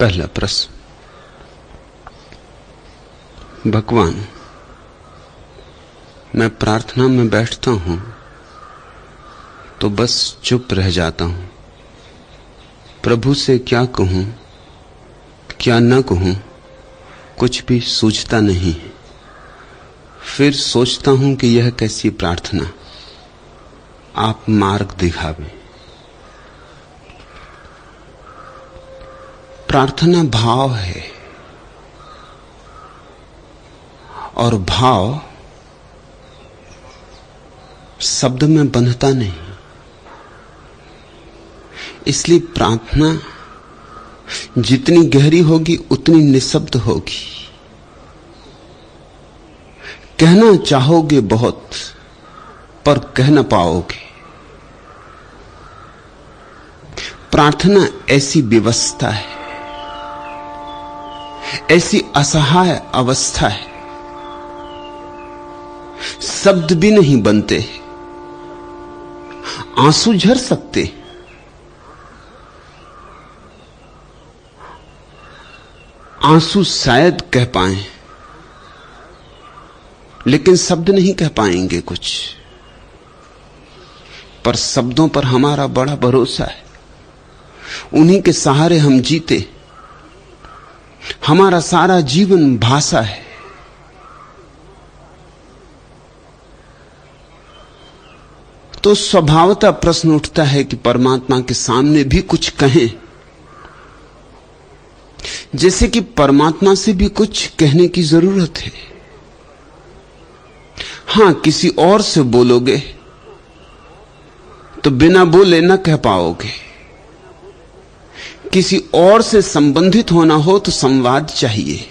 पहला प्रश्न। भगवान, मैं प्रार्थना में बैठता हूं तो बस चुप रह जाता हूं। प्रभु से क्या कहूं, क्या न कहूं, कुछ भी सूझता नहीं। फिर सोचता हूं कि यह कैसी प्रार्थना, आप मार्ग दिखावें। प्रार्थना भाव है और भाव शब्द में बंधता नहीं। इसलिए प्रार्थना जितनी गहरी होगी उतनी निशब्द होगी। कहना चाहोगे बहुत पर कह न पाओगे। प्रार्थना ऐसी व्यवस्था है, ऐसी असहाय अवस्था है, शब्द भी नहीं बनते। आंसू झर सकते, आंसू शायद कह पाएं, लेकिन शब्द नहीं कह पाएंगे कुछ। पर शब्दों पर हमारा बड़ा भरोसा है, उन्हीं के सहारे हम जीते। हमारा सारा जीवन भाषा है। तो स्वभावतः प्रश्न उठता है कि परमात्मा के सामने भी कुछ कहें, जैसे कि परमात्मा से भी कुछ कहने की जरूरत है। हां, किसी और से बोलोगे तो बिना बोले न कह पाओगे। किसी और से संबंधित होना हो तो संवाद चाहिए।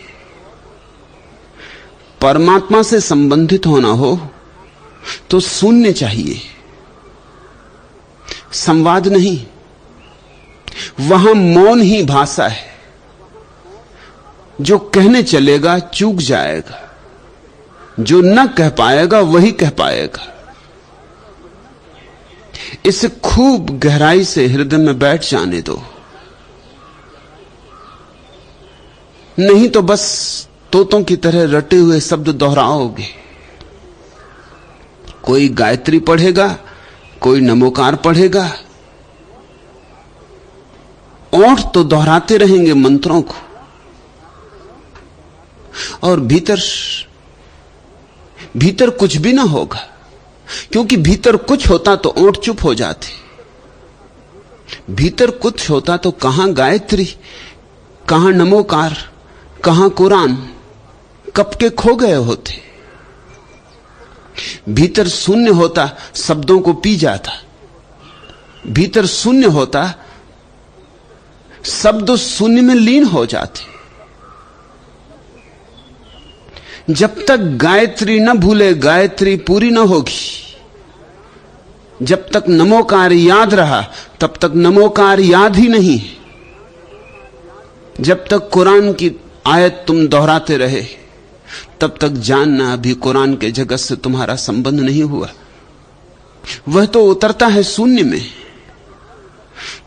परमात्मा से संबंधित होना हो तो शून्य चाहिए, संवाद नहीं। वहां मौन ही भाषा है। जो कहने चलेगा चूक जाएगा, जो न कह पाएगा वही कह पाएगा। इसे खूब गहराई से हृदय में बैठ जाने दो, नहीं तो बस तोतों की तरह रटे हुए शब्द दोहराओगे। कोई गायत्री पढ़ेगा, कोई नमोकार पढ़ेगा, ओंठ तो दोहराते रहेंगे मंत्रों को, और भीतर कुछ भी ना होगा। क्योंकि भीतर कुछ होता तो ओंठ चुप हो जाते। भीतर कुछ होता तो कहां गायत्री, कहां नमोकार, कहां कुरान कब के खो गए होते। भीतर शून्य होता, शब्दों को पी जाता। भीतर शून्य होता, शब्द शून्य में लीन हो जाते। जब तक गायत्री न भूले, गायत्री पूरी न होगी। जब तक नमोकार याद रहा, तब तक नमोकार याद ही नहीं। जब तक कुरान की आयत तुम दोहराते रहे, तब तक जानना अभी कुरान के जगत से तुम्हारा संबंध नहीं हुआ। वह तो उतरता है शून्य में,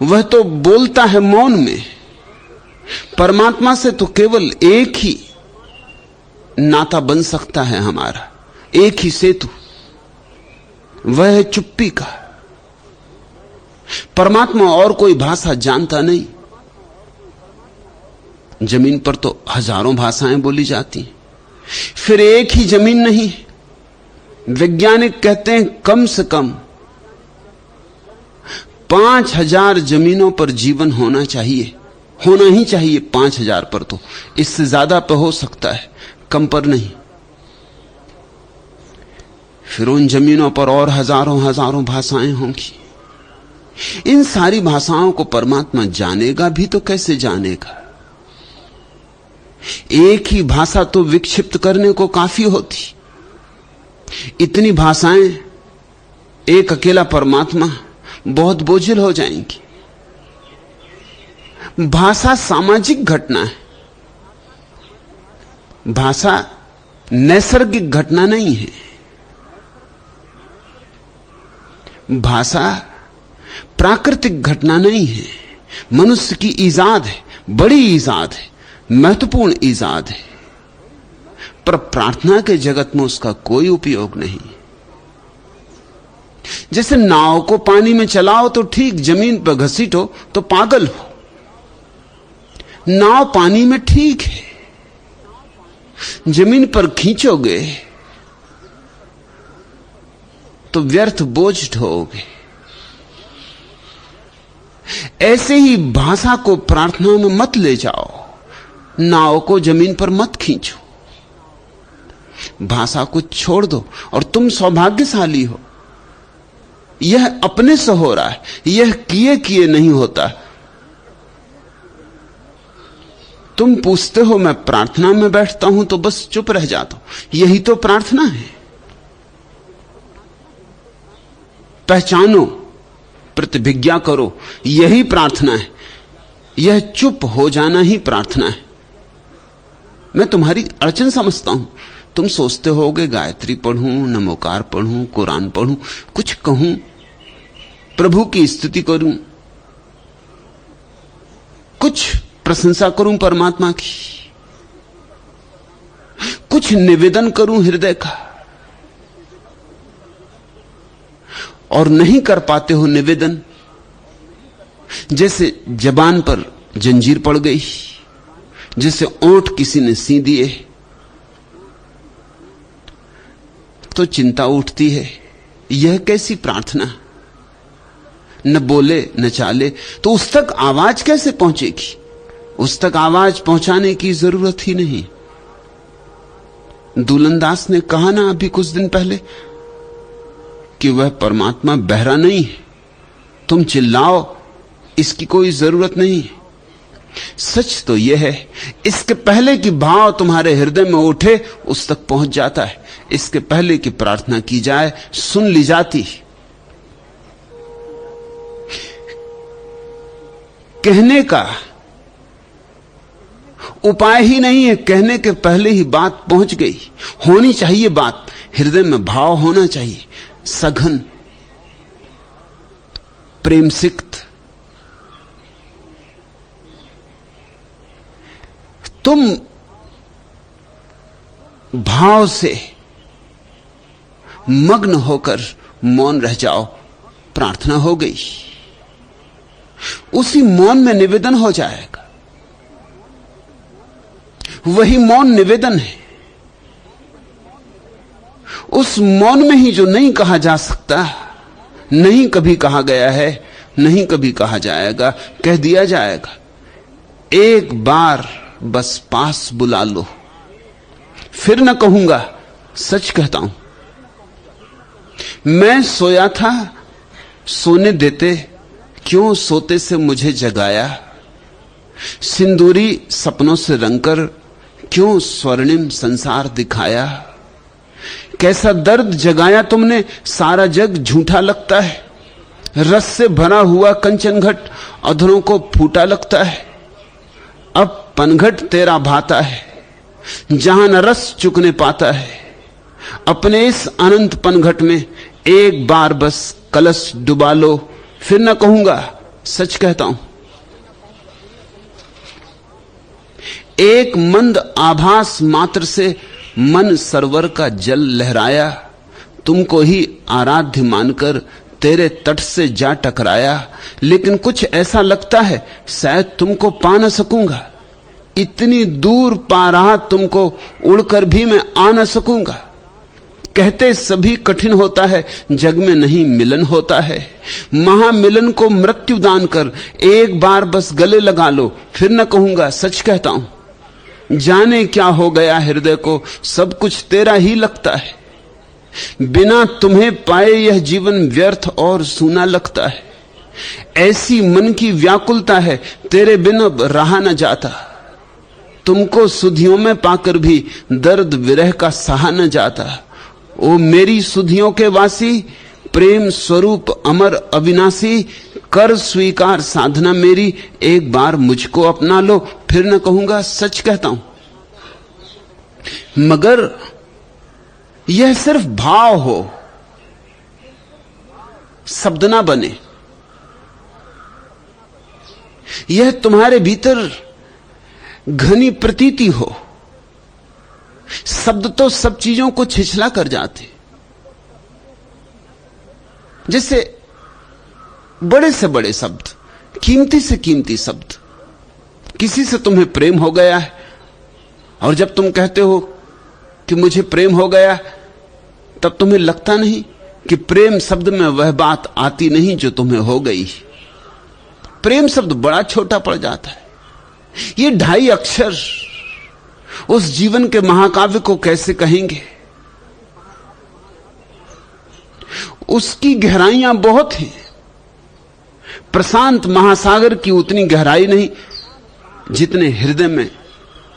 वह तो बोलता है मौन में। परमात्मा से तो केवल एक ही नाता बन सकता है हमारा, एक ही सेतु, वह है चुप्पी का। परमात्मा और कोई भाषा जानता नहीं। जमीन पर तो हजारों भाषाएं बोली जाती हैं, फिर एक ही जमीन नहीं। वैज्ञानिक कहते हैं कम से कम 5000 जमीनों पर जीवन होना चाहिए, होना ही चाहिए। 5000 पर तो, इससे ज्यादा पर हो सकता है, कम पर नहीं। फिर उन जमीनों पर और हजारों हजारों भाषाएं होंगी। इन सारी भाषाओं को परमात्मा जानेगा भी तो कैसे जानेगा? एक ही भाषा तो विक्षिप्त करने को काफी होती। इतनी भाषाएं, एक अकेला परमात्मा, बहुत बोझिल हो जाएंगी। भाषा सामाजिक घटना है, भाषा नैसर्गिक घटना नहीं है। भाषा प्राकृतिक घटना नहीं है, मनुष्य की ईजाद है। बड़ी ईजाद है, महत्वपूर्ण ईजाद है, पर प्रार्थना के जगत में उसका कोई उपयोग नहीं। जैसे नाव को पानी में चलाओ तो ठीक, जमीन पर घसीटो तो पागल हो। नाव पानी में ठीक है, जमीन पर खींचोगे तो व्यर्थ बोझ ढोओगे। ऐसे ही भाषा को प्रार्थना में मत ले जाओ, नाव को जमीन पर मत खींचो, भाषा को छोड़ दो। और तुम सौभाग्यशाली हो, यह अपने से हो रहा है, यह किए किए नहीं होता। तुम पूछते हो मैं प्रार्थना में बैठता हूं तो बस चुप रह जाता हूं, यही तो प्रार्थना है। पहचानो, प्रतिभिज्ञा करो, यही प्रार्थना है। यह चुप हो जाना ही प्रार्थना है। मैं तुम्हारी अड़चन समझता हूं। तुम सोचते होगे गायत्री पढ़ूं, नमोकार पढ़ूं, कुरान पढ़ूं, कुछ कहूं, प्रभु की स्तुति करूं, कुछ प्रशंसा करूं परमात्मा की, कुछ निवेदन करूं हृदय का, और नहीं कर पाते हो निवेदन। जैसे जबान पर जंजीर पड़ गई, जैसे ओंठ किसी ने सी दिए, तो चिंता उठती है, यह कैसी प्रार्थना। न बोले न चाले तो उस तक आवाज कैसे पहुंचेगी। उस तक आवाज पहुंचाने की जरूरत ही नहीं। दुलनदास ने कहा ना अभी कुछ दिन पहले कि वह परमात्मा बहरा नहीं है, तुम चिल्लाओ, इसकी कोई जरूरत नहीं है। सच तो यह है, इसके पहले कि भाव तुम्हारे हृदय में उठे उस तक पहुंच जाता है। इसके पहले कि प्रार्थना की जाए सुन ली जाती। कहने का उपाय ही नहीं है, कहने के पहले ही बात पहुंच गई। होनी चाहिए बात, हृदय में भाव होना चाहिए, सघन, प्रेम सिक्त। तुम भाव से मग्न होकर मौन रह जाओ, प्रार्थना हो गई। उसी मौन में निवेदन हो जाएगा। वही मौन निवेदन है। उस मौन में ही जो नहीं कहा जा सकता, नहीं कभी कहा गया है, नहीं कभी कहा जाएगा, कह दिया जाएगा। एक बार बस पास बुला लो, फिर न कहूंगा, सच कहता हूं। मैं सोया था, सोने देते, क्यों सोते से मुझे जगाया। सिंदूरी सपनों से रंगकर क्यों स्वर्णिम संसार दिखाया। कैसा दर्द जगाया तुमने, सारा जग झूठा लगता है। रस से भरा हुआ कंचन घट अधरों को फूटा लगता है। अब पनघट तेरा भाता है, जहां न रस चुकने पाता है। अपने इस अनंत पनघट में एक बार बस कलश डुबा लो, फिर न कहूंगा, सच कहता हूं। एक मंद आभास मात्र से मन सरोवर का जल लहराया। तुमको ही आराध्य मानकर तेरे तट से जा टकराया। लेकिन कुछ ऐसा लगता है शायद तुमको पा न सकूंगा। इतनी दूर पा रहा तुमको, उड़कर भी मैं आ न सकूंगा। कहते सभी कठिन होता है, जग में नहीं मिलन होता है। महामिलन को मृत्यु दान कर एक बार बस गले लगा लो, फिर न कहूंगा, सच कहता हूं। जाने क्या हो गया हृदय को, सब कुछ तेरा ही लगता है। बिना तुम्हें पाए यह जीवन व्यर्थ और सूना लगता है। ऐसी मन की व्याकुलता है, तेरे बिना रहा न जाता। तुमको सुधियों में पाकर भी दर्द विरह का सहा न जाता। ओ मेरी सुधियों के वासी, प्रेम स्वरूप अमर अविनाशी, कर स्वीकार साधना मेरी, एक बार मुझको अपना लो, फिर न कहूंगा, सच कहता हूं। मगर यह सिर्फ भाव हो, शब्द ना बने। यह तुम्हारे भीतर घनी प्रतीति हो। शब्द तो सब चीजों को छिछला कर जाते, जैसे बड़े से बड़े शब्द, कीमती से कीमती शब्द। किसी से तुम्हें प्रेम हो गया है, और जब तुम कहते हो कि मुझे प्रेम हो गया, तब तुम्हें लगता नहीं कि प्रेम शब्द में वह बात आती नहीं जो तुम्हें हो गई। प्रेम शब्द बड़ा छोटा पड़ जाता है। ये 2.5 अक्षर उस जीवन के महाकाव्य को कैसे कहेंगे? उसकी गहराइयां बहुत हैं। प्रशांत महासागर की उतनी गहराई नहीं जितने हृदय में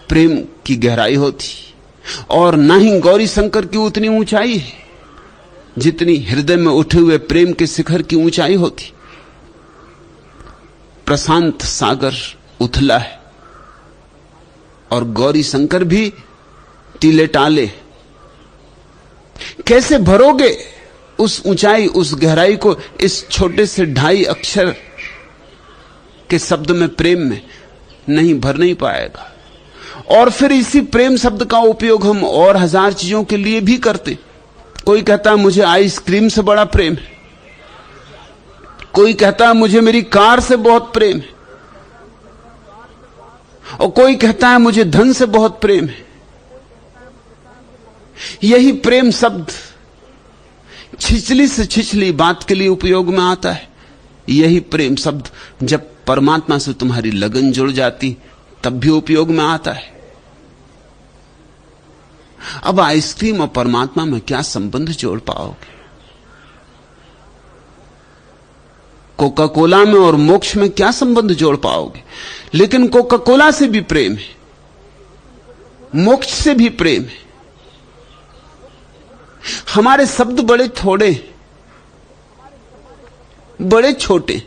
प्रेम की गहराई होती, और ना ही गौरी शंकर की उतनी ऊंचाई है जितनी हृदय में उठे हुए प्रेम के शिखर की ऊंचाई होती। प्रशांत सागर उथला है और गौरी शंकर भी टीले टाले। कैसे भरोगे उस ऊंचाई, उस गहराई को इस छोटे से 2.5 अक्षर के शब्द में, प्रेम में? नहीं, भर नहीं पाएगा। और फिर इसी प्रेम शब्द का उपयोग हम और 1000 चीजों के लिए भी करते। कोई कहता है मुझे आइसक्रीम से बड़ा प्रेम है, कोई कहता है मुझे मेरी कार से बहुत प्रेम है, और कोई कहता है मुझे धन से बहुत प्रेम है। यही प्रेम शब्द छिछली से छिछली बात के लिए उपयोग में आता है। यही प्रेम शब्द जब परमात्मा से तुम्हारी लगन जुड़ जाती तब भी उपयोग में आता है। अब आइसक्रीम और परमात्मा में क्या संबंध जोड़ पाओगे? कोका कोला में और मोक्ष में क्या संबंध जोड़ पाओगे? लेकिन कोका कोला से भी प्रेम है, मोक्ष से भी प्रेम है। हमारे शब्द बड़े थोड़े, बड़े छोटे,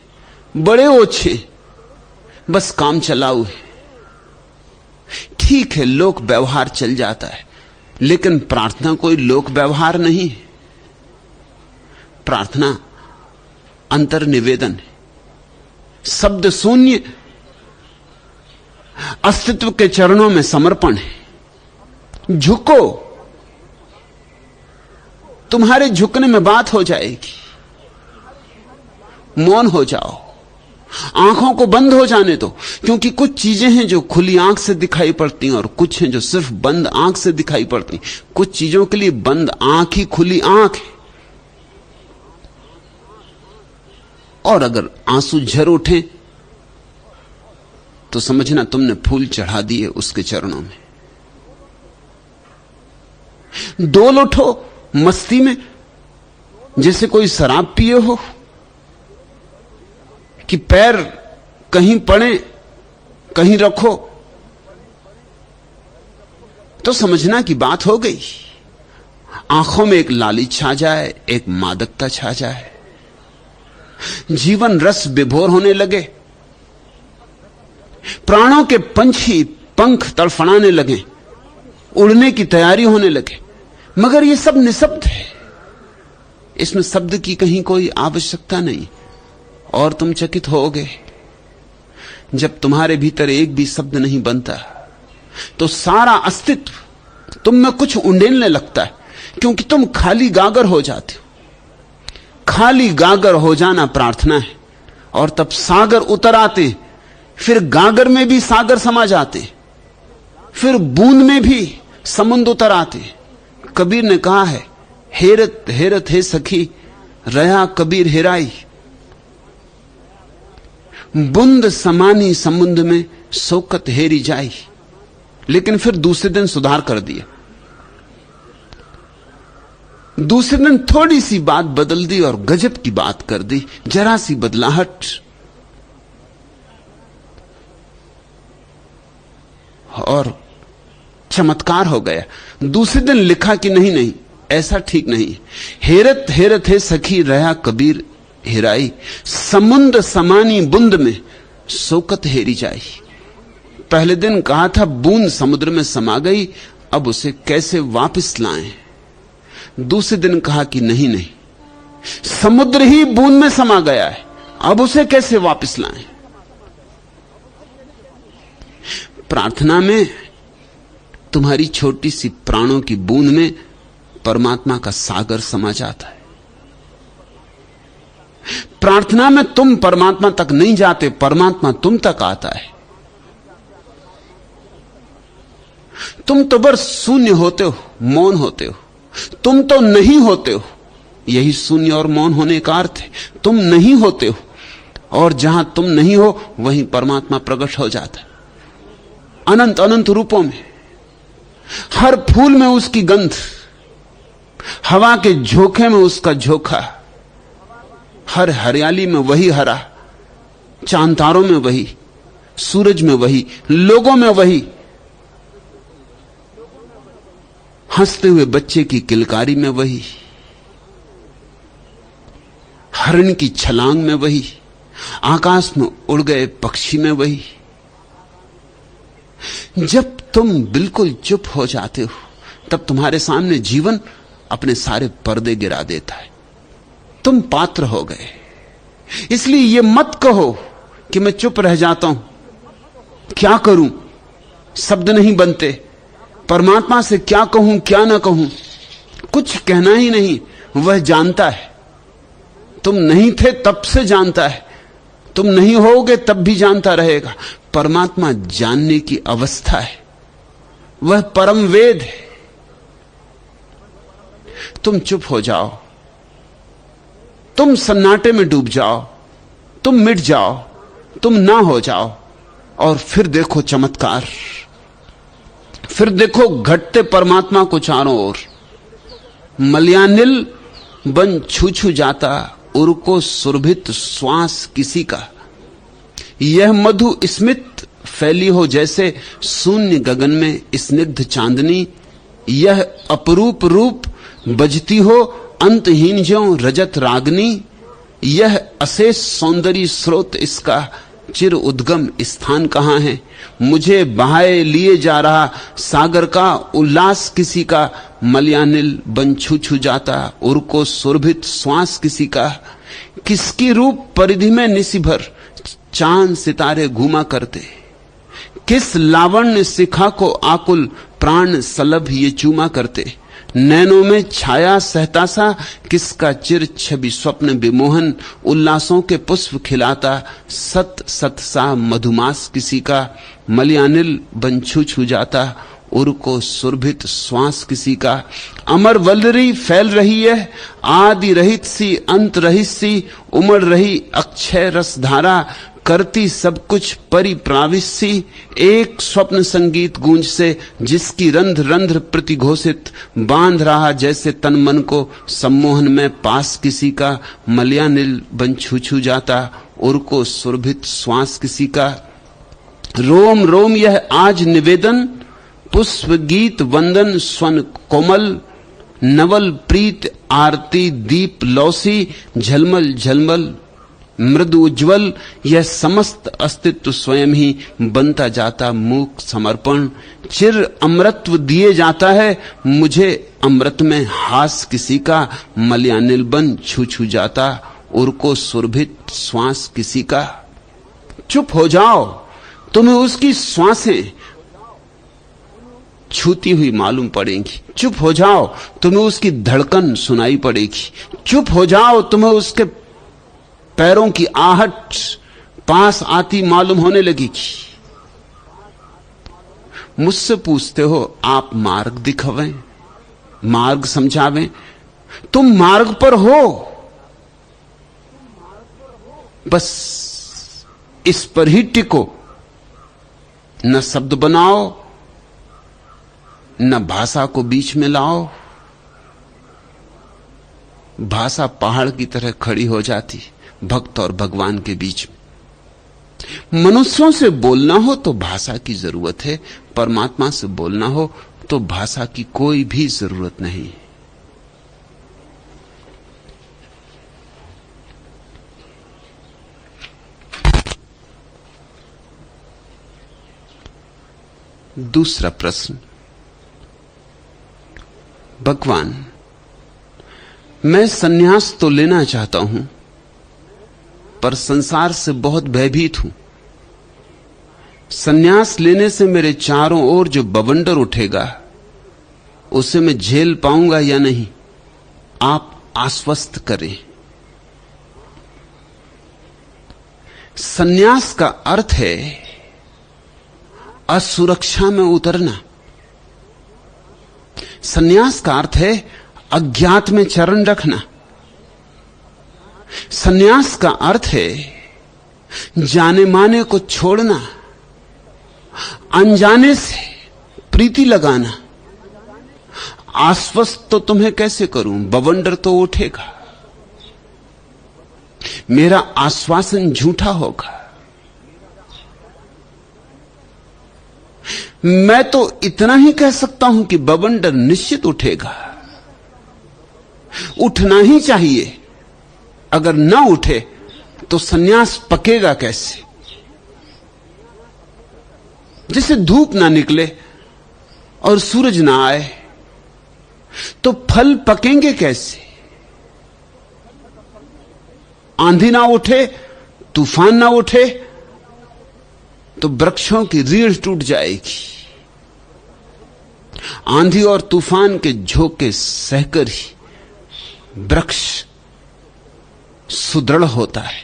बड़े ओछे, बस काम चलाऊ है। ठीक है, लोक व्यवहार चल जाता है, लेकिन प्रार्थना कोई लोक व्यवहार नहीं है। प्रार्थना अंतर्निवेदन है, शब्द शून्य अस्तित्व के चरणों में समर्पण है। झुको, तुम्हारे झुकने में बात हो जाएगी। मौन हो जाओ, आंखों को बंद हो जाने दो, क्योंकि कुछ चीजें हैं जो खुली आंख से दिखाई पड़ती हैं और कुछ हैं जो सिर्फ बंद आंख से दिखाई पड़ती। कुछ चीजों के लिए बंद आंख ही खुली आंख है। और अगर आंसू झर उठे तो समझना तुमने फूल चढ़ा दिए उसके चरणों में। डोल उठो मस्ती में, जैसे कोई शराब पिए हो कि पैर कहीं पड़े कहीं रखो, तो समझना कि बात हो गई। आंखों में एक लाली छा जाए, एक मादकता छा जाए, जीवन रस विभोर होने लगे, प्राणों के पंछी पंख तड़फड़ाने लगे, उड़ने की तैयारी होने लगे। मगर यह सब निशब्द है, इसमें शब्द की कहीं कोई आवश्यकता नहीं। और तुम चकित होगे, जब तुम्हारे भीतर एक भी शब्द नहीं बनता तो सारा अस्तित्व तुम में कुछ उंडेलने लगता है, क्योंकि तुम खाली गागर हो जाते हो। खाली गागर हो जाना प्रार्थना है, और तब सागर उतर आते, फिर गागर में भी सागर समा जाते, फिर बूंद में भी समुद्र उतर आते। कबीर ने कहा है, हेरत हेरत हे सखी रहा कबीर हेराई, बूंद समानी समुद्र में शौकत हेरी जाई। लेकिन फिर दूसरे दिन सुधार कर दिया, दूसरे दिन थोड़ी सी बात बदल दी और गजब की बात कर दी, जरा सी बदलाहट, और चमत्कार हो गया। दूसरे दिन लिखा कि नहीं नहीं, ऐसा ठीक नहीं। हेरत हेरत है सखी रहा कबीर हेराई, समुद्र समानी बूंद में शौकत हेरी जाई। पहले दिन कहा था बूंद समुद्र में समा गई, अब उसे कैसे वापस लाएं। दूसरे दिन कहा कि नहीं नहीं, समुद्र ही बूंद में समा गया है, अब उसे कैसे वापस लाएं। प्रार्थना में, तुम्हारी छोटी सी प्राणों की बूंद में परमात्मा का सागर समा जाता है। प्रार्थना में तुम परमात्मा तक नहीं जाते, परमात्मा तुम तक आता है। तुम तो बस शून्य होते हो, मौन होते हो। तुम तो नहीं होते हो, यही शून्य और मौन होने का अर्थ है। तुम नहीं होते हो, और जहां तुम नहीं हो वहीं परमात्मा प्रकट हो जाता है, अनंत अनंत रूपों में। हर फूल में उसकी गंध, हवा के झोंके में उसका झोंका, हर हरियाली में वही हरा, चांद तारों में वही, सूरज में वही, लोगों में वही, हंसते हुए बच्चे की किलकारी में वही, हरण की छलांग में वही, आकाश में उड़ गए पक्षी में वही। जब तुम बिल्कुल चुप हो जाते हो तब तुम्हारे सामने जीवन अपने सारे पर्दे गिरा देता है। तुम पात्र हो गए। इसलिए यह मत कहो कि मैं चुप रह जाता हूं, क्या करूं, शब्द नहीं बनते, परमात्मा से क्या कहूं क्या ना कहूं। कुछ कहना ही नहीं, वह जानता है। तुम नहीं थे तब से जानता है, तुम नहीं होगे तब भी जानता रहेगा। परमात्मा जानने की अवस्था है, वह परम वेद है। तुम चुप हो जाओ, तुम सन्नाटे में डूब जाओ, तुम मिट जाओ, तुम ना हो जाओ, और फिर देखो चमत्कार, फिर देखो घटते परमात्मा को चारों ओर। मलयानिल बन छू छू जाता, उर्को सुरभित श्वास किसी का। यह मधु स्मित फैली हो जैसे शून्य गगन में स्निग्ध चांदनी। यह अपरूप रूप बजती हो अंतहीन ज्यों रजत रागनी। यह अशेष सौंदर्य स्रोत इसका चिर उद्गम स्थान कहां है। मुझे बहाए लिए जा रहा सागर का उल्लास किसी का। मलयानिल बन छू छू जाता, उर्को सुरभित श्वास किसी का। किसकी रूप परिधि में निसी भर चांद सितारे घूमा करते। किस लावण्य शिखा को आकुल प्राण सलभ ये चूमा करते। नैनों में छाया सहता सा किसका चिर छवि स्वप्न विमोहन। उल्लासों के पुष्प खिलाता सत सत सा मधुमास किसी का। मलयानिल बन छू छू जाता, उर्को सुरभित श्वास किसी का। अमर वल्लरी फैल रही है आदि रहित सी अंत रहित सी। उमड़ रही अक्षय रस धारा करती सब कुछ परिप्राविश सी। एक स्वप्न संगीत गूंज से जिसकी रंध्र रंध्र प्रतिघोषित। बांध रहा जैसे तन मन को सम्मोहन में पास किसी का। मलयानिल बन छू छू जाता, उर्को सुरभित श्वास किसी का। रोम रोम यह आज निवेदन, पुष्प गीत वंदन स्वन कोमल। नवल प्रीत आरती दीप लौसी, झलमल झलमल मृदु उज्ज्वल। यह समस्त अस्तित्व स्वयं ही बनता जाता मूक समर्पण। चिर अमृतत्व दिए जाता है मुझे अमृत में हास किसी का। मलयानिल बन छू छू जाता, उर्को सुरभित श्वास किसी का। चुप हो जाओ, तुम्हें उसकी श्वासें छूती हुई मालूम पड़ेंगी। चुप हो जाओ, तुम्हें उसकी धड़कन सुनाई पड़ेगी। चुप हो जाओ, तुम्हें उसके पैरों की आहट पास आती मालूम होने लगेगी। मुझसे पूछते हो आप मार्ग दिखावें, मार्ग समझावें। तुम मार्ग पर हो, बस इस पर ही टिको। न शब्द बनाओ, न भाषा को बीच में लाओ। भाषा पहाड़ की तरह खड़ी हो जाती भक्त और भगवान के बीच में। मनुष्यों से बोलना हो तो भाषा की जरूरत है, परमात्मा से बोलना हो तो भाषा की कोई भी जरूरत नहीं। दूसरा प्रश्न, भगवान मैं सन्यास तो लेना चाहता हूं पर संसार से बहुत भयभीत हूं। सन्यास लेने से मेरे चारों ओर जो बवंडर उठेगा उसे मैं झेल पाऊंगा या नहीं, आप आश्वस्त करें। सन्यास का अर्थ है असुरक्षा में उतरना। सन्यास का अर्थ है अज्ञात में चरण रखना। सन्यास का अर्थ है जाने माने को छोड़ना, अनजाने से प्रीति लगाना। आश्वस्त तो तुम्हें कैसे करूं, बवंडर तो उठेगा, मेरा आश्वासन झूठा होगा। मैं तो इतना ही कह सकता हूं कि बवंडर निश्चित उठेगा, उठना ही चाहिए। अगर ना उठे तो सन्यास पकेगा कैसे? जैसे धूप ना निकले और सूरज ना आए तो फल पकेंगे कैसे? आंधी ना उठे, तूफान ना उठे तो वृक्षों की रीढ़ टूट जाएगी। आंधी और तूफान के झोंके सहकर ही वृक्ष सुदृढ़ होता है।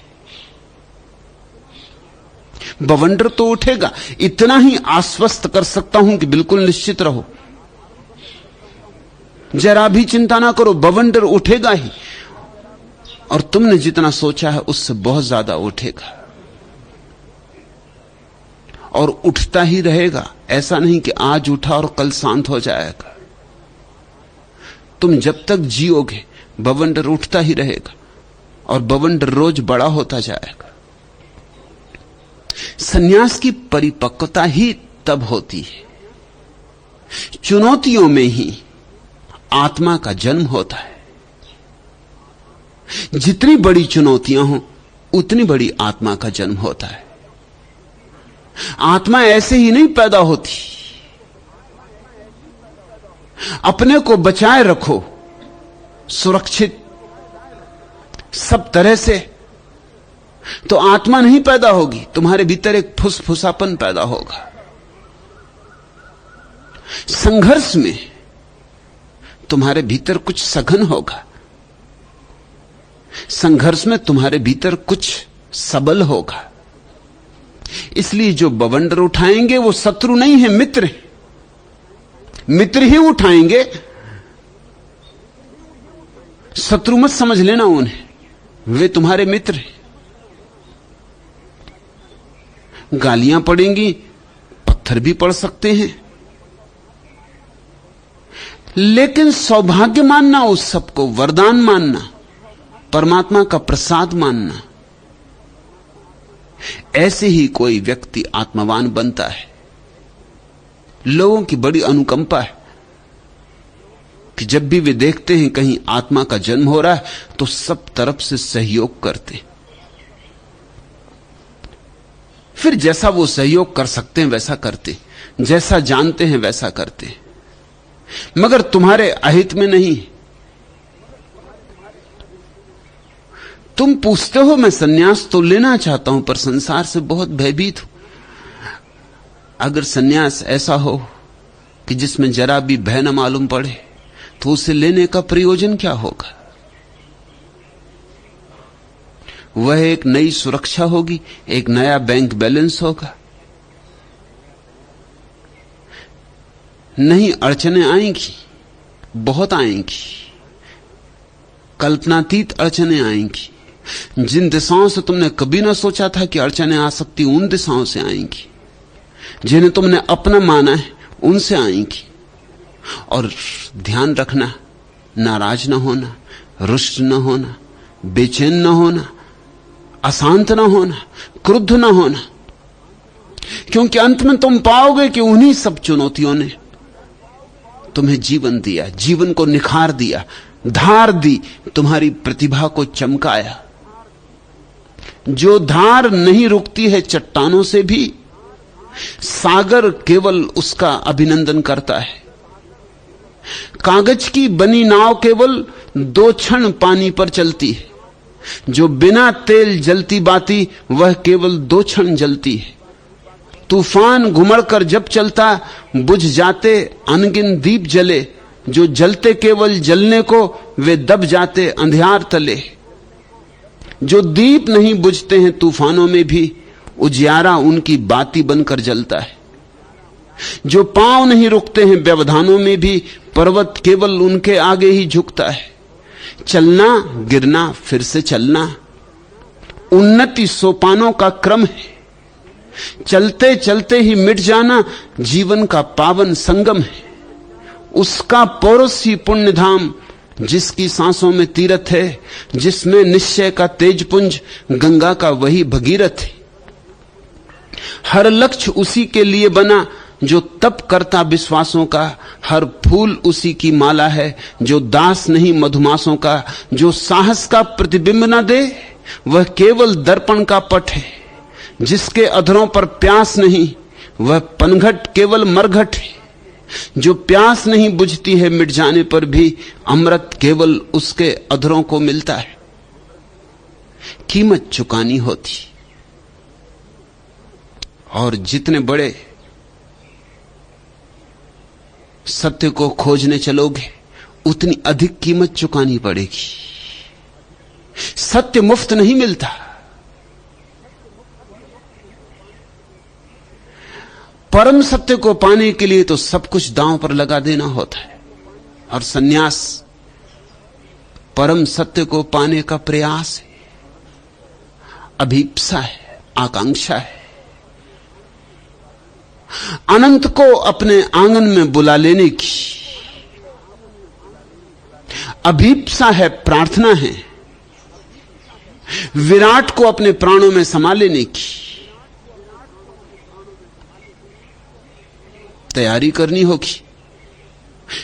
बवंडर तो उठेगा, इतना ही आश्वस्त कर सकता हूं कि बिल्कुल निश्चित रहो, जरा भी चिंता ना करो, बवंडर उठेगा ही। और तुमने जितना सोचा है उससे बहुत ज्यादा उठेगा और उठता ही रहेगा। ऐसा नहीं कि आज उठा और कल शांत हो जाएगा। तुम जब तक जियोगे बवंडर उठता ही रहेगा और बवंडर रोज बड़ा होता जाएगा। सन्यास की परिपक्वता ही तब होती है, चुनौतियों में ही आत्मा का जन्म होता है। जितनी बड़ी चुनौतियां हो उतनी बड़ी आत्मा का जन्म होता है। आत्मा ऐसे ही नहीं पैदा होती। अपने को बचाए रखो सुरक्षित सब तरह से तो आत्मा नहीं पैदा होगी, तुम्हारे भीतर एक फुसफुसापन पैदा होगा। संघर्ष में तुम्हारे भीतर कुछ सघन होगा, संघर्ष में तुम्हारे भीतर कुछ सबल होगा। इसलिए जो बवंडर उठाएंगे वो शत्रु नहीं है, मित्र है। मित्र ही उठाएंगे, शत्रु मत समझ लेना उन्हें, वे तुम्हारे मित्र हैं। गालियां पड़ेंगी, पत्थर भी पड़ सकते हैं, लेकिन सौभाग्य मानना, उस सबको वरदान मानना, परमात्मा का प्रसाद मानना। ऐसे ही कोई व्यक्ति आत्मवान बनता है। लोगों की बड़ी अनुकंपा है कि जब भी वे देखते हैं कहीं आत्मा का जन्म हो रहा है तो सब तरफ से सहयोग करते हैं। फिर जैसा वो सहयोग कर सकते हैं वैसा करते, जैसा जानते हैं वैसा करते, मगर तुम्हारे अहित में नहीं। तुम पूछते हो मैं सन्यास तो लेना चाहता हूं पर संसार से बहुत भयभीत हूं। अगर सन्यास ऐसा हो कि जिसमें जरा भी भय न मालूम पड़े तो उसे लेने का प्रयोजन क्या होगा? वह एक नई सुरक्षा होगी, एक नया बैंक बैलेंस होगा। नहीं, अड़चनें आएंगी, बहुत आएंगी, कल्पनातीत अड़चनें आएंगी। जिन दिशाओं से तुमने कभी ना सोचा था कि अड़चनें आ सकती, उन दिशाओं से आएंगी। जिन्हें तुमने अपना माना है उनसे आएंगी। और ध्यान रखना, नाराज ना होना, रुष्ट ना होना, बेचैन ना होना, अशांत ना होना, क्रुद्ध ना होना, क्योंकि अंत में तुम पाओगे कि उन्हीं सब चुनौतियों ने तुम्हें जीवन दिया, जीवन को निखार दिया, धार दी, तुम्हारी प्रतिभा को चमकाया। जो धार नहीं रुकती है चट्टानों से भी, सागर केवल उसका अभिनंदन करता है। कागज की बनी नाव केवल 2 क्षण पानी पर चलती है, जो बिना तेल जलती बाती वह केवल 2 क्षण जलती है। तूफान घुमड़कर जब चलता, बुझ जाते अनगिन दीप जले। जो जलते केवल जलने को, वे दब जाते अंधियार तले। जो दीप नहीं बुझते हैं तूफानों में भी, उजियारा उनकी बाती बनकर जलता है। जो पांव नहीं रुकते हैं व्यवधानों में भी, पर्वत केवल उनके आगे ही झुकता है। चलना गिरना फिर से चलना, उन्नति सोपानों का क्रम है। चलते चलते ही मिट जाना, जीवन का पावन संगम है। उसका पौरुष ही पुण्यधाम, जिसकी सांसों में तीरथ है। जिसमें निश्चय का तेजपुंज, गंगा का वही भगीरथ है। हर लक्ष्य उसी के लिए बना, जो तप करता विश्वासों का। हर फूल उसी की माला है, जो दास नहीं मधुमासों का। जो साहस का प्रतिबिंब न दे, वह केवल दर्पण का पट है। जिसके अधरों पर प्यास नहीं, वह पनघट केवल मरघट है। जो प्यास नहीं बुझती है मिट जाने पर भी, अमृत केवल उसके अधरों को मिलता है। कीमत चुकानी होती, और जितने बड़े सत्य को खोजने चलोगे, उतनी अधिक कीमत चुकानी पड़ेगी। सत्य मुफ्त नहीं मिलता। परम सत्य को पाने के लिए तो सब कुछ दांव पर लगा देना होता है। और सन्यास परम सत्य को पाने का प्रयास है, अभीप्सा है, आकांक्षा है। अनंत को अपने आंगन में बुला लेने की अभीप्सा है, प्रार्थना है। विराट को अपने प्राणों में समा लेने की तैयारी करनी होगी,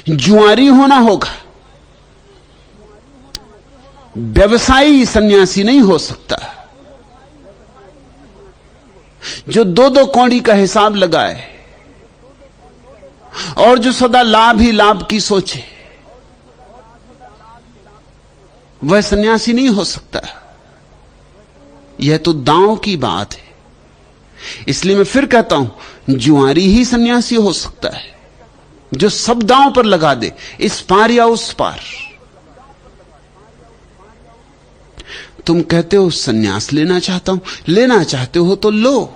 जुआरी होना होगा। व्यवसायी सन्यासी नहीं हो सकता, जो दो दो कौड़ी का हिसाब लगाए और जो सदा लाभ ही लाभ की सोचे, वह सन्यासी नहीं हो सकता। यह तो दांव की बात है। इसलिए मैं फिर कहता हूं, जुआरी ही सन्यासी हो सकता है, जो सब दांव पर लगा दे, इस पार या उस पार। तुम कहते हो सन्यास लेना चाहता हूं, लेना चाहते हो तो लो।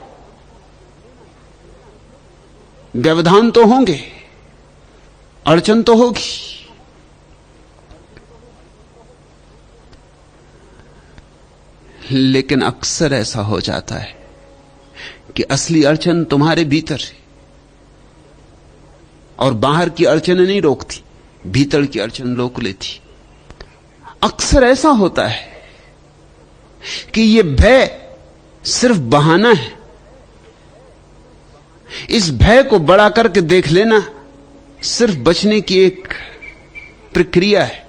व्यवधान तो होंगे, अड़चन तो होगी। लेकिन अक्सर ऐसा हो जाता है कि असली अड़चन तुम्हारे भीतर है, और बाहर की अड़चनें नहीं रोकती, भीतर की अड़चन रोक लेती। अक्सर ऐसा होता है कि यह भय सिर्फ बहाना है। इस भय को बड़ा करके देख लेना सिर्फ बचने की एक प्रक्रिया है।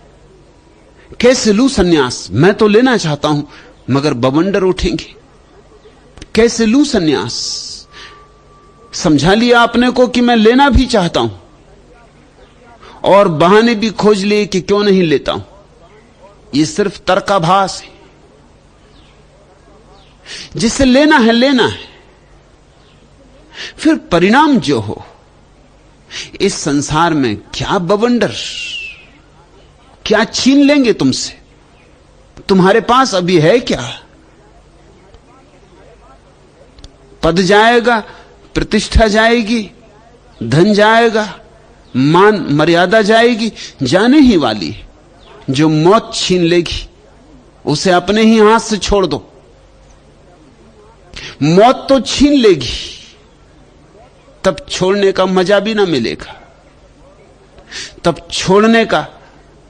कैसे लूं सन्यास? मैं तो लेना चाहता हूं, मगर बवंडर उठेंगे। कैसे लूं सन्यास? समझा लिया अपने को कि मैं लेना भी चाहता हूं, और बहाने भी खोज लिए कि क्यों नहीं लेता हूं। यह सिर्फ तर्काभास है। जिसे लेना है लेना है, फिर परिणाम जो हो। इस संसार में क्या बवंडर, क्या छीन लेंगे तुमसे? तुम्हारे पास अभी है क्या? पद जाएगा, प्रतिष्ठा जाएगी, धन जाएगा, मान मर्यादा जाएगी, जाने ही वाली। जो मौत छीन लेगी उसे अपने ही हाथ से छोड़ दो। मौत तो छीन लेगी, तब छोड़ने का मजा भी ना मिलेगा। तब छोड़ने का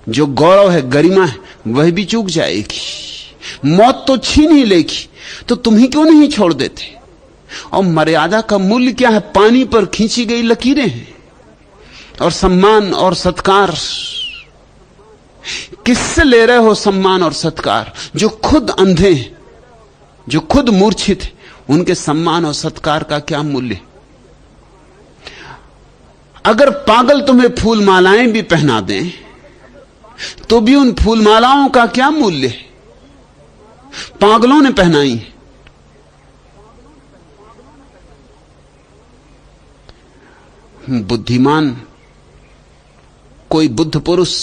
जो गौरव है, गरिमा है, वह भी चूक जाएगी। मौत तो छीन ही लेगी, तो तुम ही क्यों नहीं छोड़ देते? और मर्यादा का मूल्य क्या है? पानी पर खींची गई लकीरें हैं। और सम्मान और सत्कार, किससे ले रहे हो सम्मान और सत्कार? जो खुद अंधे हैं, जो खुद मूर्छित हैं, उनके सम्मान और सत्कार का क्या मूल्य? अगर पागल तुम्हें फूल मालाएं भी पहना दें, तो भी उन फूल मालाओं का क्या मूल्य है? पागलों ने पहनाई। बुद्धिमान, कोई बुद्ध पुरुष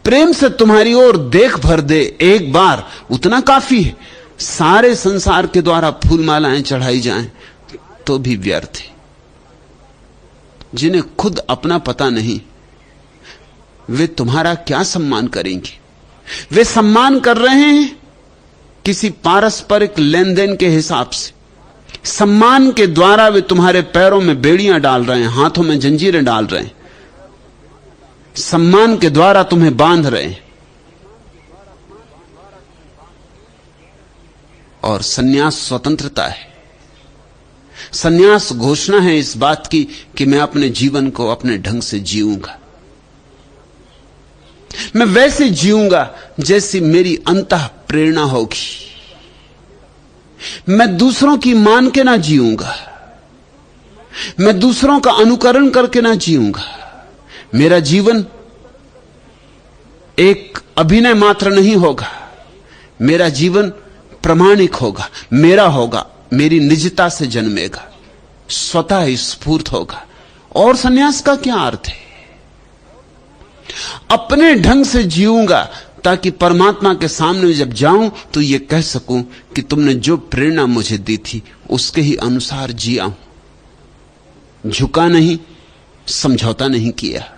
प्रेम से तुम्हारी ओर देख भर दे एक बार, उतना काफी है। सारे संसार के द्वारा फूल मालाएं चढ़ाई जाएं तो भी व्यर्थ है। जिन्हें खुद अपना पता नहीं, वे तुम्हारा क्या सम्मान करेंगे? वे सम्मान कर रहे हैं किसी पारस्परिक लेन देन के हिसाब से। सम्मान के द्वारा वे तुम्हारे पैरों में बेड़ियां डाल रहे हैं, हाथों में जंजीरें डाल रहे हैं। सम्मान के द्वारा तुम्हें बांध रहे हैं। और सन्यास स्वतंत्रता है। सन्यास घोषणा है इस बात की कि मैं अपने जीवन को अपने ढंग से जीऊंगा। मैं वैसे जीऊंगा जैसी मेरी अंतः प्रेरणा होगी। मैं दूसरों की मान के ना जीऊंगा, मैं दूसरों का अनुकरण करके ना जीऊंगा। मेरा जीवन एक अभिनय मात्र नहीं होगा, मेरा जीवन प्रामाणिक होगा, मेरा होगा, मेरी निजता से जन्मेगा, स्वतः स्फूर्त होगा। और सन्यास का क्या अर्थ है? अपने ढंग से जीऊंगा ताकि परमात्मा के सामने जब जाऊं तो यह कह सकूं कि तुमने जो प्रेरणा मुझे दी थी उसके ही अनुसार जिया हूं, झुका नहीं, समझौता नहीं किया।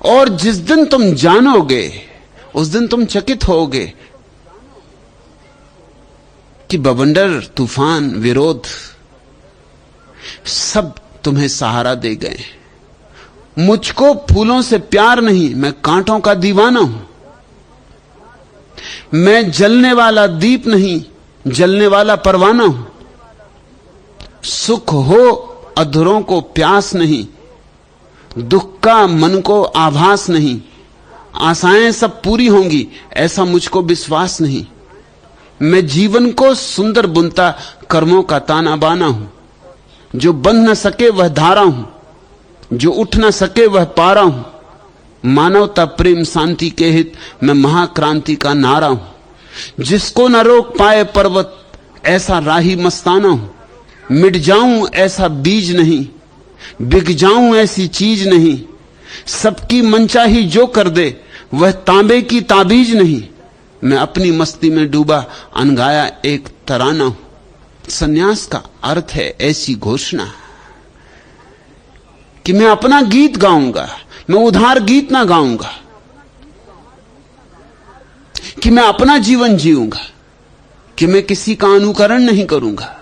और जिस दिन तुम जानोगे उस दिन तुम चकित होगे कि बवंडर, तूफान, विरोध सब तुम्हें सहारा दे गए। मुझको फूलों से प्यार नहीं, मैं कांटों का दीवाना हूं। मैं जलने वाला दीप नहीं, जलने वाला परवाना हूं। सुख हो अधरों को प्यास नहीं, दुख का मन को आभास नहीं। आशाएं सब पूरी होंगी ऐसा मुझको विश्वास नहीं। मैं जीवन को सुंदर बुनता कर्मों का ताना बाना हूं। जो बंध न सके वह धारा हूं, जो उठ न सके वह पारा हूं। मानवता प्रेम शांति के हित मैं महाक्रांति का नारा हूं। जिसको न रोक पाए पर्वत ऐसा राही मस्ताना हूं। मिट जाऊं ऐसा बीज नहीं, बिक जाऊं ऐसी चीज नहीं। सबकी मनचाही जो कर दे वह तांबे की ताबीज नहीं। मैं अपनी मस्ती में डूबा अनगाया एक तराना हूं। सन्यास का अर्थ है ऐसी घोषणा कि मैं अपना गीत गाऊंगा, मैं उधार गीत ना गाऊंगा, कि मैं अपना जीवन जीऊंगा, कि मैं किसी का अनुकरण नहीं करूंगा,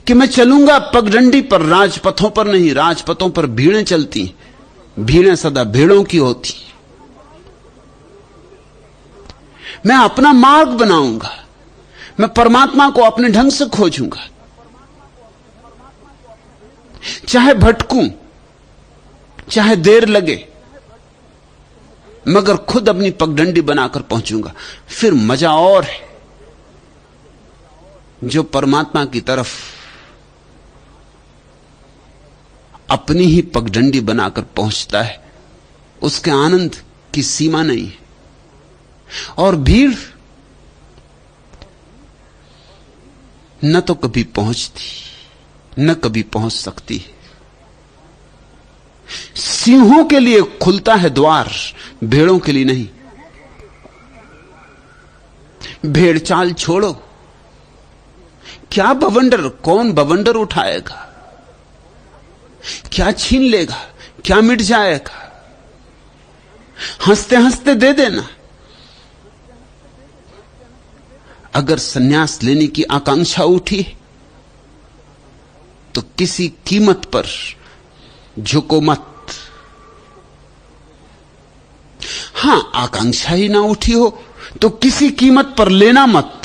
कि मैं चलूंगा पगडंडी पर, राजपथों पर नहीं। राजपथों पर भीड़ें चलती, भीड़ें सदा भेड़ों की होती। मैं अपना मार्ग बनाऊंगा, मैं परमात्मा को अपने ढंग से खोजूंगा। चाहे भटकूं, चाहे देर लगे, मगर खुद अपनी पगडंडी बनाकर पहुंचूंगा। फिर मजा और है। जो परमात्मा की तरफ अपनी ही पगडंडी बनाकर पहुंचता है उसके आनंद की सीमा नहीं है। और भीड़ न तो कभी पहुंचती, न कभी पहुंच सकती है। सिंहों के लिए खुलता है द्वार, भेड़ों के लिए नहीं। भेड़ चाल छोड़ो, क्या बवंडर, कौन बवंडर उठाएगा, क्या छीन लेगा, क्या मिट जाएगा। हंसते हंसते दे देना। अगर सन्यास लेने की आकांक्षा उठी तो किसी कीमत पर झुको मत। हां, आकांक्षा ही ना उठी हो तो किसी कीमत पर लेना मत।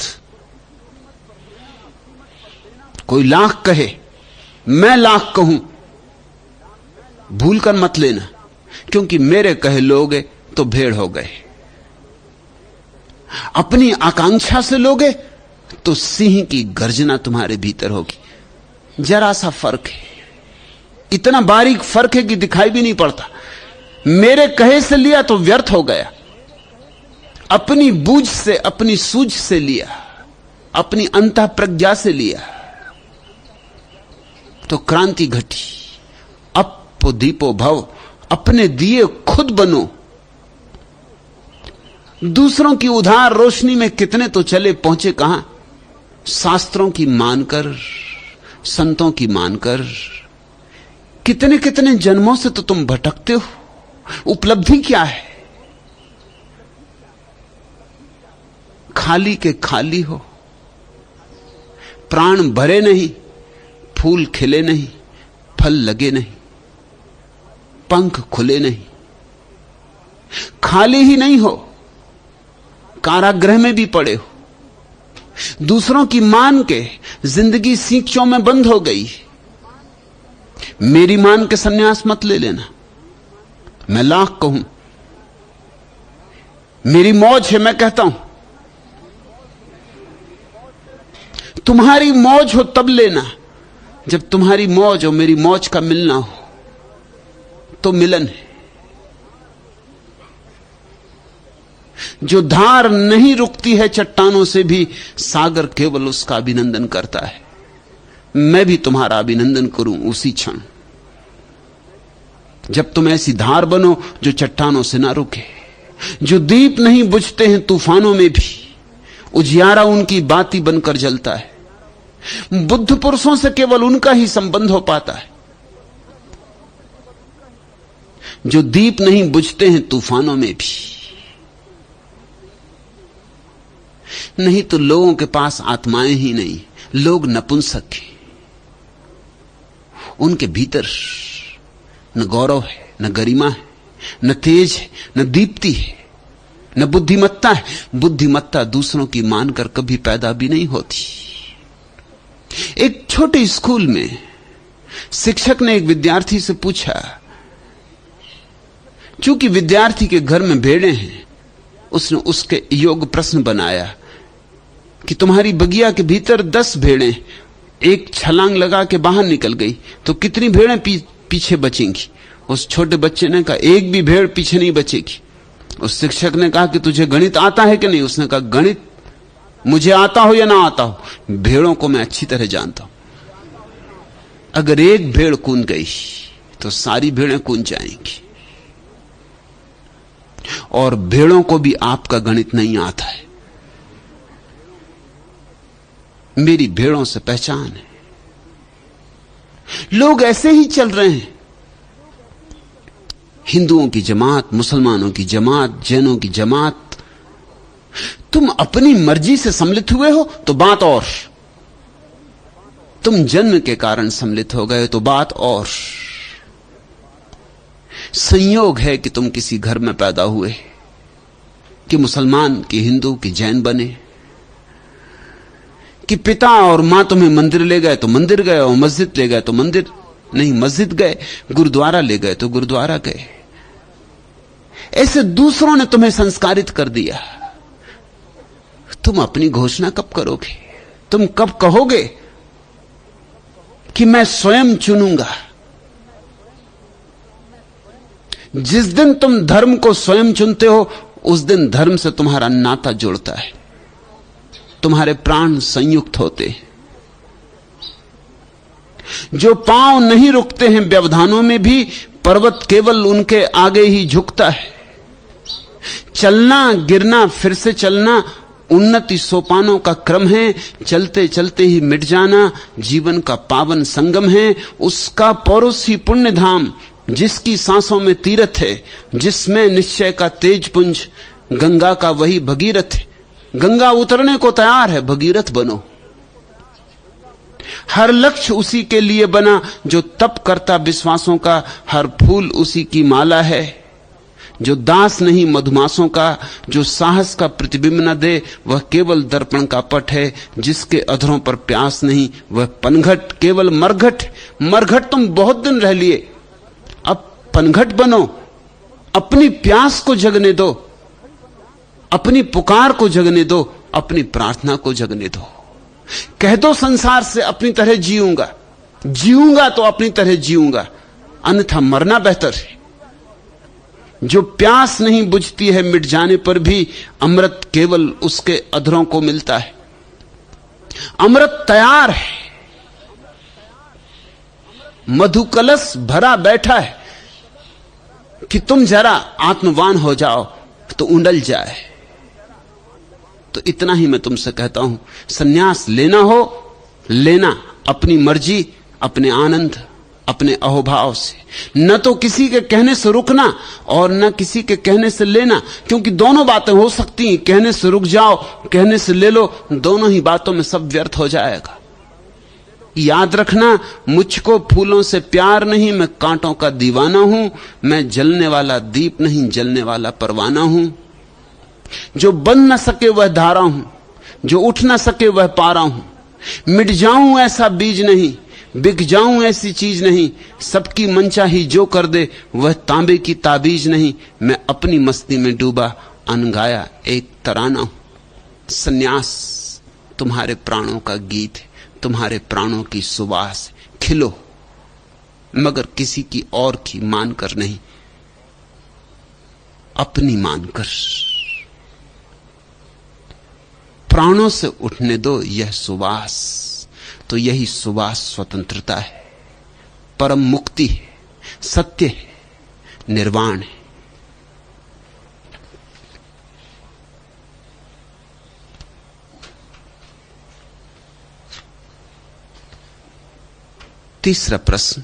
कोई लाख कहे, मैं लाख कहूं, भूल कर मत लेना, क्योंकि मेरे कहे लोगे तो भेड़ हो गए। अपनी आकांक्षा से लोगे तो सिंह की गर्जना तुम्हारे भीतर होगी। जरा सा फर्क है, इतना बारीक फर्क है कि दिखाई भी नहीं पड़ता। मेरे कहे से लिया तो व्यर्थ हो गया, अपनी बूझ से, अपनी सूझ से लिया, अपनी अंतः प्रज्ञा से लिया तो क्रांति घटी। अपो दीपो भव, अपने दिए खुद बनो। दूसरों की उधार रोशनी में कितने तो चले, पहुंचे कहां? शास्त्रों की मानकर, संतों की मानकर कितने कितने जन्मों से तो तुम भटकते हो। उपलब्धि क्या है? खाली के खाली हो, प्राण भरे नहीं, फूल खिले नहीं, फल लगे नहीं, पंख खुले नहीं, खाली ही नहीं हो, कारागृह में भी पड़े हो। दूसरों की मान के जिंदगी सींचों में बंद हो गई। मेरी मान के सन्यास मत ले लेना। मैं लाख कहूं, मेरी मौज है, मैं कहता हूं। तुम्हारी मौज हो तब लेना, जब तुम्हारी मौज और मेरी मौज का मिलना हो तो मिलन है। जो धार नहीं रुकती है चट्टानों से भी, सागर केवल उसका अभिनंदन करता है। मैं भी तुम्हारा अभिनंदन करूं उसी क्षण जब तुम ऐसी धार बनो जो चट्टानों से ना रुके। जो दीप नहीं बुझते हैं तूफानों में भी, उजियारा उनकी बाती बनकर जलता है। बुद्ध पुरुषों से केवल उनका ही संबंध हो पाता है जो दीप नहीं बुझते हैं तूफानों में भी। नहीं तो लोगों के पास आत्माएं ही नहीं, लोग नपुंसक हैं। उनके भीतर न गौरव है, न गरिमा है, न तेज है, न दीप्ति है, न बुद्धिमत्ता है। बुद्धिमत्ता दूसरों की मानकर कभी पैदा भी नहीं होती। एक छोटे स्कूल में शिक्षक ने एक विद्यार्थी से पूछा, चूंकि विद्यार्थी के घर में भेड़ें हैं, उसने उसके योग्य प्रश्न बनाया कि तुम्हारी बगिया के भीतर 10 भेड़ें, एक छलांग लगा के बाहर निकल गई तो कितनी भेड़ें पीछे बचेंगी? उस छोटे बच्चे ने कहा, एक भी भेड़ पीछे नहीं बचेगी। उस शिक्षक ने कहा कि तुझे गणित आता है कि नहीं? उसने कहा, गणित मुझे आता हो या ना आता हो, भेड़ों को मैं अच्छी तरह जानता हूं। अगर एक भेड़ कूद गई तो सारी भेड़ें कूद जाएंगी। और भेड़ों को भी आपका गणित नहीं आता है। मेरी भेड़ों से पहचान है। लोग ऐसे ही चल रहे हैं। हिंदुओं की जमात, मुसलमानों की जमात, जैनों की जमात। तुम अपनी मर्जी से सम्मिलित हुए हो तो बात और, तुम जन्म के कारण सम्मिलित हो गए तो बात और। संयोग है कि तुम किसी घर में पैदा हुए, कि मुसलमान, कि हिंदू, कि जैन बने, कि पिता और मां तुम्हें मंदिर ले गए तो मंदिर गए, और मस्जिद ले गए तो मंदिर नहीं मस्जिद गए, गुरुद्वारा ले गए तो गुरुद्वारा गए। ऐसे दूसरों ने तुम्हें संस्कारित कर दिया। तुम अपनी घोषणा कब करोगे? तुम कब कहोगे कि मैं स्वयं चुनूंगा? जिस दिन तुम धर्म को स्वयं चुनते हो, उस दिन धर्म से तुम्हारा नाता जुड़ता है, तुम्हारे प्राण संयुक्त होते हैं। जो पांव नहीं रुकते हैं व्यवधानों में भी, पर्वत केवल उनके आगे ही झुकता है। चलना, गिरना, फिर से चलना उन्नति सोपानों का क्रम है। चलते चलते ही मिट जाना जीवन का पावन संगम है। उसका पौरुष ही पुण्य धाम, जिसकी सांसों में तीरथ है, जिसमें निश्चय का तेज पुंज। गंगा का वही भगीरथ है। गंगा उतरने को तैयार है, भगीरथ बनो। हर लक्ष्य उसी के लिए बना जो तप करता विश्वासों का। हर फूल उसी की माला है जो दास नहीं मधुमासों का। जो साहस का प्रतिबिंब न दे वह केवल दर्पण का पट है। जिसके अधरों पर प्यास नहीं वह पनघट केवल मरघट। मरघट तुम बहुत दिन रह लिए, अब पनघट बनो। अपनी प्यास को जगने दो, अपनी पुकार को जगने दो, अपनी प्रार्थना को जगने दो। कह दो संसार से अपनी तरह जीऊंगा, जीऊंगा तो अपनी तरह जीऊंगा, अन्यथा मरना बेहतर है। जो प्यास नहीं बुझती है मिट जाने पर भी, अमृत केवल उसके अधरों को मिलता है। अमृत तैयार है, मधु कलश भरा बैठा है कि तुम जरा आत्मवान हो जाओ तो उंडल जाए। तो इतना ही मैं तुमसे कहता हूं, सन्यास लेना हो लेना, अपनी मर्जी, अपने आनंद, अपने अहोभाव से, न तो किसी के कहने से रुकना और न किसी के कहने से लेना, क्योंकि दोनों बातें हो सकती हैं। कहने से रुक जाओ, कहने से ले लो, दोनों ही बातों में सब व्यर्थ हो जाएगा। याद रखना, मुझको फूलों से प्यार नहीं, मैं कांटों का दीवाना हूं। मैं जलने वाला दीप नहीं, जलने वाला परवाना हूं। जो बन न सके वह धारा हूं, जो उठ न सके वह पारा हूं। मिट जाऊं ऐसा बीज नहीं, बिक जाऊं ऐसी चीज नहीं। सबकी मनचाही जो कर दे वह तांबे की ताबीज नहीं। मैं अपनी मस्ती में डूबा अनगाया एक तराना हूं। सन्यास तुम्हारे प्राणों का गीत है, तुम्हारे प्राणों की सुवास। खिलो, मगर किसी की और की मानकर नहीं, अपनी मानकर। प्राणों से उठने दो यह सुवास, तो यही सुवास स्वतंत्रता है, परम मुक्ति है, सत्य है, निर्वाण है। तीसरा प्रश्न,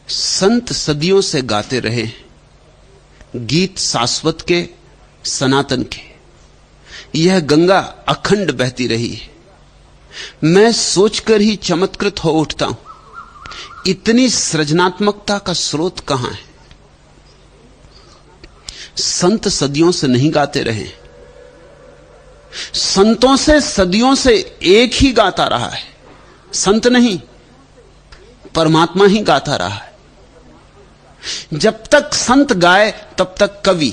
संत सदियों से गाते रहे गीत शाश्वत के, सनातन के। यह गंगा अखंड बहती रही है। मैं सोचकर ही चमत्कृत हो उठता हूं, इतनी सृजनात्मकता का स्रोत कहां है। संत सदियों से नहीं गाते रहे, संतों से सदियों से एक ही गाता रहा है। संत नहीं, परमात्मा ही गाता रहा है। जब तक संत गाए तब तक कवि,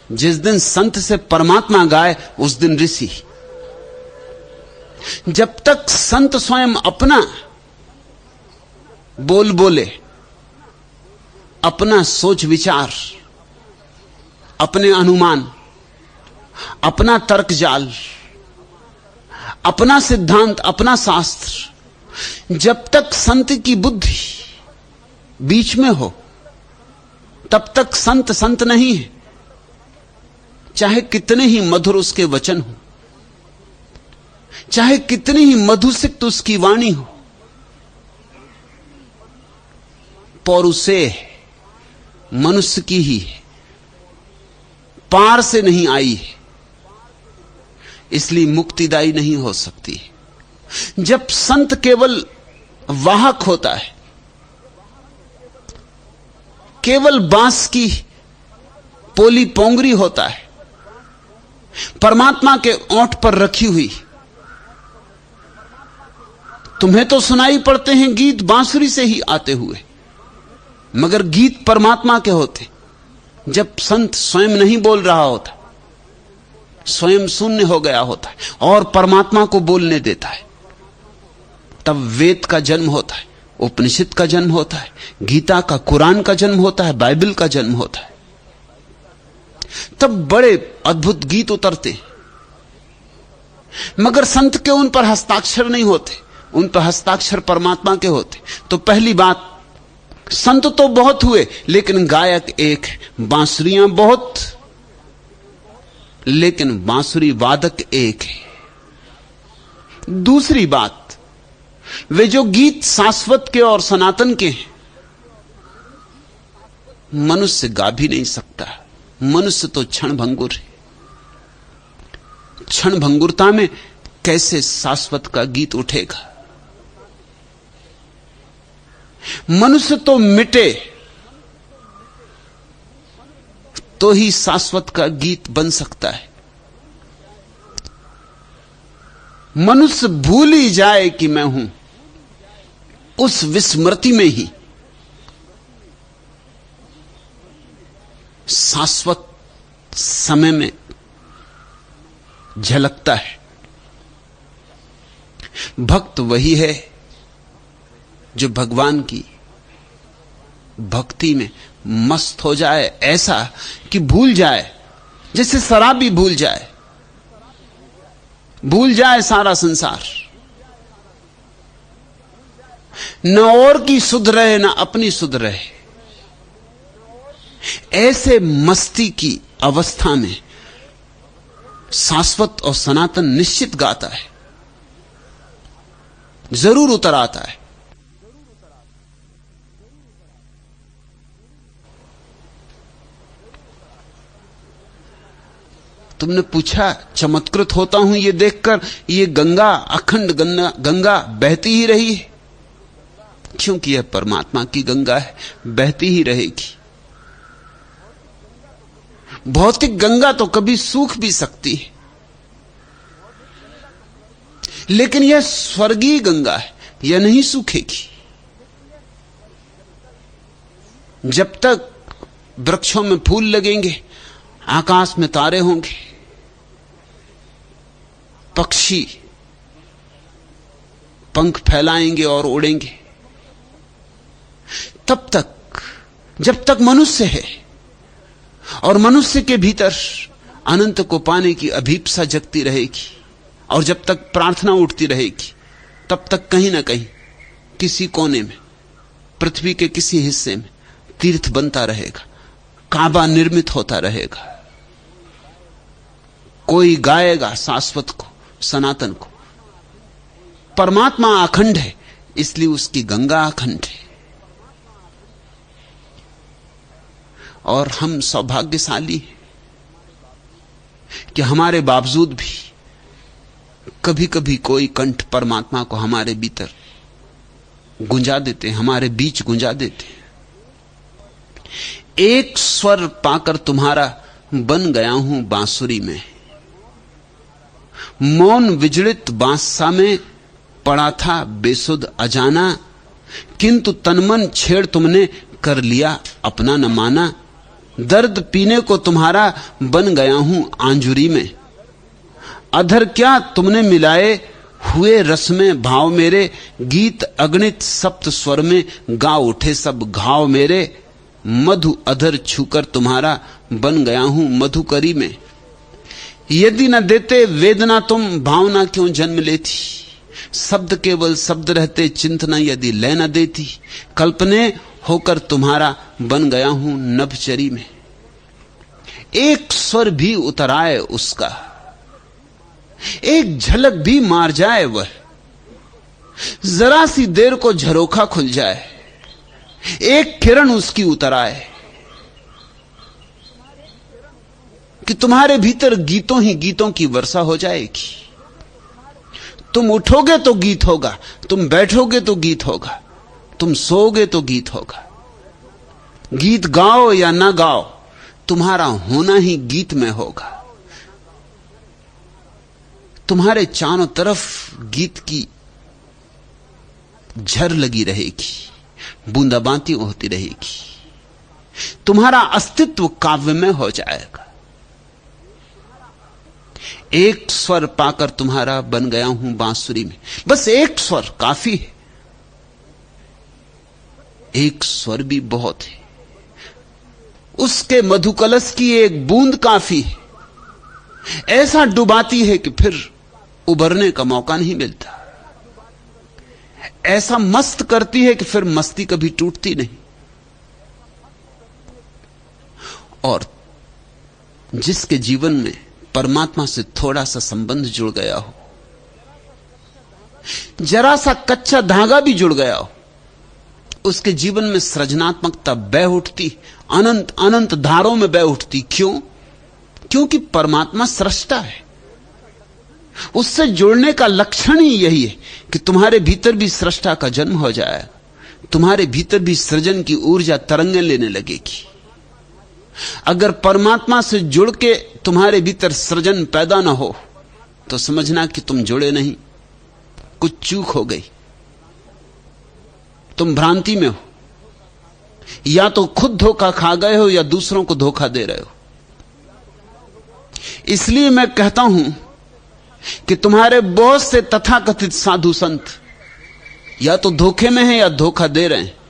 जिस दिन संत से परमात्मा गाए उस दिन ऋषि। जब तक संत स्वयं अपना बोल बोले, अपना सोच विचार, अपने अनुमान, अपना तर्क जाल, अपना सिद्धांत, अपना शास्त्र, जब तक संत की बुद्धि बीच में हो तब तक संत संत नहीं है। चाहे कितने ही मधुर उसके वचन हो, चाहे कितनी ही मधुसिक्त उसकी वाणी हो, पौरुषे है, मनुष्य की ही है, पार से नहीं आई है, इसलिए मुक्तिदायी नहीं हो सकती। जब संत केवल वाहक होता है, केवल बांस की पोली पोंगरी होता है, परमात्मा के ओंठ पर रखी हुई। तुम्हें तो सुनाई पड़ते हैं गीत बांसुरी से ही आते हुए, मगर गीत परमात्मा के होते। जब संत स्वयं नहीं बोल रहा होता, स्वयं शून्य हो गया होता है और परमात्मा को बोलने देता है, तब वेद का जन्म होता है, उपनिषद का जन्म होता है, गीता का, कुरान का जन्म होता है, बाइबल का जन्म होता है। तब बड़े अद्भुत गीत उतरते। मगर संत के उन पर हस्ताक्षर नहीं होते, उन पर हस्ताक्षर परमात्मा के होते। तो पहली बात, संत तो बहुत हुए लेकिन गायक एक, बांसुरियां बहुत लेकिन बांसुरी वादक एक है। दूसरी बात, वे जो गीत शाश्वत के और सनातन के हैं, मनुष्य गा भी नहीं सकता। मनुष्य तो क्षण भंगुर है। क्षण भंगुरता में कैसे शाश्वत का गीत उठेगा। मनुष्य तो मिटे तो ही शाश्वत का गीत बन सकता है। मनुष्य भूल ही जाए कि मैं हूं, उस विस्मृति में ही शाश्वत समय में झलकता है। भक्त वही है जो भगवान की भक्ति में मस्त हो जाए, ऐसा कि भूल जाए, जैसे शराबी भूल जाए। भूल जाए सारा संसार, न और की सुध रहे न अपनी सुध रहे, ऐसे मस्ती की अवस्था में शाश्वत और सनातन निश्चित गाता है, जरूर उतर आता है। तुमने पूछा चमत्कृत होता हूं ये देखकर, ये गंगा अखंड गंगा बहती ही रही है, क्योंकि यह परमात्मा की गंगा है, बहती ही रहेगी। भौतिक गंगा तो कभी सूख भी सकती है, लेकिन यह स्वर्गीय गंगा है, यह नहीं सूखेगी। जब तक वृक्षों में फूल लगेंगे, आकाश में तारे होंगे, पक्षी पंख फैलाएंगे और उड़ेंगे, तब तक जब तक मनुष्य है और मनुष्य के भीतर अनंत को पाने की अभीप्सा जगती रहेगी, और जब तक प्रार्थना उठती रहेगी, तब तक कहीं ना कहीं किसी कोने में, पृथ्वी के किसी हिस्से में तीर्थ बनता रहेगा, काबा निर्मित होता रहेगा। कोई गाएगा शाश्वत को, सनातन को। परमात्मा अखंड है, इसलिए उसकी गंगा अखंड है। और हम सौभाग्यशाली हैं कि हमारे बावजूद भी कभी कभी कोई कंठ परमात्मा को हमारे भीतर गुंजा देते, हमारे बीच गुंजा देते। एक स्वर पाकर तुम्हारा बन गया हूं बांसुरी में, मौन विजड़ित बांसा में पड़ा था बेसुध अजाना, किंतु तनमन छेड़ तुमने कर लिया अपना न माना। दर्द पीने को तुम्हारा बन गया हूं आंजुरी में, अधर क्या तुमने मिलाए हुए रस में भाव मेरे। गीत अगणित सप्त स्वर में गा उठे सब घाव मेरे, मधु अधर छूकर तुम्हारा बन गया हूं मधुकरी में। यदि न देते वेदना तुम भावना क्यों जन्म लेती, शब्द केवल शब्द रहते चिंतना यदि लय न देती। कल्पने होकर तुम्हारा बन गया हूं नभचरी में। एक स्वर भी उतर आए उसका, एक झलक भी मार जाए वह, जरा सी देर को झरोखा खुल जाए, एक किरण उसकी उतर आए कि तुम्हारे भीतर गीतों ही गीतों की वर्षा हो जाएगी। तुम उठोगे तो गीत होगा, तुम बैठोगे तो गीत होगा, तुम सोओगे तो गीत होगा। गीत गाओ या ना गाओ, तुम्हारा होना ही गीत में होगा। तुम्हारे चारों तरफ गीत की झर लगी रहेगी, बूंदाबांदी होती रहेगी। तुम्हारा अस्तित्व काव्य में हो जाएगा। एक स्वर पाकर तुम्हारा बन गया हूं बांसुरी में। बस एक स्वर काफी है, एक स्वर भी बहुत है। उसके मधुकलश की एक बूंद काफी है, ऐसा डुबाती है कि फिर उबरने का मौका नहीं मिलता, ऐसा मस्त करती है कि फिर मस्ती कभी टूटती नहीं। और जिसके जीवन में परमात्मा से थोड़ा सा संबंध जुड़ गया हो, जरा सा कच्चा धागा भी जुड़ गया हो, उसके जीवन में सृजनात्मकता बह उठती, अनंत अनंत धारों में बह उठती। क्यों? क्योंकि परमात्मा सृष्टा है। उससे जुड़ने का लक्षण ही यही है कि तुम्हारे भीतर भी सृष्टा का जन्म हो जाए, तुम्हारे भीतर भी सृजन की ऊर्जा तरंगें लेने लगेगी। अगर परमात्मा से जुड़ के तुम्हारे भीतर सृजन पैदा ना हो तो समझना कि तुम जुड़े नहीं, कुछ चूक हो गई, तुम भ्रांति में हो। या तो खुद धोखा खा गए हो या दूसरों को धोखा दे रहे हो। इसलिए मैं कहता हूं कि तुम्हारे बहुत से तथाकथित साधु संत या तो धोखे में हैं या धोखा दे रहे हैं।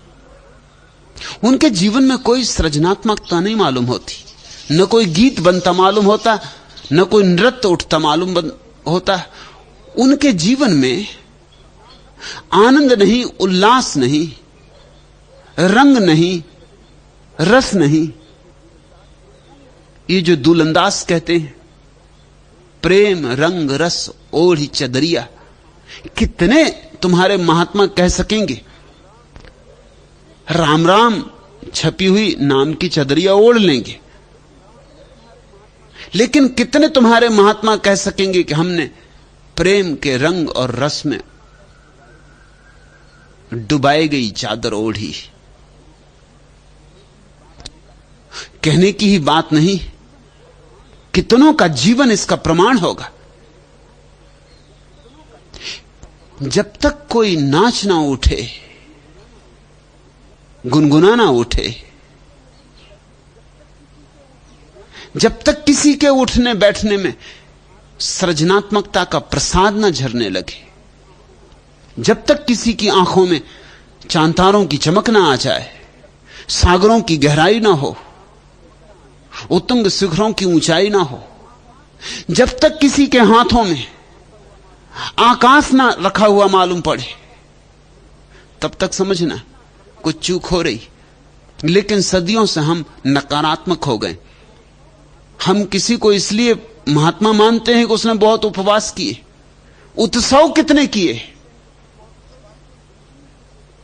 उनके जीवन में कोई सृजनात्मकता नहीं मालूम होती, न कोई गीत बनता मालूम होता, न कोई नृत्य उठता मालूम होता है, उनके जीवन में आनंद नहीं, उल्लास नहीं, रंग नहीं, रस नहीं। ये जो दूलंदाज कहते हैं, प्रेम रंग रस ओढ़ी चदरिया, कितने तुम्हारे महात्मा कह सकेंगे राम राम छपी हुई नाम की चदरिया ओढ़ लेंगे, लेकिन कितने तुम्हारे महात्मा कह सकेंगे कि हमने प्रेम के रंग और रस में डुबाई गई चादर ओढ़ी। कहने की ही बात नहीं, कितनों का जीवन इसका प्रमाण होगा। जब तक कोई नाच ना उठे, गुनगुना ना उठे, जब तक किसी के उठने बैठने में सृजनात्मकता का प्रसाद न झरने लगे, जब तक किसी की आंखों में चांतारों की चमक ना आ जाए, सागरों की गहराई ना हो, उत्तुंग शिखरों की ऊंचाई ना हो, जब तक किसी के हाथों में आकाश ना रखा हुआ मालूम पड़े, तब तक समझना कुछ चूक हो रही। लेकिन सदियों से हम नकारात्मक हो गए। हम किसी को इसलिए महात्मा मानते हैं कि उसने बहुत उपवास किए। उत्सव कितने किए?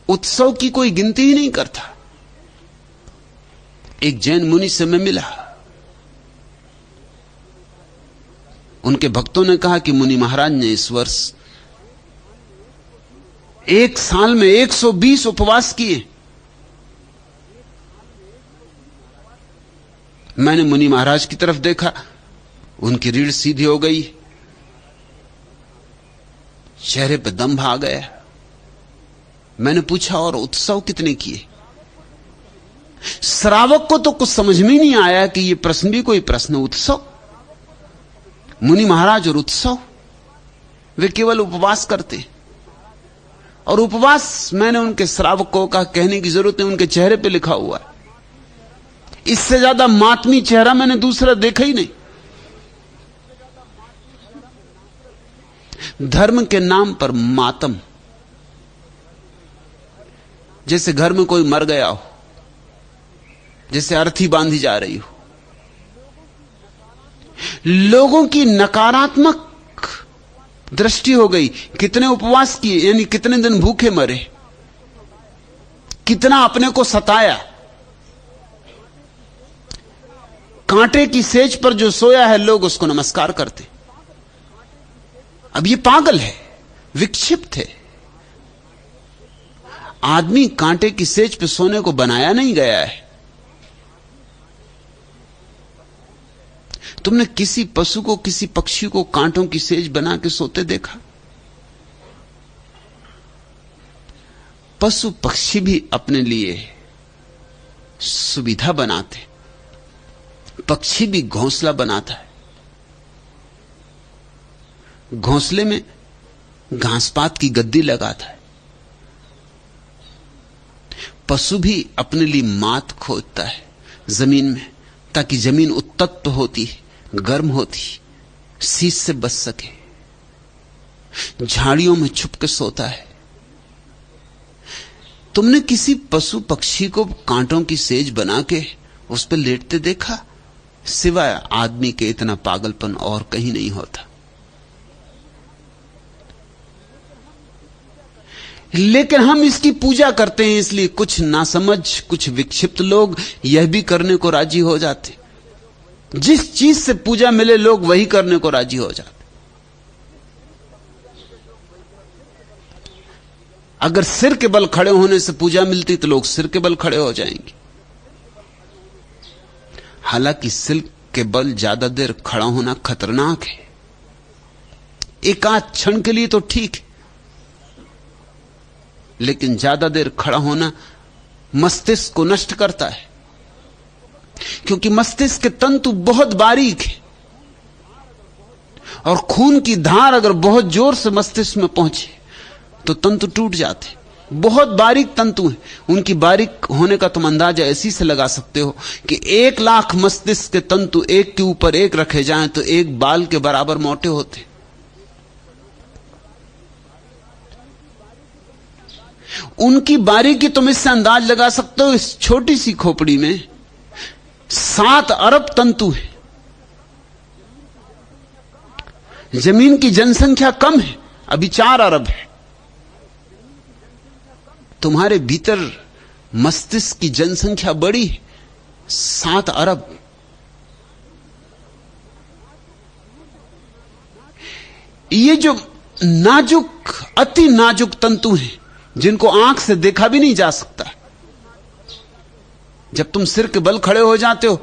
उत्सव की कोई गिनती ही नहीं करता। एक जैन मुनि से मैं मिला, उनके भक्तों ने कहा कि मुनि महाराज ने इस वर्ष एक साल में 120 उपवास किए। मैंने मुनि महाराज की तरफ देखा, उनकी रीढ़ सीधी हो गई, चेहरे पर दम्भ आ गया। मैंने पूछा और उत्सव कितने किए? श्रावक को तो कुछ समझ में नहीं आया कि यह प्रश्न भी कोई प्रश्न। उत्सव, मुनि महाराज और उत्सव, वे केवल उपवास करते। और उपवास, मैंने उनके श्रावक को कहा, कहने की जरूरत है, उनके चेहरे पे लिखा हुआ है। इससे ज्यादा मातमी चेहरा मैंने दूसरा देखा ही नहीं। धर्म के नाम पर मातम, जैसे घर में कोई मर गया हो, जैसे अर्थी बांधी जा रही हो। लोगों की नकारात्मक दृष्टि हो गई। कितने उपवास किए, यानी कितने दिन भूखे मरे, कितना अपने को सताया। कांटे की सेज पर जो सोया है, लोग उसको नमस्कार करते। अब ये पागल है, विक्षिप्त है। आदमी कांटे की सेज पर सोने को बनाया नहीं गया है। तुमने किसी पशु को, किसी पक्षी को कांटों की सेज बना के सोते देखा? पशु पक्षी भी अपने लिए सुविधा बनाते। पक्षी भी घोंसला बनाता है, घोंसले में घासपात की गद्दी लगाता है। पशु भी अपने लिए मात खोदता है जमीन में, ताकि जमीन उत्तप्त होती, गर्म होती, शीत से बच सके। झाड़ियों में छुप के सोता है। तुमने किसी पशु पक्षी को कांटों की सेज बना के उस पर लेटते देखा? सिवाय आदमी के इतना पागलपन और कहीं नहीं होता। लेकिन हम इसकी पूजा करते हैं, इसलिए कुछ नासमझ, कुछ विक्षिप्त लोग यह भी करने को राजी हो जाते। जिस चीज से पूजा मिले, लोग वही करने को राजी हो जाते। अगर सिर के बल खड़े होने से पूजा मिलती तो लोग सिर के बल खड़े हो जाएंगे। हालांकि सिर के बल ज्यादा देर खड़ा होना खतरनाक है। एक आध क्षण के लिए तो ठीक है, लेकिन ज्यादा देर खड़ा होना मस्तिष्क को नष्ट करता है, क्योंकि मस्तिष्क के तंतु बहुत बारीक है और खून की धार अगर बहुत जोर से मस्तिष्क में पहुंचे तो तंतु टूट जाते। बहुत बारीक तंतु हैं। उनकी बारीक होने का तुम अंदाजा ऐसी से लगा सकते हो कि 1,00,000 मस्तिष्क के तंतु एक के ऊपर एक रखे जाएं तो एक बाल के बराबर मोटे होते। उनकी बारीकी तुम इससे अंदाज लगा सकते हो, इस छोटी सी खोपड़ी में 7 अरब तंतु है। जमीन की जनसंख्या कम है, अभी 4 अरब है। तुम्हारे भीतर मस्तिष्क की जनसंख्या बड़ी है, 7 अरब। ये जो नाजुक, अति नाजुक तंतु हैं, जिनको आंख से देखा भी नहीं जा सकता, जब तुम सिर के बल खड़े हो जाते हो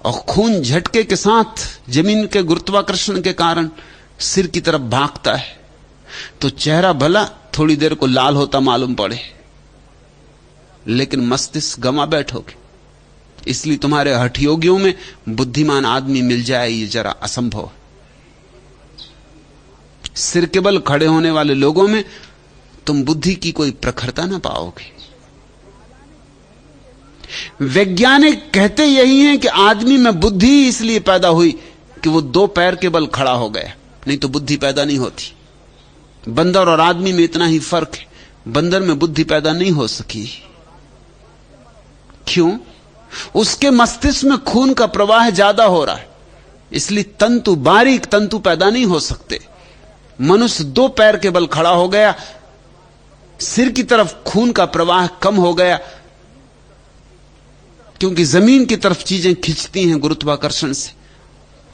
और खून झटके के साथ जमीन के गुरुत्वाकर्षण के कारण सिर की तरफ भागता है, तो चेहरा भला थोड़ी देर को लाल होता मालूम पड़े, लेकिन मस्तिष्क गंवा बैठोगे। इसलिए तुम्हारे हठयोगियों में बुद्धिमान आदमी मिल जाए, ये जरा असंभव है। सिर के बल खड़े होने वाले लोगों में तुम बुद्धि की कोई प्रखरता ना पाओगे। वैज्ञानिक कहते यही हैं कि आदमी में बुद्धि इसलिए पैदा हुई कि वो 2 पैर के बल खड़ा हो गया, नहीं तो बुद्धि पैदा नहीं होती। बंदर और आदमी में इतना ही फर्क है, बंदर में बुद्धि पैदा नहीं हो सकी। क्यों? उसके मस्तिष्क में खून का प्रवाह ज्यादा हो रहा है, इसलिए तंतु, बारीक तंतु पैदा नहीं हो सकते। मनुष्य 2 पैर के बल खड़ा हो गया, सिर की तरफ खून का प्रवाह कम हो गया, क्योंकि जमीन की तरफ चीजें खिंचती हैं गुरुत्वाकर्षण से।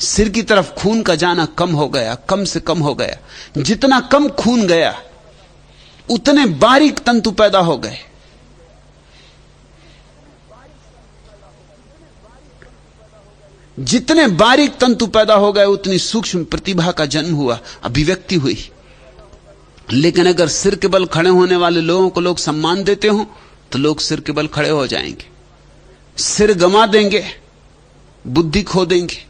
सिर की तरफ खून का जाना कम हो गया, कम से कम हो गया। जितना कम खून गया उतने बारीक तंतु पैदा हो गए। जितने बारीक तंतु पैदा हो गए उतनी सूक्ष्म प्रतिभा का जन्म हुआ, अभिव्यक्ति हुई। लेकिन अगर सिर के बल खड़े होने वाले लोगों को लोग सम्मान देते हो तो लोग सिर के बल खड़े हो जाएंगे। सिर गंवा देंगे, बुद्धि खो देंगे,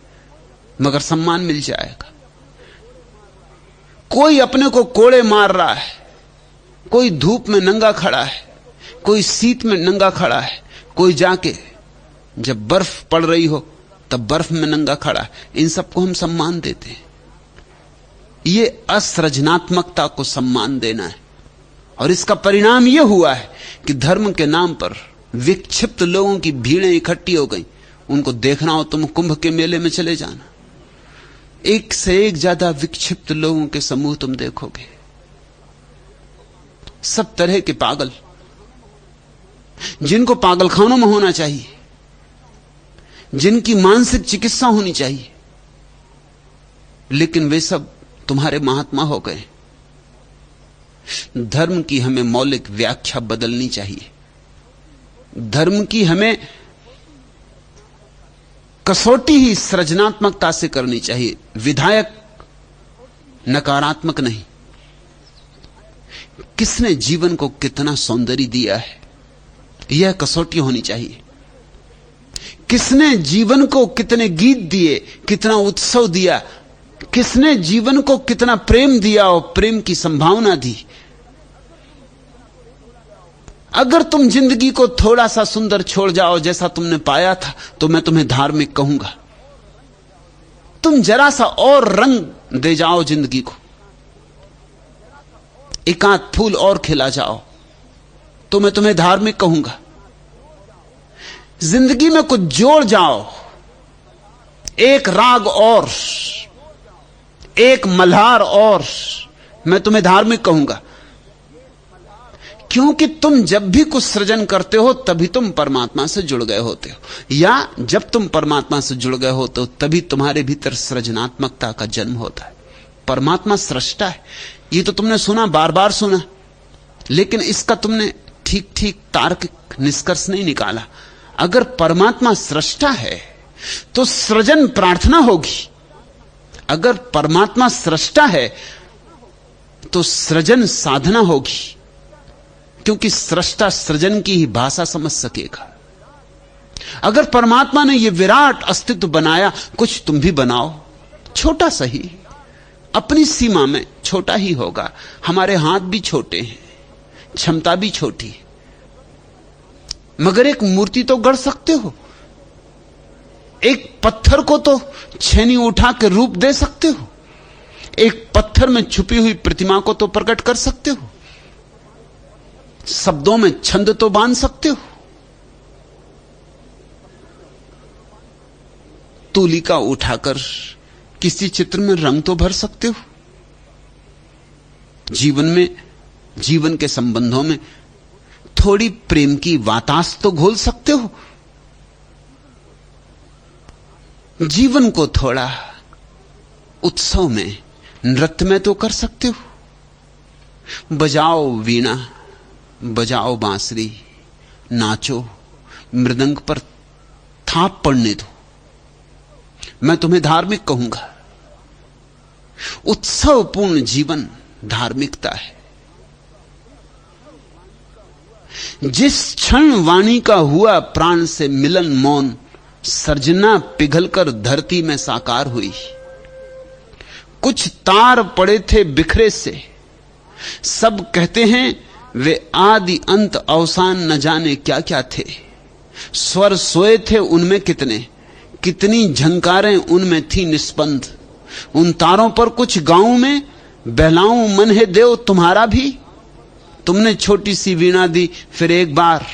मगर सम्मान मिल जाएगा। कोई अपने को कोड़े मार रहा है, कोई धूप में नंगा खड़ा है, कोई शीत में नंगा खड़ा है, कोई जाके जब बर्फ पड़ रही हो तब बर्फ में नंगा खड़ा है। इन सबको हम सम्मान देते हैं। ये असृजनात्मकता को सम्मान देना है, और इसका परिणाम यह हुआ है कि धर्म के नाम पर विक्षिप्त लोगों की भीड़ें इकट्ठी हो गई। उनको देखना हो तुम कुंभ के मेले में चले जाना, एक से एक ज्यादा विक्षिप्त लोगों के समूह तुम देखोगे। सब तरह के पागल, जिनको पागलखानों में होना चाहिए, जिनकी मानसिक चिकित्सा होनी चाहिए, लेकिन वे सब तुम्हारे महात्मा हो गए। धर्म की हमें मौलिक व्याख्या बदलनी चाहिए। धर्म की हमें कसौटी ही सृजनात्मकता से करनी चाहिए, विधायक, नकारात्मक नहीं। किसने जीवन को कितना सौंदर्य दिया है, यह कसौटी होनी चाहिए। किसने जीवन को कितने गीत दिए, कितना उत्सव दिया, किसने जीवन को कितना प्रेम दिया और प्रेम की संभावना दी। अगर तुम जिंदगी को थोड़ा सा सुंदर छोड़ जाओ जैसा तुमने पाया था, तो मैं तुम्हें धार्मिक कहूंगा। तुम जरा सा और रंग दे जाओ जिंदगी को, एकांत फूल और खिला जाओ, तो मैं तुम्हें धार्मिक कहूंगा। जिंदगी में कुछ जोड़ जाओ, एक राग और, एक मल्हार और, मैं तुम्हें धार्मिक कहूंगा। क्योंकि तुम जब भी कुछ सृजन करते हो तभी तुम परमात्मा से जुड़ गए होते हो, या जब तुम परमात्मा से जुड़ गए होते हो तभी तुम्हारे भीतर सृजनात्मकता का जन्म होता है। परमात्मा सृष्टा है, ये तो तुमने सुना, बार बार सुना, लेकिन इसका तुमने ठीक ठीक तार्किक निष्कर्ष नहीं निकाला। अगर परमात्मा सृष्टा है तो सृजन प्रार्थना होगी। अगर परमात्मा सृष्टा है तो सृजन साधना होगी, क्योंकि सृष्टा सृजन की ही भाषा समझ सकेगा। अगर परमात्मा ने यह विराट अस्तित्व बनाया, कुछ तुम भी बनाओ, छोटा सही, अपनी सीमा में छोटा ही होगा। हमारे हाथ भी छोटे हैं, क्षमता भी छोटी है, मगर एक मूर्ति तो गढ़ सकते हो, एक पत्थर को तो छेनी उठा के रूप दे सकते हो, एक पत्थर में छुपी हुई प्रतिमा को तो प्रकट कर सकते हो। शब्दों में छंद तो बांध सकते हो, तूलिका उठाकर किसी चित्र में रंग तो भर सकते हो। जीवन में, जीवन के संबंधों में थोड़ी प्रेम की वातास तो घोल सकते हो। जीवन को थोड़ा उत्सव में, नृत्य में तो कर सकते हो। बजाओ वीणा, बजाओ बांसुरी, नाचो, मृदंग पर थाप पड़ने दो। मैं तुम्हें धार्मिक कहूंगा। उत्सवपूर्ण जीवन धार्मिकता है। जिस क्षण वाणी का हुआ प्राण से मिलन मौन, सर्जना पिघलकर धरती में साकार हुई। कुछ तार पड़े थे बिखरे से, सब कहते हैं वे आदि अंत अवसान न जाने क्या क्या थे। स्वर सोए थे उनमें कितने, कितनी झंकारें उनमें थी निस्पंद। उन तारों पर कुछ गाऊं में, बहलाऊं मन है देव तुम्हारा भी। तुमने छोटी सी वीणा दी फिर एक बार,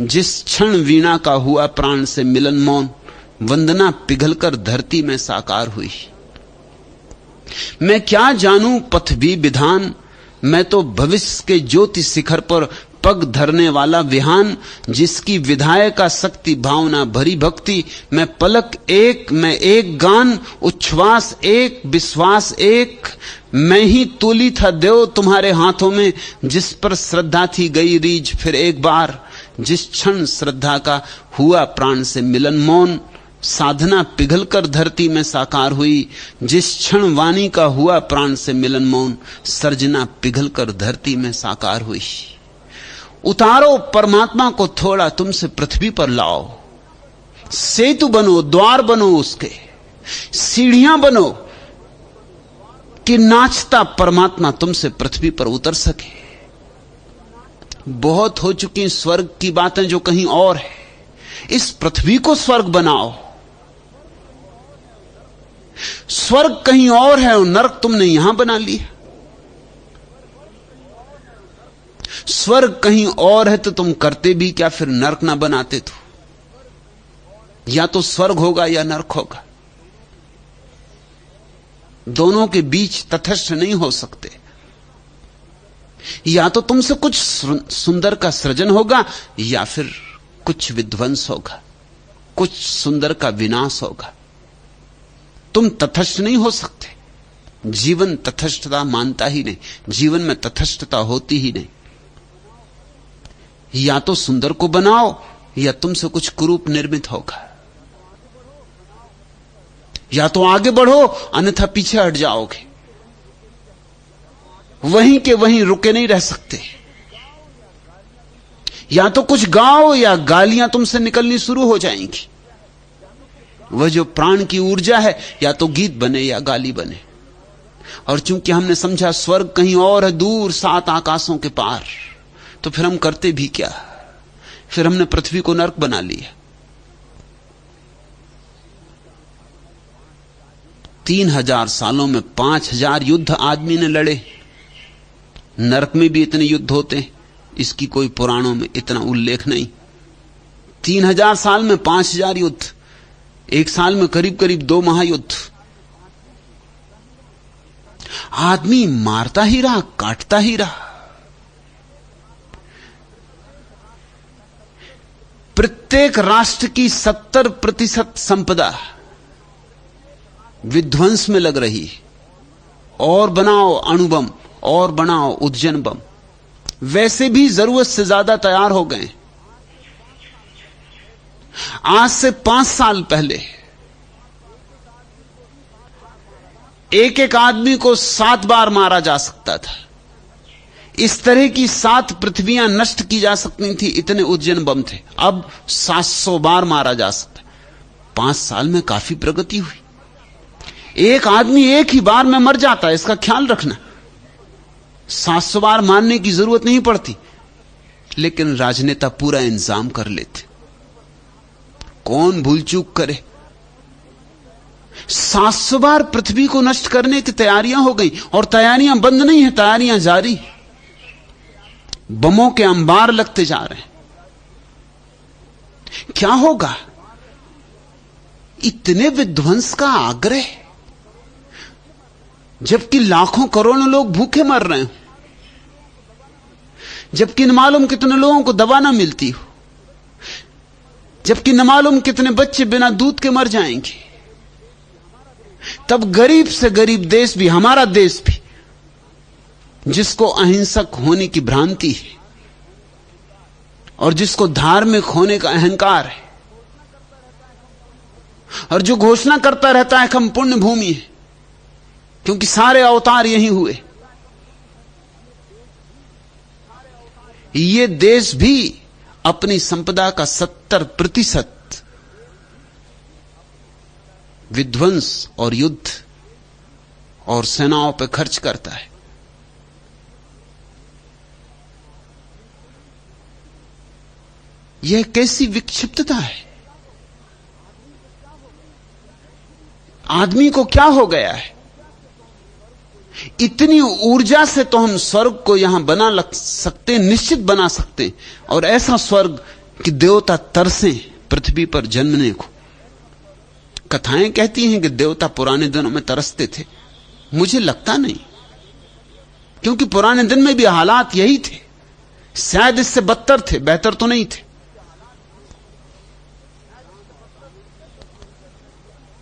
जिस क्षण वीणा का हुआ प्राण से मिलन मौन, वंदना पिघलकर धरती में साकार हुई। मैं क्या जानूं पथ भी विधान, मैं तो भविष्य के ज्योति शिखर पर पग धरने वाला विहान। जिसकी विधायका शक्ति भावना भरी भक्ति, मैं पलक एक, मैं एक गान, उच्छ्वास एक, विश्वास एक। मैं ही तूली था देव तुम्हारे हाथों में, जिस पर श्रद्धा थी गई रीझ फिर एक बार। जिस क्षण श्रद्धा का हुआ प्राण से मिलन मौन, साधना पिघलकर धरती में साकार हुई। जिस क्षण वाणी का हुआ प्राण से मिलन मौन, सर्जना पिघलकर धरती में साकार हुई। उतारो परमात्मा को थोड़ा तुमसे पृथ्वी पर लाओ। सेतु बनो, द्वार बनो, उसके सीढ़ियां बनो कि नाचता परमात्मा तुमसे पृथ्वी पर उतर सके। बहुत हो चुकी स्वर्ग की बातें जो कहीं और है, इस पृथ्वी को स्वर्ग बनाओ। स्वर्ग कहीं और है और नरक तुमने यहां बना लिया। स्वर्ग कहीं और है तो तुम करते भी क्या, फिर नरक ना बनाते तो। या तो स्वर्ग होगा या नरक होगा, दोनों के बीच तटस्थ नहीं हो सकते। या तो तुमसे कुछ सुंदर का सृजन होगा या फिर कुछ विध्वंस होगा, कुछ सुंदर का विनाश होगा। तुम तटस्थ नहीं हो सकते। जीवन तटस्थता मानता ही नहीं, जीवन में तटस्थता होती ही नहीं। या तो सुंदर को बनाओ या तुमसे कुछ कुरूप निर्मित होगा। या तो आगे बढ़ो अन्यथा पीछे हट जाओगे। वहीं के वहीं रुके नहीं रह सकते। या तो कुछ गाओ या गालियां तुमसे निकलनी शुरू हो जाएंगी। वह जो प्राण की ऊर्जा है, या तो गीत बने या गाली बने। और चूंकि हमने समझा स्वर्ग कहीं और है, दूर 7 आकाशों के पार, तो फिर हम करते भी क्या, फिर हमने पृथ्वी को नरक बना लिया। 3000 सालों में 5000 युद्ध आदमी ने लड़े। नरक में भी इतने युद्ध होते हैं, इसकी कोई पुराणों में इतना उल्लेख नहीं। 3000 साल में 5000 युद्ध, एक साल में करीब करीब 2 महायुद्ध। आदमी मारता ही रहा, काटता ही रहा। प्रत्येक राष्ट्र की 70% संपदा विध्वंस में लग रही है। और बनाओ अणुबम, और बनाओ उद्जन बम। वैसे भी जरूरत से ज्यादा तैयार हो गए। आज से 5 साल पहले एक एक आदमी को 7 बार मारा जा सकता था। इस तरह की 7 पृथ्वियां नष्ट की जा सकती थी, इतने उद्जन बम थे। अब 700 बार मारा जा सकता। 5 साल में काफी प्रगति हुई। एक आदमी एक ही बार में मर जाता है, इसका ख्याल रखना। 700 बार मारने की जरूरत नहीं पड़ती, लेकिन राजनेता पूरा इंतजाम कर लेते। कौन भूल चूक करे। 700 बार पृथ्वी को नष्ट करने की तैयारियां हो गई, और तैयारियां बंद नहीं है, तैयारियां जारी। बमों के अंबार लगते जा रहे हैं। क्या होगा? इतने विध्वंस का आग्रह, जबकि लाखों करोड़ों लोग भूखे मर रहे हो, जबकि न मालूम कितने लोगों को दवा ना मिलती हो, जबकि न मालूम कितने बच्चे बिना दूध के मर जाएंगे। तब गरीब से गरीब देश भी, हमारा देश भी, जिसको अहिंसक होने की भ्रांति है और जिसको धार्मिक होने का अहंकार है और जो घोषणा करता रहता है कि हम पुण्य भूमि है क्योंकि सारे अवतार यहीं हुए, ये देश भी अपनी संपदा का 70% विध्वंस और युद्ध और सेनाओं पर खर्च करता है। यह कैसी विक्षिप्तता है? आदमी को क्या हो गया है? इतनी ऊर्जा से तो हम स्वर्ग को यहां बना सकते, निश्चित बना सकते, और ऐसा स्वर्ग कि देवता तरसे पृथ्वी पर जन्मने को। कथाएं कहती हैं कि देवता पुराने दिनों में तरसते थे। मुझे लगता नहीं, क्योंकि पुराने दिन में भी हालात यही थे, शायद इससे बदतर थे, बेहतर तो नहीं थे।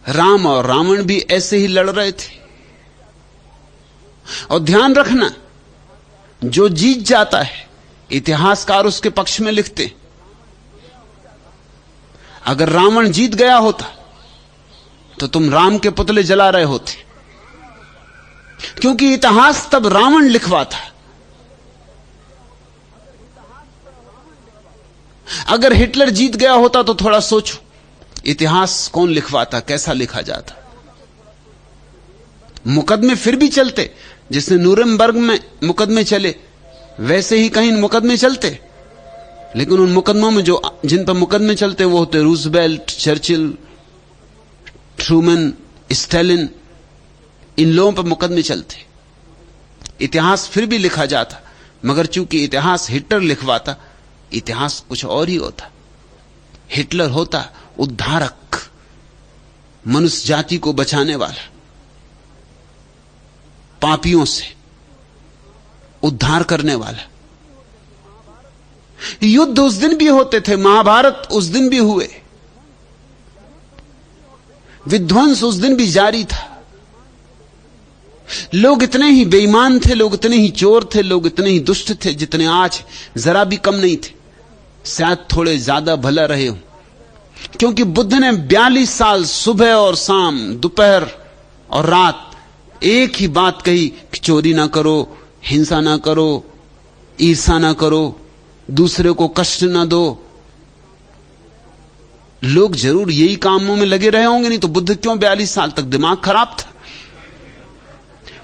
राम और रावण भी ऐसे ही लड़ रहे थे। और ध्यान रखना, जो जीत जाता है इतिहासकार उसके पक्ष में लिखते। अगर रावण जीत गया होता तो तुम राम के पुतले जला रहे होते, क्योंकि इतिहास तब रावण लिखवाता। अगर हिटलर जीत गया होता तो थोड़ा सोचो, इतिहास कौन लिखवाता, कैसा लिखा जाता। मुकदमे फिर भी चलते, जिसने न्यूरेमबर्ग में मुकदमे चले वैसे ही कहीं मुकदमे चलते, लेकिन उन मुकदमों में जो जिन पर मुकदमे चलते वो होते रूजवेल्ट, चर्चिल, ट्रूमैन, स्टालिन, इन लोगों पर मुकदमे चलते। इतिहास फिर भी लिखा जाता, मगर चूंकि इतिहास हिटलर लिखवाता, इतिहास कुछ और ही होता। हिटलर होता उद्धारक, मनुष्य जाति को बचाने वाला, पापियों से उद्धार करने वाला। युद्ध उस दिन भी होते थे, महाभारत उस दिन भी हुए, विध्वंस उस दिन भी जारी था। लोग इतने ही बेईमान थे, लोग इतने ही चोर थे, लोग इतने ही दुष्ट थे जितने आज, जरा भी कम नहीं थे। शायद थोड़े ज्यादा भला रहे हो, क्योंकि बुद्ध ने 42 साल सुबह और शाम, दोपहर और रात एक ही बात कही कि चोरी ना करो, हिंसा ना करो, ईर्षा ना करो, दूसरे को कष्ट ना दो। लोग जरूर यही कामों में लगे रहे होंगे, नहीं तो बुद्ध क्यों 42 साल तक? दिमाग खराब था।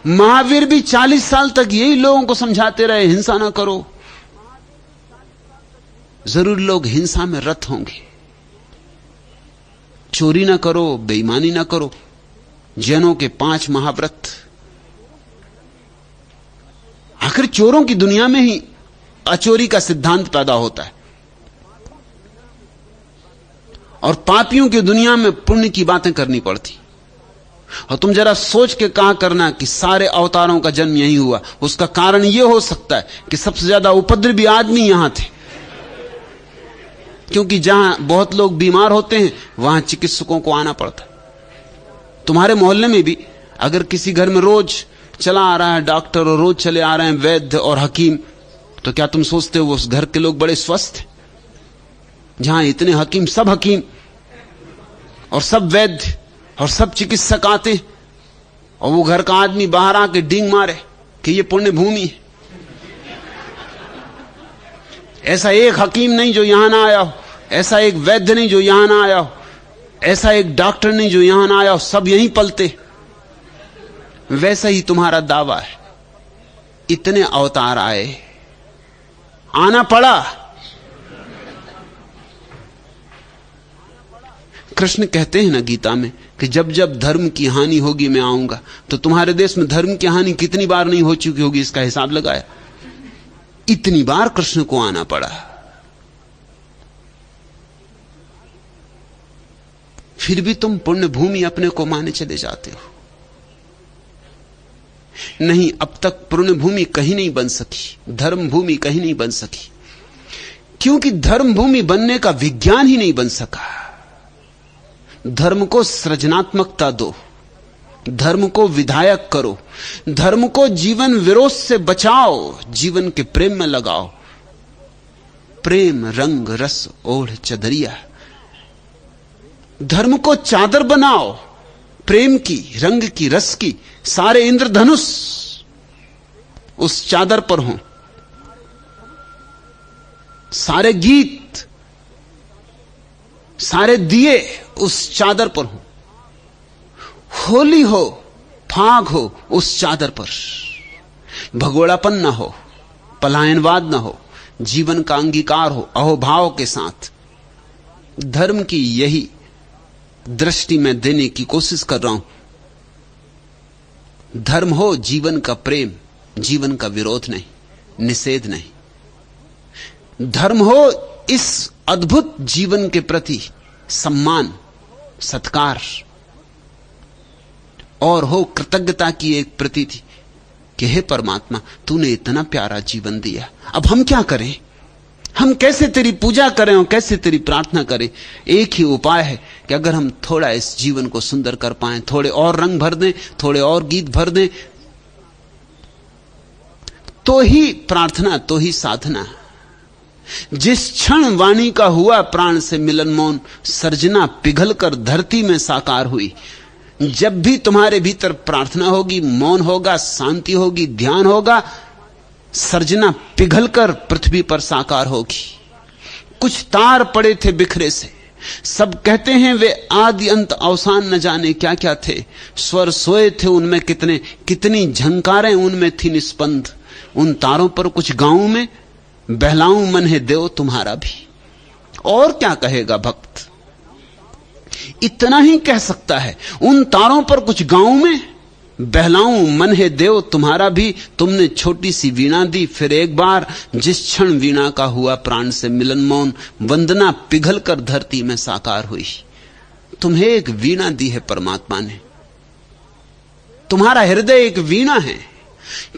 महावीर भी 40 साल तक यही लोगों को समझाते रहे, हिंसा ना करो। जरूर लोग हिंसा में रत होंगे, चोरी ना करो, बेईमानी ना करो। जैनों के 5 महाव्रत, आखिर चोरों की दुनिया में ही अचोरी का सिद्धांत पैदा होता है, और पापियों की दुनिया में पुण्य की बातें करनी पड़ती। और तुम जरा सोच के कहा करना कि सारे अवतारों का जन्म यही हुआ। उसका कारण यह हो सकता है कि सबसे ज्यादा उपद्रवी आदमी यहां थे, क्योंकि जहां बहुत लोग बीमार होते हैं वहां चिकित्सकों को आना पड़ता। तुम्हारे मोहल्ले में भी अगर किसी घर में रोज चला आ रहा है डॉक्टर और रोज चले आ रहे हैं वैद्य और हकीम, तो क्या तुम सोचते हो उस घर के लोग बड़े स्वस्थ हैं? जहां इतने हकीम, सब हकीम और सब वैद्य और सब चिकित्सक आते, और वो घर का आदमी बाहर आके डींग मारे कि ये पुण्य भूमि है। ऐसा एक हकीम नहीं जो यहां ना आया हो, ऐसा एक वैद्य नहीं जो यहां ना आया हो, ऐसा एक डॉक्टर नहीं जो यहां ना आया हो, सब यहीं पलते। वैसा ही तुम्हारा दावा है। इतने अवतार आए, आना पड़ा। कृष्ण कहते हैं ना गीता में कि जब जब धर्म की हानि होगी मैं आऊंगा। तो तुम्हारे देश में धर्म की हानि कितनी बार नहीं हो चुकी होगी, इसका हिसाब लगाया? इतनी बार कृष्ण को आना पड़ा, फिर भी तुम पुण्य भूमि अपने को माने चले जाते हो। नहीं, अब तक पुण्य भूमि कहीं नहीं बन सकी, धर्म भूमि कहीं नहीं बन सकी, क्योंकि धर्म भूमि बनने का विज्ञान ही नहीं बन सका। धर्म को सृजनात्मकता दो, धर्म को विधायक करो, धर्म को जीवन विरोध से बचाओ, जीवन के प्रेम में लगाओ। प्रेम रंग रस ओढ़ चदरिया, धर्म को चादर बनाओ, प्रेम की, रंग की, रस की। सारे इंद्रधनुष उस चादर पर हों, सारे गीत, सारे दिए उस चादर पर हों। होली हो, फाग हो उस चादर पर। भगोड़ापन ना हो, पलायनवाद ना हो, जीवन का अंगीकार हो अहोभाव के साथ। धर्म की यही दृष्टि में देने की कोशिश कर रहा हूं। धर्म हो जीवन का प्रेम, जीवन का विरोध नहीं, निषेध नहीं। धर्म हो इस अद्भुत जीवन के प्रति सम्मान, सत्कार, और हो कृतज्ञता की एक प्रतीति कि हे परमात्मा, तूने इतना प्यारा जीवन दिया, अब हम क्या करें, हम कैसे तेरी पूजा करें और कैसे तेरी प्रार्थना करें। एक ही उपाय है कि अगर हम थोड़ा इस जीवन को सुंदर कर पाएं, थोड़े और रंग भर दें, थोड़े और गीत भर दें, तो ही प्रार्थना, तो ही साधना। जिस क्षण वाणी का हुआ प्राण से मिलन मौन, सर्जना पिघलकर धरती में साकार हुई। जब भी तुम्हारे भीतर प्रार्थना होगी, मौन होगा, शांति होगी, ध्यान होगा, सर्जना पिघलकर पृथ्वी पर साकार होगी। कुछ तार पड़े थे बिखरे से, सब कहते हैं वे आदि अंत अवसान न जाने क्या क्या थे। स्वर सोए थे उनमें कितने, कितनी झंकारें उनमें थी निस्पंद। उन तारों पर कुछ गाऊं में, बहलाऊं मन है देव तुम्हारा भी। और क्या कहेगा भक्त, इतना ही कह सकता है, उन तारों पर कुछ गाऊं में, बहलाऊं मन है देव तुम्हारा भी। तुमने छोटी सी वीणा दी, फिर एक बार जिस क्षण वीणा का हुआ प्राण से मिलन मौन, वंदना पिघलकर धरती में साकार हुई। तुम्हें एक वीणा दी है परमात्मा ने, तुम्हारा हृदय एक वीणा है,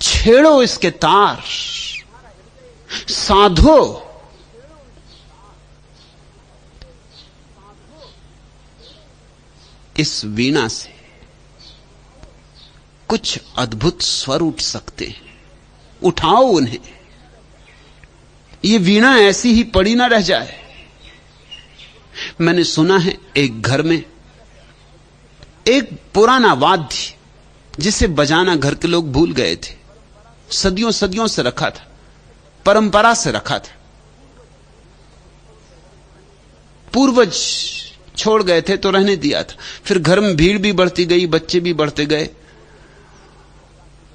छेड़ो इसके तार, साधो। इस वीणा से कुछ अद्भुत स्वर उठ सकते हैं, उठाओ उन्हें। ये वीणा ऐसी ही पड़ी ना रह जाए। मैंने सुना है एक घर में एक पुराना वाद्य, जिसे बजाना घर के लोग भूल गए थे, सदियों सदियों से रखा था, परंपरा से रखा था, पूर्वज छोड़ गए थे तो रहने दिया था। फिर घर में भीड़ भी बढ़ती गई, बच्चे भी बढ़ते गए,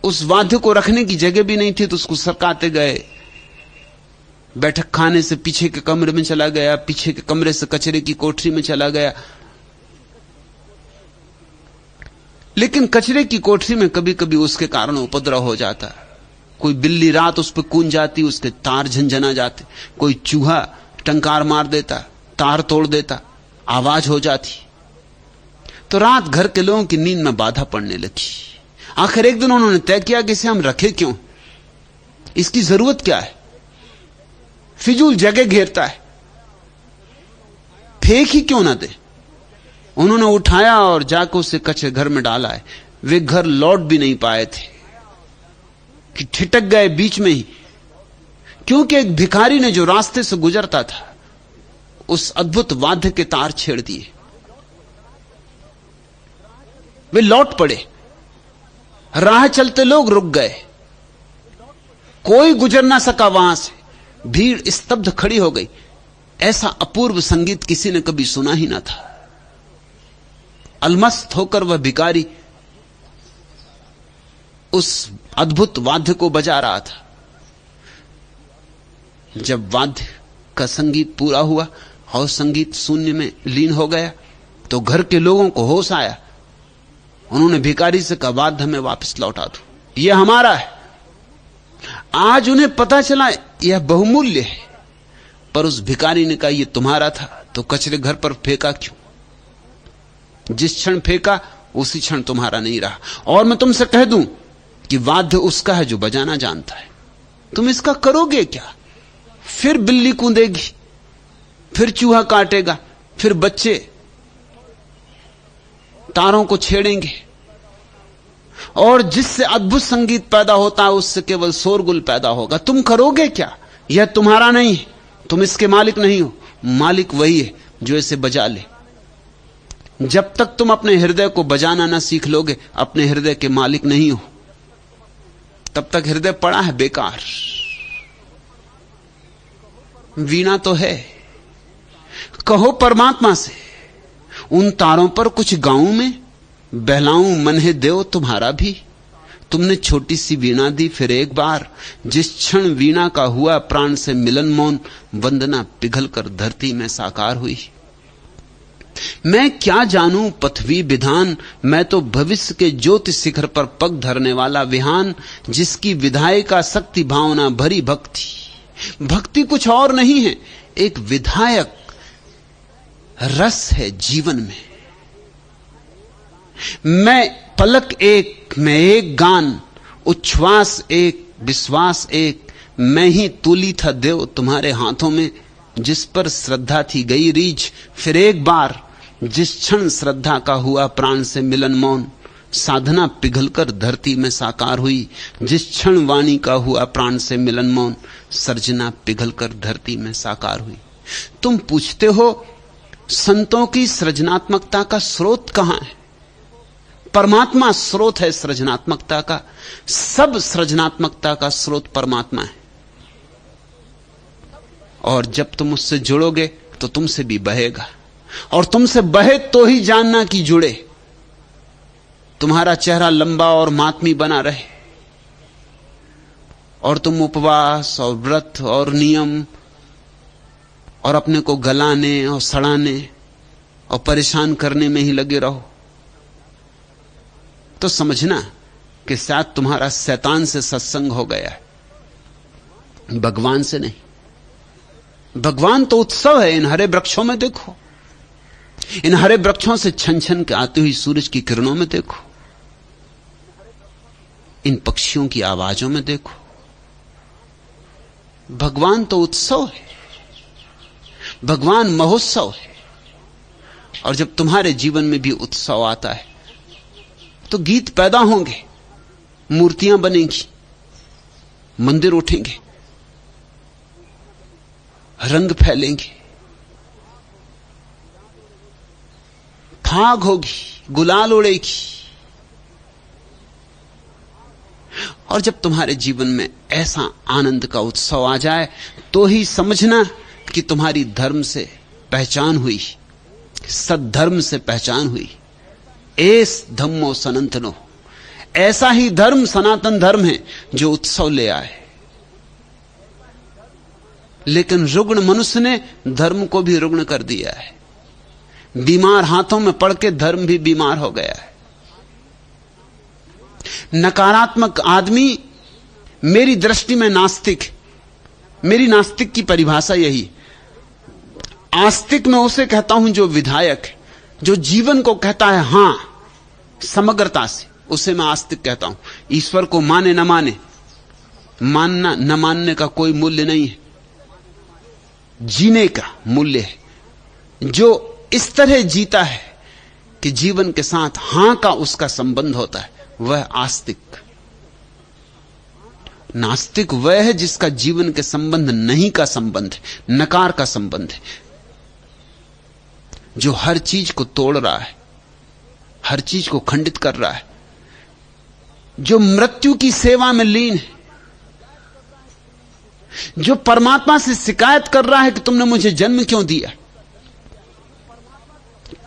उस वाद्य को रखने की जगह भी नहीं थी, तो उसको सरकाते गए। बैठक खाने से पीछे के कमरे में चला गया, पीछे के कमरे से कचरे की कोठरी में चला गया। लेकिन कचरे की कोठरी में कभी कभी उसके कारण उपद्रव हो जाता। कोई बिल्ली रात उस पर कूद जाती, उसके तार झंझना जाते, कोई चूहा टंकार मार देता, तार तोड़ देता, आवाज हो जाती। तो रात घर के लोगों की नींद में बाधा पड़ने लगी। आखिर एक दिन उन्होंने तय किया कि इसे हम रखें क्यों, इसकी जरूरत क्या है, फिजूल जगह घेरता है, फेंक ही क्यों ना दे। उन्होंने उठाया और जाकर उसे कच्चे घर में डाला है। वे घर लौट भी नहीं पाए थे कि ठिठक गए बीच में ही, क्योंकि एक भिखारी ने जो रास्ते से गुजरता था उस अद्भुत वाद्य के तार छेड़ दिए। वे लौट पड़े, राह चलते लोग रुक गए, कोई गुजर ना सका वहां से, भीड़ स्तब्ध खड़ी हो गई। ऐसा अपूर्व संगीत किसी ने कभी सुना ही ना था। अलमस्त होकर वह भिखारी उस अद्भुत वाद्य को बजा रहा था। जब वाद्य का संगीत पूरा हुआ और संगीत शून्य में लीन हो गया, तो घर के लोगों को होश आया। उन्होंने भिखारी से कहा, वाद्य हमें वापस लौटा दो, यह हमारा है, आज उन्हें पता चला यह बहुमूल्य है, पर उस भिखारी ने कहा यह तुम्हारा था तो कचरे घर पर फेंका क्यों? जिस क्षण फेंका उसी क्षण तुम्हारा नहीं रहा। और मैं तुमसे कह दूं कि वाद्य उसका है जो बजाना जानता है। तुम इसका करोगे क्या? फिर बिल्ली कूदेगी, फिर चूहा काटेगा, फिर बच्चे तारों को छेड़ेंगे, और जिससे अद्भुत संगीत पैदा होता है उससे केवल शोरगुल पैदा होगा। तुम करोगे क्या? यह तुम्हारा नहीं है, तुम इसके मालिक नहीं हो। मालिक वही है जो इसे बजा ले। जब तक तुम अपने हृदय को बजाना ना सीख लोगे, अपने हृदय के मालिक नहीं हो। तब तक हृदय पड़ा है बेकार। वीणा तो है, कहो परमात्मा से, उन तारों पर कुछ गाऊं मैं, बहलाऊं मन है देव तुम्हारा भी। तुमने छोटी सी वीणा दी फिर एक बार, जिस क्षण वीणा का हुआ प्राण से मिलन मौन, वंदना पिघल कर धरती में साकार हुई। मैं क्या जानूं पृथ्वी विधान, मैं तो भविष्य के ज्योति शिखर पर पग धरने वाला विहान, जिसकी विधायिका शक्ति भावना भरी भक्ति। भक्ति कुछ और नहीं है, एक विधायक रस है जीवन में। मैं पलक एक, मैं एक गान, उच्छ्वास एक, विश्वास एक, मैं ही तूली था देव तुम्हारे हाथों में, जिस पर श्रद्धा थी गई रीछ। फिर एक बार जिस क्षण श्रद्धा का हुआ प्राण से मिलन मौन, साधना पिघलकर धरती में साकार हुई। जिस क्षण वाणी का हुआ प्राण से मिलन मौन, सर्जना पिघलकर धरती में साकार हुई। तुम पूछते हो संतों की सृजनात्मकता का स्रोत कहां है? परमात्मा स्रोत है सृजनात्मकता का। सब सृजनात्मकता का स्रोत परमात्मा है। और जब तुम उससे जुड़ोगे तो तुमसे भी बहेगा, और तुमसे बहे तो ही जानना कि जुड़े। तुम्हारा चेहरा लंबा और मातमी बना रहे, और तुम उपवास और व्रत और नियम और अपने को गलाने और सड़ाने और परेशान करने में ही लगे रहो, तो समझना कि शायद तुम्हारा शैतान से सत्संग हो गया है, भगवान से नहीं। भगवान तो उत्सव है। इन हरे वृक्षों में देखो, इन हरे वृक्षों से छन छन के आती हुई सूरज की किरणों में देखो, इन पक्षियों की आवाजों में देखो। भगवान तो उत्सव है, भगवान महोत्सव है। और जब तुम्हारे जीवन में भी उत्सव आता है तो गीत पैदा होंगे, मूर्तियां बनेंगी, मंदिर उठेंगे, रंग फैलेंगे, फाग होगी, गुलाल उड़ेगी। और जब तुम्हारे जीवन में ऐसा आनंद का उत्सव आ जाए तो ही समझना कि तुम्हारी धर्म से पहचान हुई, सद्धर्म से पहचान हुई। एस धम्मो सनातनो, ऐसा ही धर्म सनातन धर्म है जो उत्सव ले आए। लेकिन रुग्ण मनुष्य ने धर्म को भी रुग्ण कर दिया है। बीमार हाथों में पड़ के धर्म भी बीमार हो गया है। नकारात्मक आदमी मेरी दृष्टि में नास्तिक, मेरी नास्तिक की परिभाषा यही। आस्तिक मैं उसे कहता हूं जो विधायक है, जो जीवन को कहता है हां समग्रता से, उसे मैं आस्तिक कहता हूं। ईश्वर को माने न माने, मानना न मानने का कोई मूल्य नहीं है, जीने का मूल्य है। जो इस तरह जीता है कि जीवन के साथ हां का उसका संबंध होता है, वह आस्तिक। नास्तिक वह है जिसका जीवन के संबंध नहीं का संबंध है, नकार का संबंध है, जो हर चीज को तोड़ रहा है, हर चीज को खंडित कर रहा है, जो मृत्यु की सेवा में लीन है, जो परमात्मा से शिकायत कर रहा है कि तुमने मुझे जन्म क्यों दिया,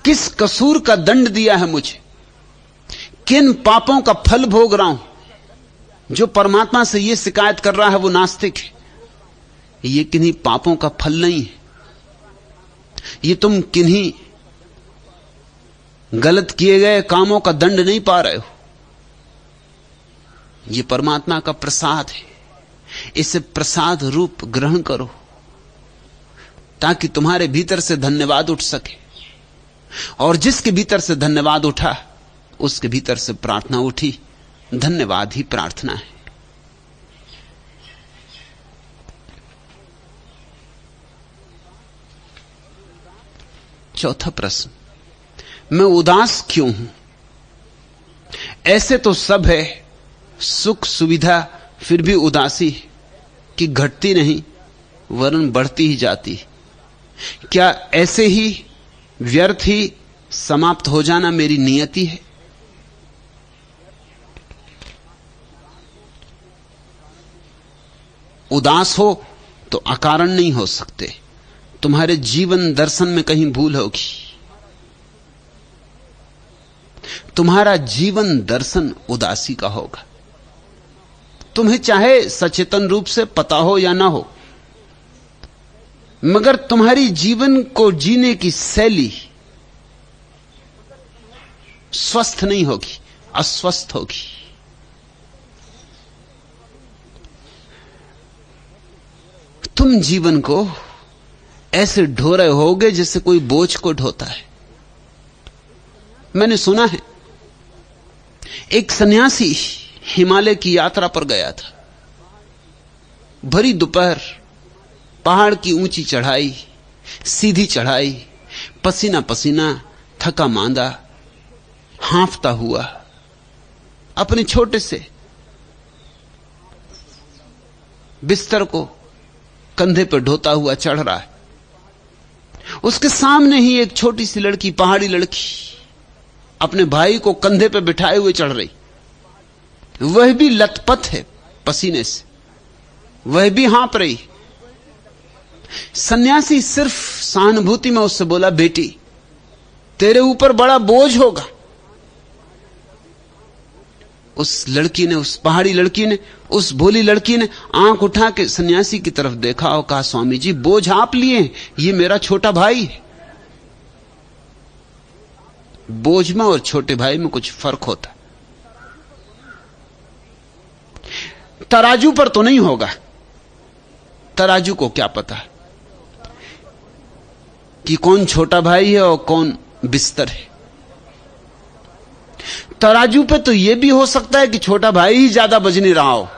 किस कसूर का दंड दिया है मुझे, किन पापों का फल भोग रहा हूं। जो परमात्मा से यह शिकायत कर रहा है वो नास्तिक है। ये किन्हीं पापों का फल नहीं है, ये तुम किन्हीं गलत किए गए कामों का दंड नहीं पा रहे हो, ये परमात्मा का प्रसाद है। इसे प्रसाद रूप ग्रहण करो, ताकि तुम्हारे भीतर से धन्यवाद उठ सके। और जिसके भीतर से धन्यवाद उठा, उसके भीतर से प्रार्थना उठी। धन्यवाद ही प्रार्थना है। चौथा प्रश्न, मैं उदास क्यों हूं? ऐसे तो सब है, सुख सुविधा, फिर भी उदासी कि घटती नहीं वरन बढ़ती ही जाती। क्या ऐसे ही व्यर्थ ही समाप्त हो जाना मेरी नियति है? उदास हो तो अकारण नहीं हो सकते। तुम्हारे जीवन दर्शन में कहीं भूल होगी। तुम्हारा जीवन दर्शन उदासी का होगा। तुम्हें चाहे सचेतन रूप से पता हो या ना हो, मगर तुम्हारी जीवन को जीने की शैली स्वस्थ नहीं होगी, अस्वस्थ होगी। तुम जीवन को ऐसे ढो रहे होगे जैसे कोई बोझ को ढोता है। मैंने सुना है एक सन्यासी हिमालय की यात्रा पर गया था। भरी दोपहर, पहाड़ की ऊंची चढ़ाई, सीधी चढ़ाई, पसीना पसीना, थका मांदा, हांफता हुआ अपने छोटे से बिस्तर को कंधे पर ढोता हुआ चढ़ रहा है। उसके सामने ही एक छोटी सी लड़की, पहाड़ी लड़की, अपने भाई को कंधे पर बिठाए हुए चढ़ रही। वह भी लथपथ है पसीने से, वह भी हाँफ रही। सन्यासी सिर्फ सहानुभूति में उससे बोला, बेटी तेरे ऊपर बड़ा बोझ होगा। उस लड़की ने, उस पहाड़ी लड़की ने, उस भोली लड़की ने आंख उठा के सन्यासी की तरफ देखा और कहा, स्वामी जी बोझ आप लिए, ये मेरा छोटा भाई है। बोझ में और छोटे भाई में कुछ फर्क होता। तराजू पर तो नहीं होगा। तराजू को क्या पता कि कौन छोटा भाई है और कौन बिस्तर है। तराजू पे तो यह भी हो सकता है कि छोटा भाई ही ज्यादा वजनी रहा हो।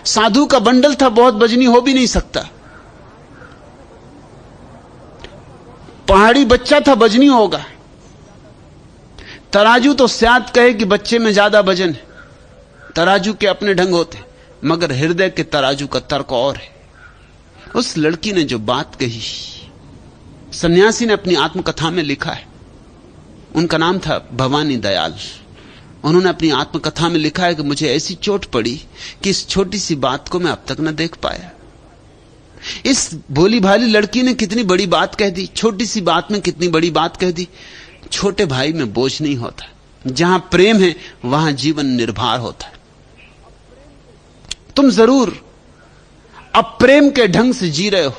साधु का बंडल था, बहुत वजनी हो भी नहीं सकता। पहाड़ी बच्चा था, वजनी होगा। तराजू तो शायद कहे कि बच्चे में ज्यादा वजन है। तराजू के अपने ढंग होते, मगर हृदय के तराजू का तर्क और है। उस लड़की ने जो बात कही, सन्यासी ने अपनी आत्मकथा में लिखा है। उनका नाम था भवानी दयाल। उन्होंने अपनी आत्मकथा में लिखा है कि मुझे ऐसी चोट पड़ी कि इस छोटी सी बात को मैं अब तक न देख पाया। इस भोली भाली लड़की ने कितनी बड़ी बात कह दी, छोटी सी बात में कितनी बड़ी बात कह दी। छोटे भाई में बोझ नहीं होता। जहां प्रेम है वहां जीवन निर्भर होता है। तुम जरूर अब प्रेम के ढंग से जी रहे हो।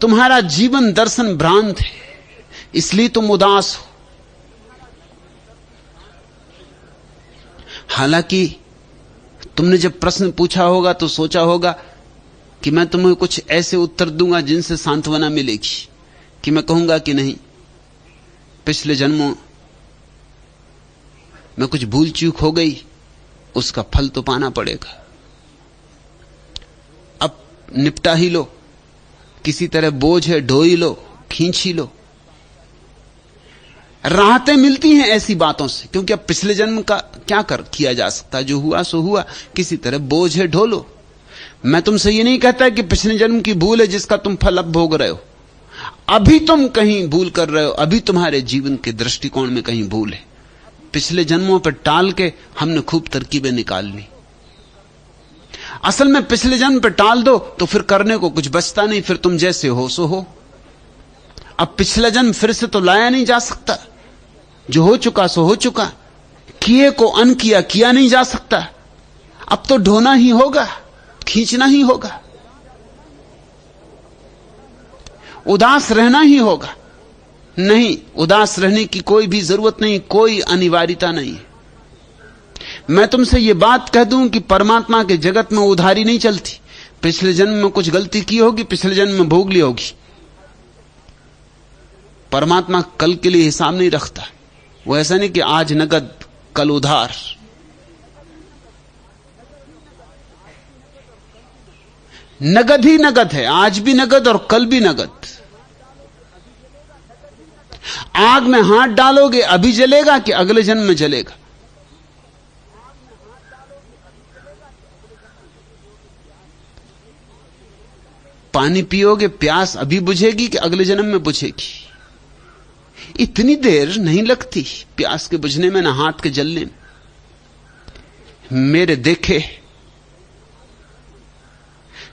तुम्हारा जीवन दर्शन भ्रांत है, इसलिए तुम उदास हो। हालांकि तुमने जब प्रश्न पूछा होगा तो सोचा होगा कि मैं तुम्हें कुछ ऐसे उत्तर दूंगा जिनसे सांत्वना मिलेगी, कि मैं कहूंगा कि नहीं, पिछले जन्मों में कुछ भूल चूक हो गई, उसका फल तो पाना पड़ेगा। अब निपटा ही लो, किसी तरह बोझ है ढो ही लो, खींच ही लो। राहतें मिलती हैं ऐसी बातों से, क्योंकि अब पिछले जन्म का क्या किया जा सकता, जो हुआ सो हुआ। किसी तरह बोझ है ढो लो। मैं तुमसे ये नहीं कहता कि पिछले जन्म की भूल है जिसका तुम फल अब भोग रहे हो। अभी तुम कहीं भूल कर रहे हो, अभी तुम्हारे जीवन के दृष्टिकोण में कहीं भूल है। पिछले जन्मों पर टाल के हमने खूब तरकीबें निकाल ली। असल में पिछले जन्म पर टाल दो तो फिर करने को कुछ बचता नहीं, फिर तुम जैसे हो सो हो। अब पिछला जन्म फिर से तो लाया नहीं जा सकता, जो हो चुका सो हो चुका। किए को अन किया किया नहीं जा सकता। अब तो ढोना ही होगा, खींचना ही होगा, उदास रहना ही होगा। नहीं, उदास रहने की कोई भी जरूरत नहीं, कोई अनिवार्यता नहीं। मैं तुमसे ये बात कह दूं कि परमात्मा के जगत में उधारी नहीं चलती। पिछले जन्म में कुछ गलती की होगी, पिछले जन्म में भोग ली होगी। परमात्मा कल के लिए हिसाब नहीं रखता। वो ऐसा नहीं कि आज नगद कल उधार। नगद ही नगद है, आज भी नगद और कल भी नगद। आग में हाथ डालोगे अभी जलेगा कि अगले जन्म में जलेगा? पानी पियोगे प्यास अभी बुझेगी कि अगले जन्म में बुझेगी? इतनी देर नहीं लगती प्यास के बुझने में, ना हाथ के जलने में। मेरे देखे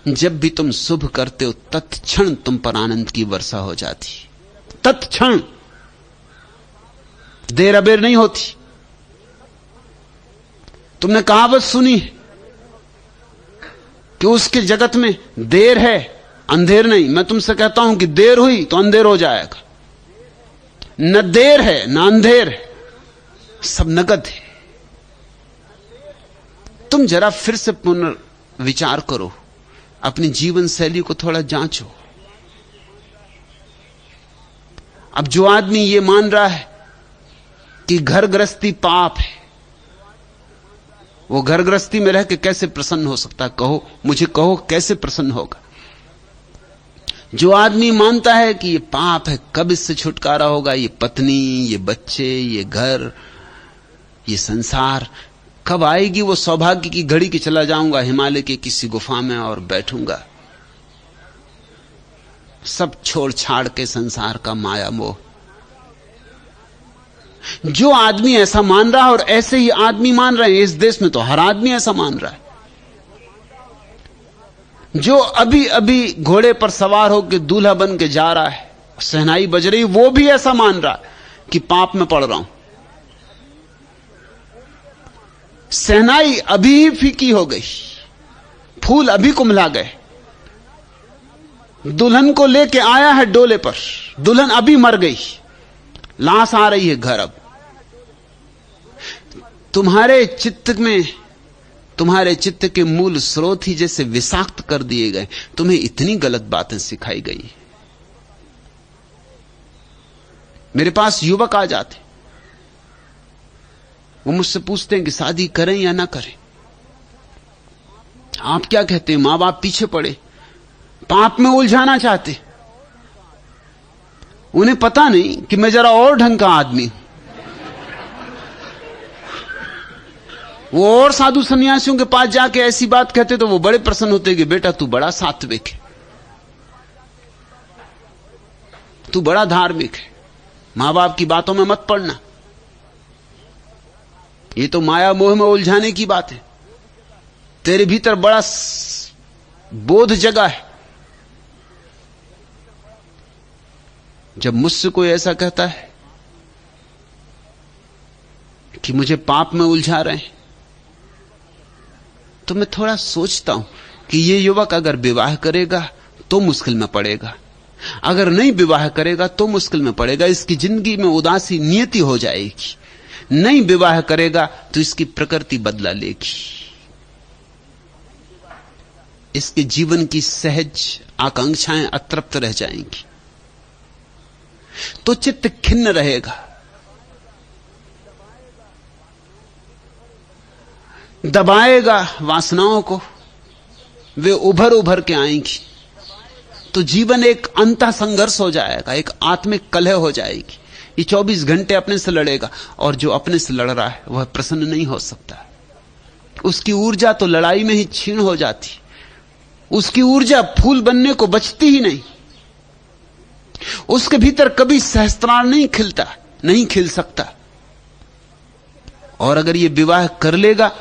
जब भी तुम शुभ करते हो तत्क्षण तुम पर आनंद की वर्षा हो जाती, तत्क्षण, देर अबेर नहीं होती। तुमने कहावत सुनी कि उसके जगत में देर है अंधेर नहीं। मैं तुमसे कहता हूं कि देर हुई तो अंधेर हो जाएगा। न देर है न अंधेर है, सब नगद है। तुम जरा फिर से पुनर्विचार करो, अपनी जीवन शैली को थोड़ा जांचो। अब जो आदमी ये मान रहा है कि घर गृहस्थी पाप है, वो घर गृहस्थी में रह के कैसे प्रसन्न हो सकता? कहो, मुझे कहो, कैसे प्रसन्न होगा? जो आदमी मानता है कि ये पाप है, कब इससे छुटकारा होगा? ये पत्नी, ये बच्चे, ये घर, ये संसार, कब आएगी वो सौभाग्य की घड़ी कि चला जाऊंगा हिमालय के किसी गुफा में और बैठूंगा, सब छोड़ छाड़ के संसार का माया मोह। जो आदमी ऐसा मान रहा है, और ऐसे ही आदमी मान रहे हैं इस देश में, तो हर आदमी ऐसा मान रहा है। जो अभी अभी घोड़े पर सवार होकर दूल्हा बन के जा रहा है, शहनाई बज रही, वो भी ऐसा मान रहा है कि पाप में पड़ रहा हूं। शहनाई अभी ही फीकी हो गई, फूल अभी कुम्हला गए, दुल्हन को लेके आया है डोले पर, दुल्हन अभी मर गई, लाश आ रही है घर। अब तुम्हारे चित्त के मूल स्रोत ही जैसे विषाक्त कर दिए गए। तुम्हें इतनी गलत बातें सिखाई गई। मेरे पास युवक आ जाते, वो मुझसे पूछते हैं कि शादी करें या ना करें। आप क्या कहते हैं? मां बाप पीछे पड़े, पाप में उलझाना चाहते। उन्हें पता नहीं कि मैं जरा और ढंग का आदमी हूं। वो और साधु सन्यासियों के पास जाके ऐसी बात कहते तो वो बड़े प्रसन्न होते कि बेटा तू बड़ा सात्विक है, तू बड़ा धार्मिक है, मां बाप की बातों में मत पड़ना, ये तो माया मोह में उलझाने की बात है, तेरे भीतर बड़ा बोध जगा है। जब मुझसे कोई ऐसा कहता है कि मुझे पाप में उलझा रहे हैं, तो मैं थोड़ा सोचता हूं कि ये युवक अगर विवाह करेगा तो मुश्किल में पड़ेगा, अगर नहीं विवाह करेगा तो मुश्किल में पड़ेगा। इसकी जिंदगी में उदासी नियति हो जाएगी। नहीं विवाह करेगा तो इसकी प्रकृति बदला लेगी, इसके जीवन की सहज आकांक्षाएं अतृप्त रह जाएंगी, तो चित्त खिन्न रहेगा, दबाएगा वासनाओं को, वे उभर उभर के आएंगी, तो जीवन एक अंतः संघर्ष हो जाएगा, एक आत्मिक कलह हो जाएगी। ये 24 घंटे अपने से लड़ेगा, और जो अपने से लड़ रहा है वह प्रसन्न नहीं हो सकता। उसकी ऊर्जा तो लड़ाई में ही क्षीण हो जाती, उसकी ऊर्जा फूल बनने को बचती ही नहीं, उसके भीतर कभी सहस्त्रार नहीं खिलता, नहीं खिल सकता। और अगर ये विवाह कर लेगा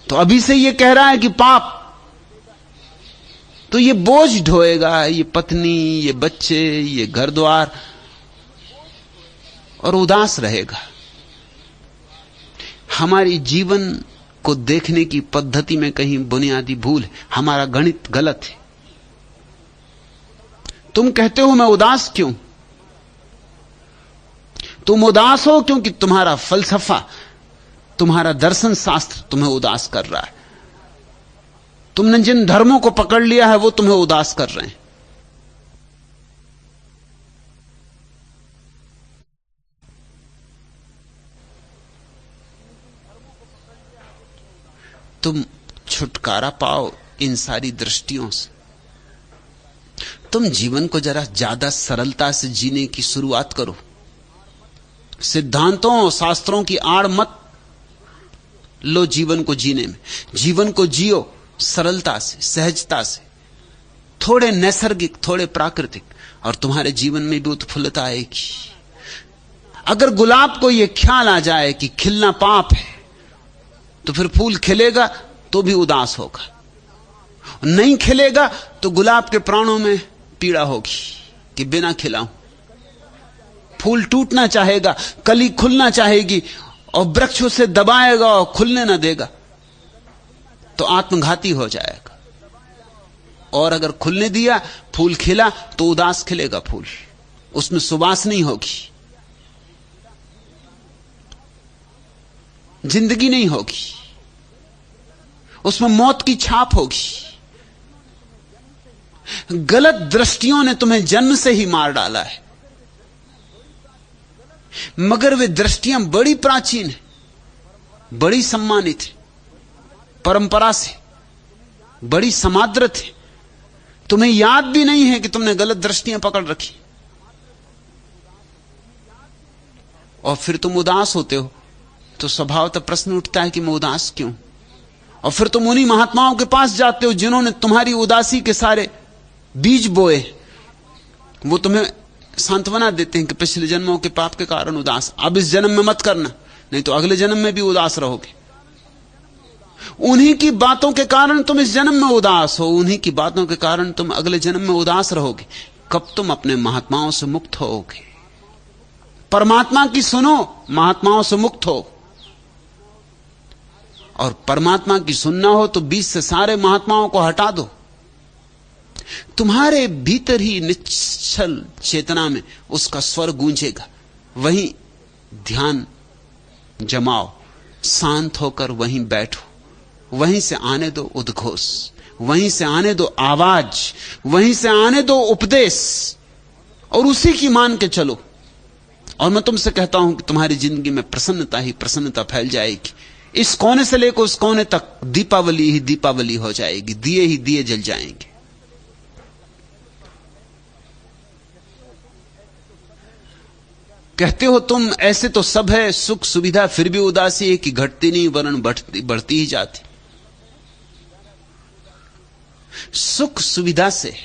तो अभी से ये कह रहा है कि पाप, तो ये बोझ ढोएगा, ये पत्नी, ये बच्चे, ये घर द्वार, और उदास रहेगा। हमारी जीवन को देखने की पद्धति में कहीं बुनियादी भूल है, हमारा गणित गलत है। तुम कहते हो मैं उदास क्यों? तुम उदास हो क्योंकि तुम्हारा फलसफा तुम्हारा दर्शन शास्त्र तुम्हें उदास कर रहा है। तुमने जिन धर्मों को पकड़ लिया है वो तुम्हें उदास कर रहे हैं। तुम छुटकारा पाओ इन सारी दृष्टियों से। तुम जीवन को जरा ज्यादा सरलता से जीने की शुरुआत करो। सिद्धांतों और शास्त्रों की आड़ मत लो जीवन को जीने में। जीवन को जियो सरलता से, सहजता से, थोड़े नैसर्गिक, थोड़े प्राकृतिक, और तुम्हारे जीवन में भी उत्फुल्लता आएगी। अगर गुलाब को यह ख्याल आ जाए कि खिलना पाप है, तो फिर फूल खिलेगा तो भी उदास होगा, नहीं खिलेगा तो गुलाब के प्राणों में पीड़ा होगी कि बिना खिलाऊं। फूल टूटना चाहेगा, कली खुलना चाहेगी, और वृक्ष उसे दबाएगा और खुलने ना देगा तो आत्मघाती हो जाएगा। और अगर खुलने दिया, फूल खिला, तो उदास खिलेगा फूल, उसमें सुवास नहीं होगी, जिंदगी नहीं होगी, उसमें मौत की छाप होगी। गलत दृष्टियों ने तुम्हें जन्म से ही मार डाला है, मगर वे दृष्टियां बड़ी प्राचीन हैं, बड़ी सम्मानित हैं, परंपरा से बड़ी समादृत हैं। तुम्हें याद भी नहीं है कि तुमने गलत दृष्टियां पकड़ रखी, और फिर तुम उदास होते हो। तो स्वभावतः प्रश्न उठता है कि मैं उदास क्यों? और फिर तुम उन्हीं महात्माओं के पास जाते हो जिन्होंने तुम्हारी उदासी के सारे बीज बोए। वो तुम्हें सांत्वना देते हैं कि पिछले जन्मों के पाप के कारण उदास, अब इस जन्म में मत करना, नहीं तो अगले जन्म में भी उदास रहोगे। उन्हीं की बातों के कारण तुम इस जन्म में उदास हो, उन्हीं की बातों के कारण तुम अगले जन्म में उदास रहोगे। कब तुम अपने महात्माओं से मुक्त होगे? परमात्मा की सुनो, महात्माओं से मुक्त हो। और परमात्मा की सुनना हो तो बीच से सारे महात्माओं को हटा दो। तुम्हारे भीतर ही निश्चल चेतना में उसका स्वर गूंजेगा। वहीं ध्यान जमाओ, शांत होकर वहीं बैठो, वहीं से आने दो उद्घोष, वहीं से आने दो आवाज, वहीं से आने दो उपदेश, और उसी की मान के चलो। और मैं तुमसे कहता हूं कि तुम्हारी जिंदगी में प्रसन्नता ही प्रसन्नता फैल जाएगी। इस कोने से लेकर उस कोने तक दीपावली ही दीपावली हो जाएगी, दिए ही दिए जल जाएंगे। कहते हो तुम ऐसे तो सब है सुख सुविधा, फिर भी उदासी है कि घटती नहीं वरन बढ़ती ही जाती। सुख सुविधा से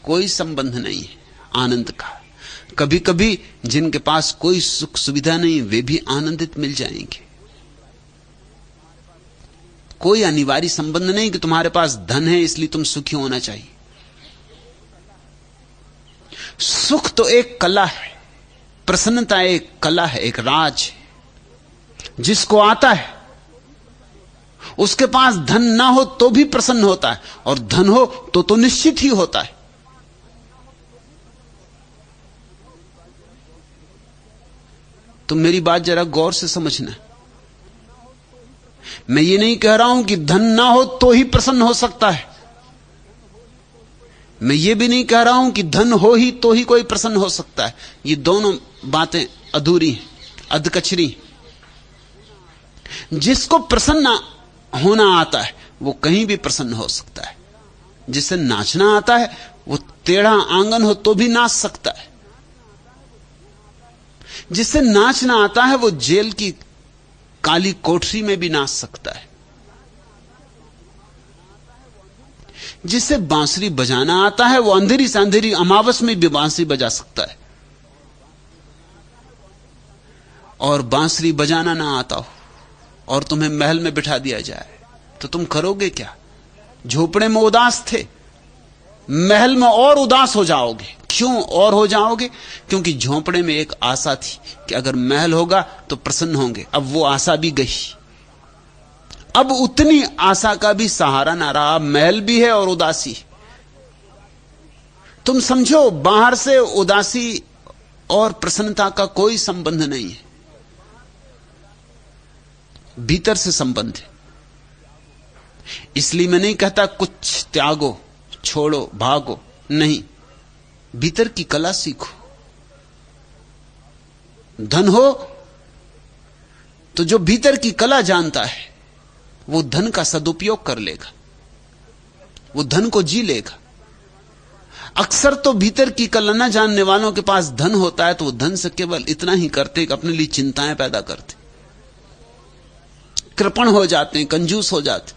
कोई संबंध नहीं है आनंद का। कभी कभी जिनके पास कोई सुख सुविधा नहीं वे भी आनंदित मिल जाएंगे। कोई अनिवार्य संबंध नहीं कि तुम्हारे पास धन है इसलिए तुम सुखी होना चाहिए। सुख तो एक कला है, प्रसन्नता एक कला है, एक राज है। जिसको आता है उसके पास धन ना हो तो भी प्रसन्न होता है, और धन हो तो निश्चित ही होता है। तुम मेरी बात जरा गौर से समझना। मैं ये नहीं कह रहा हूं कि धन ना हो तो ही प्रसन्न हो सकता है। मैं ये भी नहीं कह रहा हूं कि धन हो ही तो ही कोई प्रसन्न हो सकता है। ये दोनों बातें अधूरी हैं, अधकचरी। जिसको प्रसन्न होना आता है वो कहीं भी प्रसन्न हो सकता है। जिसे नाचना आता है वो टेढ़ा आंगन हो तो भी नाच सकता है। जिसे नाचना आता है वो जेल की काली कोठरी में भी नाच सकता है। जिसे बांसुरी बजाना आता है वो अंधेरी से अंधेरी अमावस में भी बांसुरी बजा सकता है। और बांसुरी बजाना ना आता हो और तुम्हें महल में बिठा दिया जाए तो तुम करोगे क्या? झोपड़े में उदास थे, महल में और उदास हो जाओगे। क्यों और हो जाओगे? क्योंकि झोपड़े में एक आशा थी कि अगर महल होगा तो प्रसन्न होंगे। अब वो आशा भी गई। अब उतनी आशा का भी सहारा ना रहा। महल भी है और उदासी। तुम समझो बाहर से उदासी और प्रसन्नता का कोई संबंध नहीं है। भीतर से संबंध है। इसलिए मैं नहीं कहता कुछ त्यागो, छोड़ो, भागो, नहीं, भीतर की कला सीखो। धन हो तो जो भीतर की कला जानता है वो धन का सदुपयोग कर लेगा, वो धन को जी लेगा। अक्सर तो भीतर की कला न जानने वालों के पास धन होता है तो वो धन से केवल इतना ही करते कि अपने लिए चिंताएं पैदा करते, कृपण हो जाते हैं, कंजूस हो जाते,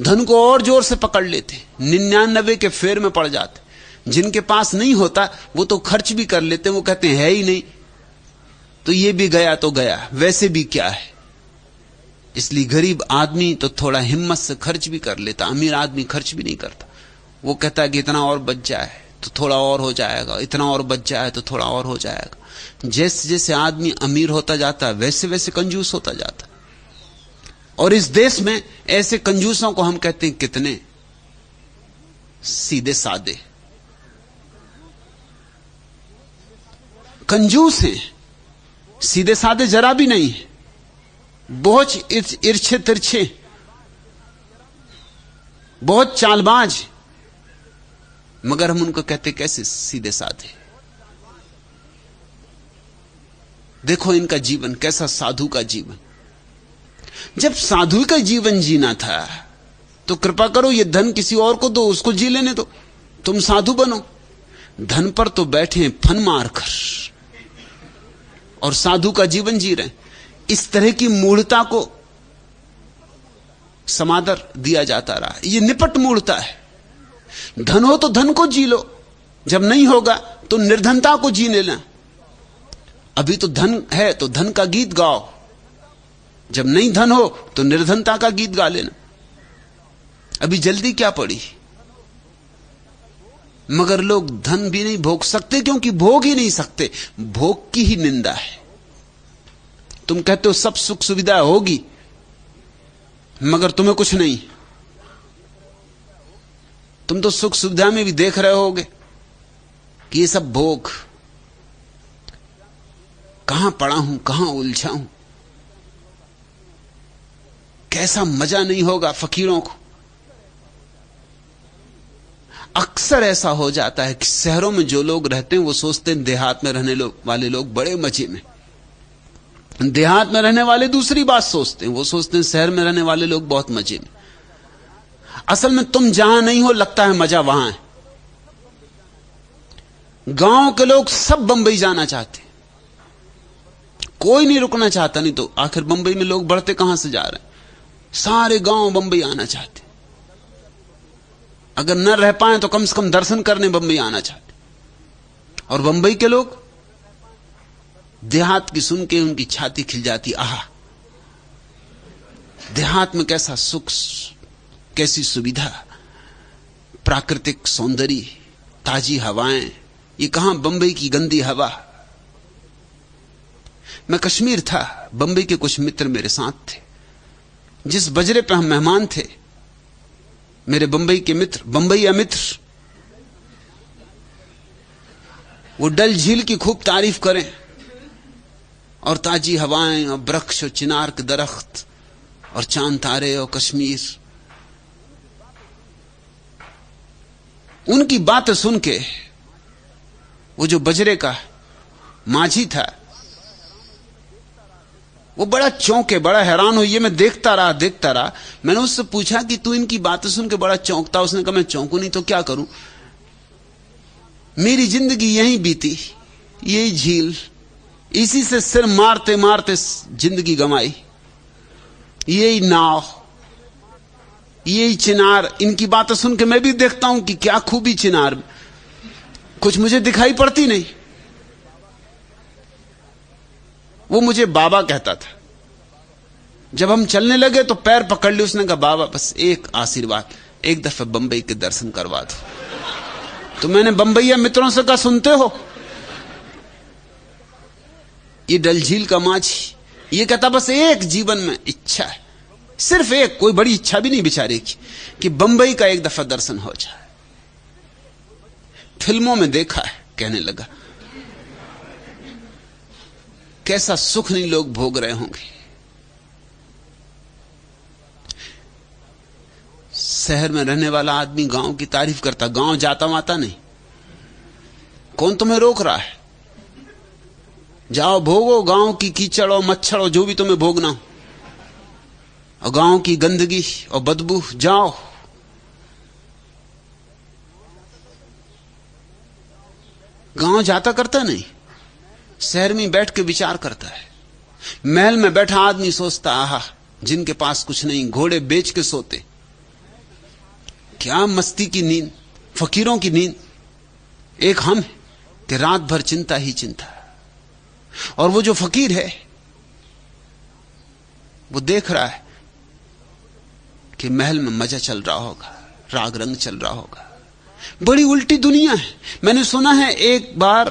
धन को और जोर से पकड़ लेते, 99 के फेर में पड़ जाते। जिनके पास नहीं होता वो तो खर्च भी कर लेते, वो कहते हैं है ही नहीं, तो ये भी गया तो गया, वैसे भी क्या है। इसलिए गरीब आदमी तो थोड़ा हिम्मत से खर्च भी कर लेता, अमीर आदमी खर्च भी नहीं करता। वो कहता है कि इतना और बच जाए तो थोड़ा और हो जाएगा, इतना और बच जाए तो थोड़ा और हो जाएगा। जैसे जैसे आदमी अमीर होता जाता है वैसे वैसे कंजूस होता जाता है। और इस देश में ऐसे कंजूसों को हम कहते हैं कितने सीधे साधे कंजूस हैं, सीधे साधे जरा भी नहीं है, बहुत इर्छे तिरछे, बहुत चालबाज, मगर हम उनको कहते कैसे सीधे साधे। देखो इनका जीवन कैसा साधु का जीवन। जब साधु का जीवन जीना था तो कृपा करो ये धन किसी और को दो, उसको जी लेने दो, तुम साधु बनो। धन पर तो बैठे फन मारकर और साधु का जीवन जी रहे। इस तरह की मूढ़ता को समादर दिया जाता रहा, ये निपट मूढ़ता है। धन हो तो धन को जी लो, जब नहीं होगा तो निर्धनता को जी लेना। अभी तो धन है तो धन का गीत गाओ, जब नहीं धन हो तो निर्धनता का गीत गा लेना। अभी जल्दी क्या पड़ी। मगर लोग धन भी नहीं भोग सकते क्योंकि भोग ही नहीं सकते, भोग की ही निंदा है। तुम कहते हो सब सुख सुविधा होगी मगर तुम्हें कुछ नहीं। तुम तो सुख सुविधा में भी देख रहे होगे कि ये सब भोग, कहां पड़ा हूं, कहां उलझा हूं। कैसा मजा नहीं होगा फकीरों को। अक्सर ऐसा हो जाता है कि शहरों में जो लोग रहते हैं वो सोचते हैं देहात में रहने वाले लोग बड़े मजे में। देहात में रहने वाले दूसरी बात सोचते हैं, वो सोचते हैं शहर में रहने वाले लोग बहुत मजे में। असल में तुम जहां नहीं हो लगता है मजा वहां है। गांव के लोग सब बंबई जाना चाहते, कोई नहीं रुकना चाहता, नहीं तो आखिर बंबई में लोग बढ़ते कहां से जा रहे हैं। सारे गांव बंबई आना चाहते, अगर न रह पाए तो कम से कम दर्शन करने बंबई आना चाहते। और बंबई के लोग देहात की सुन के उनकी छाती खिल जाती, आहा देहात में कैसा सुख, कैसी सुविधा, प्राकृतिक सौंदर्य, ताजी हवाएं, ये कहां बंबई की गंदी हवा। मैं कश्मीर था, बंबई के कुछ मित्र मेरे साथ थे। जिस बजरे पे हम मेहमान थे, मेरे बंबई के मित्र, बंबईया मित्र, वो डल झील की खूब तारीफ करें और ताजी हवाएं और वृक्ष और चिनार के दरख्त और चांद तारे और कश्मीर। उनकी बातें सुन के वो जो बजरे का माझी था वो बड़ा चौंके, बड़ा हैरान हो। ये मैं देखता रहा। मैंने उससे पूछा कि तू इनकी बातें सुन के बड़ा चौंकता। उसने कहा मैं चौंकू नहीं तो क्या करूं, मेरी जिंदगी यहीं बीती, यही झील, इसी से सिर मारते मारते जिंदगी गंवाई, यही नाव, यही चिनार। इनकी बातें सुन के मैं भी देखता हूं कि क्या खूबी चिनार में, कुछ मुझे दिखाई पड़ती नहीं। वो मुझे बाबा कहता था। जब हम चलने लगे तो पैर पकड़ लिए, उसने कहा बाबा बस एक आशीर्वाद, एक दफा बंबई के दर्शन करवा दो। तो मैंने बंबईया मित्रों से कहा सुनते हो, ये डल झील का माझी ये कहता बस एक जीवन में इच्छा है, सिर्फ एक, कोई बड़ी इच्छा भी नहीं बेचारे की, कि बंबई का एक दफा दर्शन हो जाए। फिल्मों में देखा है, कहने लगा। कैसा सुख नहीं लोग भोग रहे होंगे। शहर में रहने वाला आदमी गांव की तारीफ करता, गांव जाता माता नहीं। कौन तुम्हें रोक रहा है? जाओ भोगो गांव की कीचड़ और मच्छर और जो भी तुम्हें भोगना हो, और गांव की गंदगी और बदबू, जाओ। गांव जाता करता नहीं, शहर में बैठ के विचार करता है। महल में बैठा आदमी सोचता, आहा जिनके पास कुछ नहीं, घोड़े बेच के सोते, क्या मस्ती की नींद, फकीरों की नींद। एक हम है कि रात भर चिंता ही चिंता। और वो जो फकीर है वो देख रहा है कि महल में मजा चल रहा होगा, राग रंग चल रहा होगा। बड़ी उल्टी दुनिया है। मैंने सुना है एक बार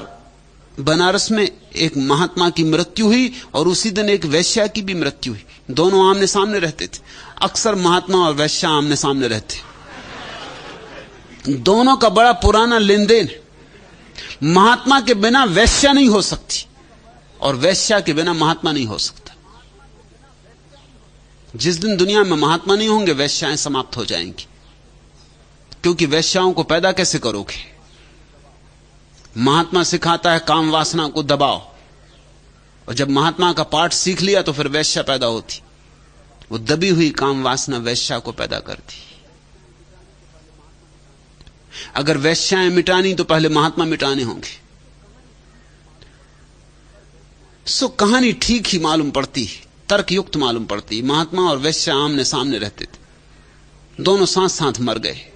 बनारस में एक महात्मा की मृत्यु हुई और उसी दिन एक वैश्या की भी मृत्यु हुई। दोनों आमने सामने रहते थे। अक्सर महात्मा और वैश्या आमने सामने रहते, दोनों का बड़ा पुराना लेन देन है। महात्मा के बिना वैश्या नहीं हो सकती और वैश्या के बिना महात्मा नहीं हो सकता। जिस दिन दुनिया में महात्मा नहीं होंगे, वैश्याएं समाप्त हो जाएंगी। क्योंकि वैश्याओं को पैदा कैसे करोगे? महात्मा सिखाता है काम वासना को दबाओ, और जब महात्मा का पाठ सीख लिया तो फिर वैश्या पैदा होती। वो दबी हुई काम वासना वैश्या को पैदा करती। अगर वैश्याएं मिटानी तो पहले महात्मा मिटाने होंगे। सो कहानी ठीक ही मालूम पड़ती, तर्कयुक्त मालूम पड़ती। महात्मा और वैश्या आमने सामने रहते थे, दोनों साथ साथ मर गए।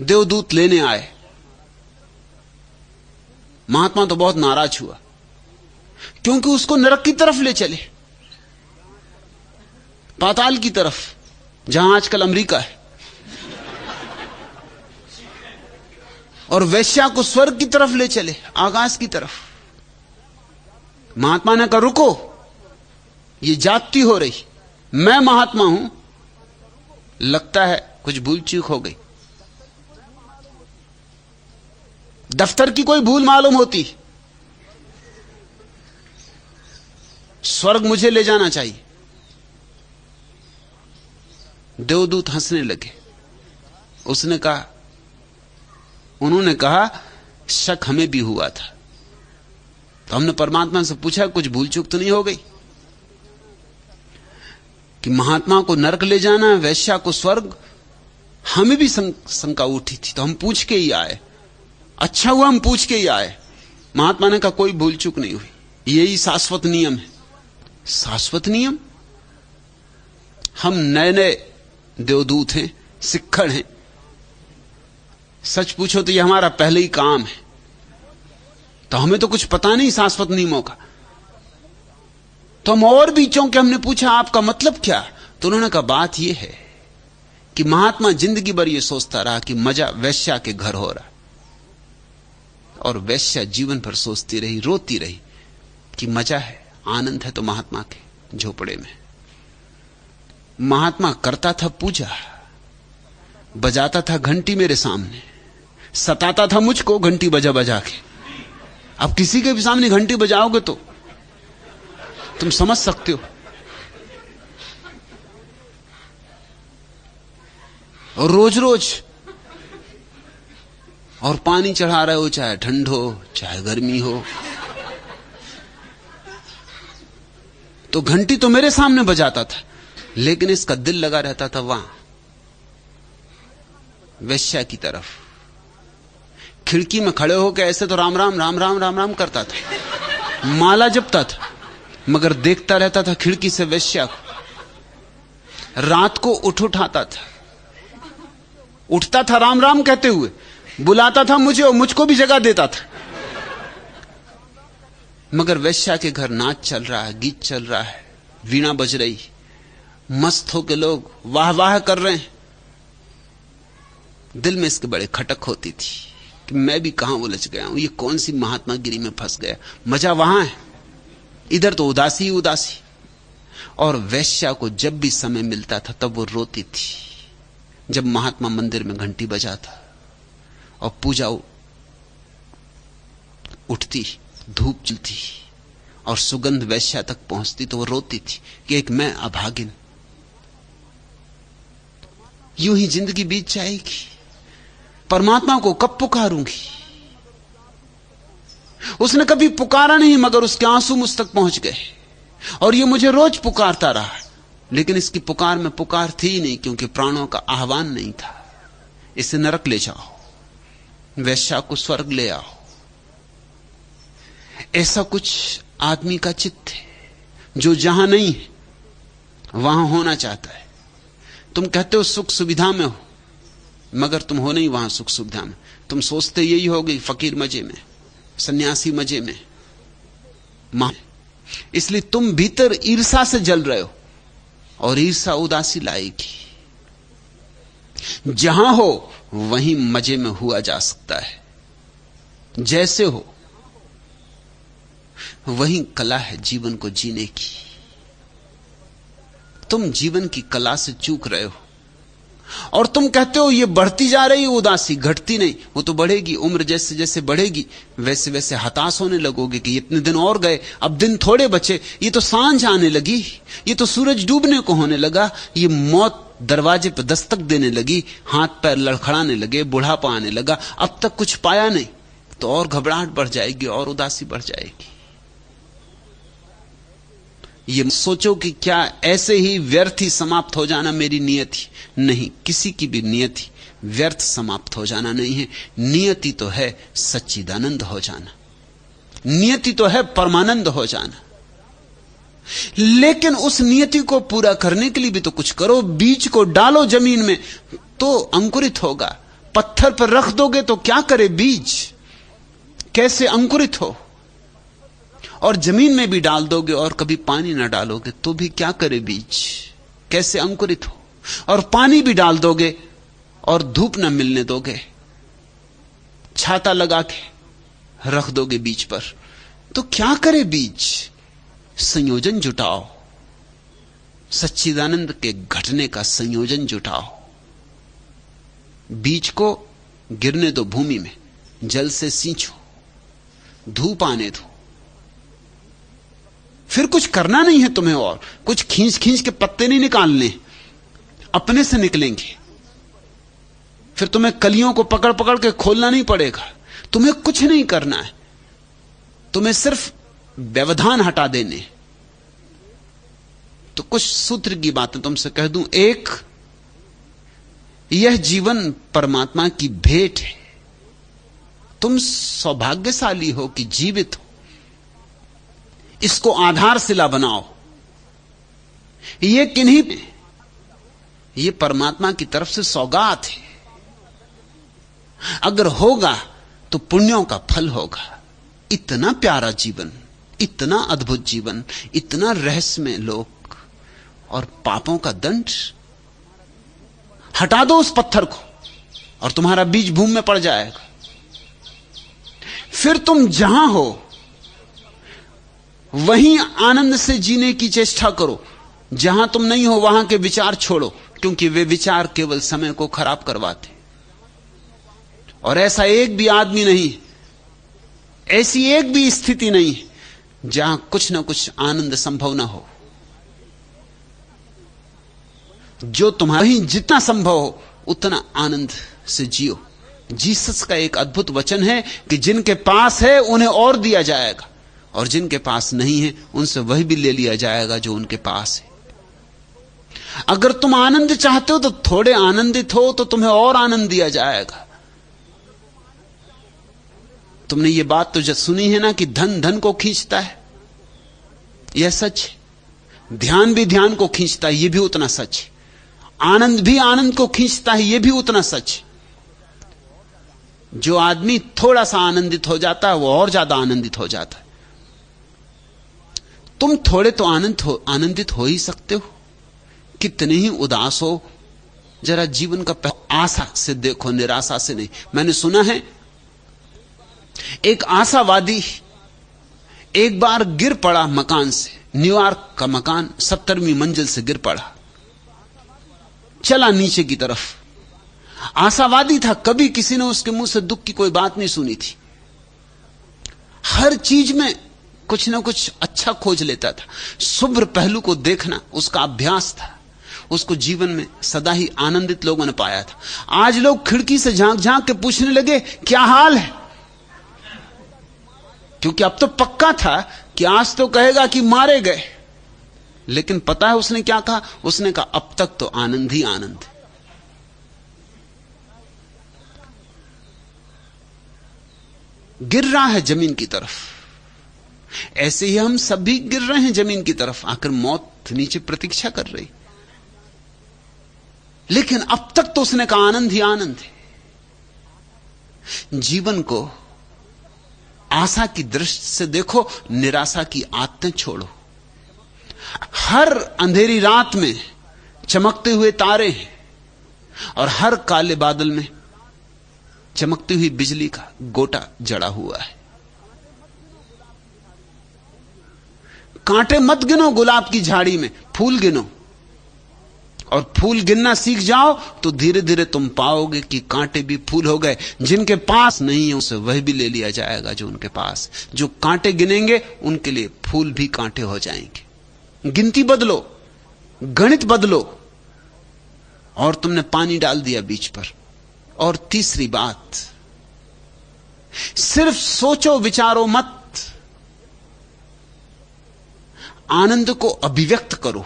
देवदूत लेने आए। महात्मा तो बहुत नाराज हुआ, क्योंकि उसको नरक की तरफ ले चले, पाताल की तरफ, जहां आजकल अमेरिका है। और वैश्या को स्वर्ग की तरफ ले चले, आकाश की तरफ। महात्मा ने कहा रुको, ये जाति हो रही, मैं महात्मा हूं, लगता है कुछ भूल चूक हो गई। दफ्तर की कोई भूल मालूम होती, स्वर्ग मुझे ले जाना चाहिए। देवदूत हंसने लगे। उसने कहा, उन्होंने कहा शक हमें भी हुआ था, तो हमने परमात्मा से पूछा कुछ भूल चूक तो नहीं हो गई कि महात्मा को नरक ले जाना है, वैश्या को स्वर्ग। हमें भी शंका उठी थी, तो हम पूछ के ही आए। अच्छा हुआ हम पूछ के ही आए। महात्मा ने कहा कोई भूल चूक नहीं हुई, यही शाश्वत नियम है। शाश्वत नियम? हम नए नए देवदूत हैं, सिक्खड़ हैं। सच पूछो तो यह हमारा पहले ही काम है, तो हमें तो कुछ पता नहीं शाश्वत नियमों का। तो हम और भी चौंके। हमने पूछा आपका मतलब क्या? तो उन्होंने कहा बात यह है कि महात्मा जिंदगी भर यह सोचता रहा कि मजा वैश्या के घर हो रहा, और वैश्या जीवन भर सोचती रही, रोती रही कि मजा है, आनंद है तो महात्मा के झोपड़े में। महात्मा करता था पूजा, बजाता था घंटी मेरे सामने, सताता था मुझको घंटी बजा बजा के। अब किसी के भी सामने घंटी बजाओगे तो तुम समझ सकते हो। और रोज रोज और पानी चढ़ा रहे हो, चाहे ठंड हो चाहे गर्मी हो, तो घंटी तो मेरे सामने बजाता था, लेकिन इसका दिल लगा रहता था वहां वैश्या की तरफ। खिड़की में खड़े होकर ऐसे तो राम राम राम राम राम राम करता था, माला जपता था, मगर देखता रहता था खिड़की से वैश्या को। रात को उठाता था, उठता था राम राम कहते हुए, बुलाता था मुझे और मुझको भी जगह देता था। मगर वैश्या के घर नाच चल रहा है, गीत चल रहा है, वीणा बज रही, मस्त होकर लोग वाह वाह कर रहे हैं। दिल में इसके बड़े खटक होती थी कि मैं भी कहां उलझ गया हूं, ये कौन सी महात्मागिरी में फंस गया। मजा वहां है, इधर तो उदासी ही उदासी। और वैश्या को जब भी समय मिलता था तब वो रोती थी। जब महात्मा मंदिर में घंटी बजाता और पूजा उठती, धूप जलती और सुगंध वैश्या तक पहुंचती, तो वो रोती थी कि एक मैं अभागिन, यूं ही जिंदगी बीत जाएगी। परमात्मा को कब पुकारूंगी? उसने कभी पुकारा नहीं, मगर उसके आंसू मुझ तक पहुंच गए और ये मुझे रोज पुकारता रहा। लेकिन इसकी पुकार में पुकार थी ही नहीं, क्योंकि प्राणों का आह्वान नहीं था। इसे नरक ले जाओ, वैश्या को स्वर्ग ले आओ, ऐसा कुछ आदमी का चित्त है जो जहां नहीं है वहां होना चाहता है। तुम कहते हो सुख सुविधा में हो, मगर तुम हो नहीं वहां सुख सुविधा में। तुम सोचते यही होगी फकीर मजे में, सन्यासी मजे में, इसलिए तुम भीतर ईर्षा से जल रहे हो और ईर्षा उदासी लाएगी। जहां हो वहीं मजे में हुआ जा सकता है। जैसे हो वहीं कला है जीवन को जीने की। तुम जीवन की कला से चूक रहे हो और तुम कहते हो ये बढ़ती जा रही उदासी, घटती नहीं। वो तो बढ़ेगी। उम्र जैसे जैसे बढ़ेगी वैसे वैसे हताश होने लगोगे कि इतने दिन और गए, अब दिन थोड़े बचे, ये तो सांझ आने लगी, ये तो सूरज डूबने को होने लगा, ये मौत दरवाजे पर दस्तक देने लगी, हाथ पैर लड़खड़ाने लगे, बुढ़ापा आने लगा, अब तक कुछ पाया नहीं। तो और घबराहट बढ़ जाएगी और उदासी बढ़ जाएगी। ये सोचो कि क्या ऐसे ही व्यर्थ ही समाप्त हो जाना मेरी नियति? नहीं, किसी की भी नियति व्यर्थ समाप्त हो जाना नहीं है। नियति तो है सच्चिदानंद हो जाना, नियति तो है परमानंद हो जाना। लेकिन उस नियति को पूरा करने के लिए भी तो कुछ करो। बीज को डालो जमीन में तो अंकुरित होगा, पत्थर पर रख दोगे तो क्या करे बीज, कैसे अंकुरित हो? और जमीन में भी डाल दोगे और कभी पानी ना डालोगे तो भी क्या करे बीज, कैसे अंकुरित हो? और पानी भी डाल दोगे और धूप ना मिलने दोगे, छाता लगा के रख दोगे बीज पर, तो क्या करे बीज? संयोजन जुटाओ, सच्चिदानंद के घटने का संयोजन जुटाओ। बीज को गिरने दो भूमि में, जल से सींचो, धूप आने दो। फिर कुछ करना नहीं है तुम्हें, और कुछ खींच खींच के पत्ते नहीं निकालने, अपने से निकलेंगे। फिर तुम्हें कलियों को पकड़ पकड़ के खोलना नहीं पड़ेगा। तुम्हें कुछ नहीं करना है, तुम्हें सिर्फ व्यवधान हटा देने। तो कुछ सूत्र की बातें तुमसे कह दूं। एक, यह जीवन परमात्मा की भेंट है। तुम सौभाग्यशाली हो कि जीवित हो, इसको आधारशिला बनाओ। यह किन्हीं, यह परमात्मा की तरफ से सौगात है। अगर होगा तो पुण्यों का फल होगा। इतना प्यारा जीवन, इतना अद्भुत जीवन, इतना रहस्यमय लोक, और पापों का दंड। हटा दो उस पत्थर को और तुम्हारा बीज भूमि में पड़ जाएगा। फिर तुम जहां हो वहीं आनंद से जीने की चेष्टा करो। जहां तुम नहीं हो वहां के विचार छोड़ो, क्योंकि वे विचार केवल समय को खराब करवाते। और ऐसा एक भी आदमी नहीं, ऐसी एक भी स्थिति नहीं जहां कुछ ना कुछ आनंद संभव ना हो। जो तुम्हारी जितना संभव हो उतना आनंद से जियो। जीसस का एक अद्भुत वचन है कि जिनके पास है उन्हें और दिया जाएगा, और जिनके पास नहीं है उनसे वही भी ले लिया जाएगा जो उनके पास है। अगर तुम आनंद चाहते हो तो थोड़े आनंदित हो तो तुम्हें और आनंद दिया जाएगा। तुमने ये बात तो जब सुनी है ना कि धन धन को खींचता है, यह सच है। ध्यान भी ध्यान को खींचता है, यह भी उतना सच है। आनंद भी आनंद को खींचता है, यह भी उतना सच है। जो आदमी थोड़ा सा आनंदित हो जाता है वो और ज्यादा आनंदित हो जाता है। तुम थोड़े तो आनंदित हो ही सकते हो। कितने ही उदास हो, जरा जीवन का आशा से देखो, निराशा से नहीं। मैंने सुना है एक आशावादी एक बार गिर पड़ा मकान से। न्यूयॉर्क का मकान 70वीं मंजिल से गिर पड़ा, चला नीचे की तरफ। आशावादी था, कभी किसी ने उसके मुंह से दुख की कोई बात नहीं सुनी थी। हर चीज में कुछ ना कुछ अच्छा खोज लेता था। शुभ्र पहलू को देखना उसका अभ्यास था। उसको जीवन में सदा ही आनंदित लोगों ने पाया था। आज लोग खिड़की से झांक झांक के पूछने लगे क्या हाल है, क्योंकि अब तो पक्का था कि आज तो कहेगा कि मारे गए। लेकिन पता है उसने क्या कहा? उसने कहा अब तक तो आनंद ही आनंद है। गिर रहा है जमीन की तरफ, ऐसे ही हम सब भी गिर रहे हैं जमीन की तरफ। आखिर मौत नीचे प्रतीक्षा कर रही, लेकिन अब तक तो उसने कहा आनंद ही आनंद है। जीवन को आशा की दृष्टि से देखो, निराशा की आदतें छोड़ो। हर अंधेरी रात में चमकते हुए तारे हैं और हर काले बादल में चमकती हुई बिजली का गोटा जड़ा हुआ है। कांटे मत गिनो गुलाब की झाड़ी में, फूल गिनो। और फूल गिनना सीख जाओ तो धीरे धीरे तुम पाओगे कि कांटे भी फूल हो गए। जिनके पास नहीं है उसे वह भी ले लिया जाएगा जो उनके पास। जो कांटे गिनेंगे उनके लिए फूल भी कांटे हो जाएंगे। गिनती बदलो, गणित बदलो, और तुमने पानी डाल दिया बीच पर। और तीसरी बात, सिर्फ सोचो विचारो मत, आनंद को अभिव्यक्त करो।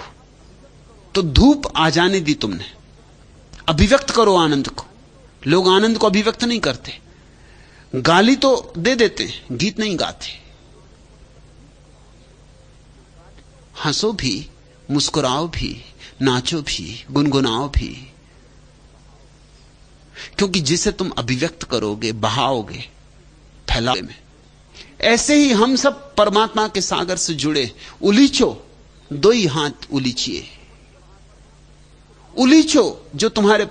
तो धूप आ जाने दी तुमने, अभिव्यक्त करो आनंद को। लोग आनंद को अभिव्यक्त नहीं करते, गाली तो दे देते, गीत नहीं गाते। हंसो भी, मुस्कुराओ भी, नाचो भी, गुनगुनाओ भी, क्योंकि जिसे तुम अभिव्यक्त करोगे, बहाओगे, फैलाओगे में। ऐसे ही हम सब परमात्मा के सागर से जुड़े। उलीचो, दो ही हाथ उलीचिए। उलीचो जो तुम्हारे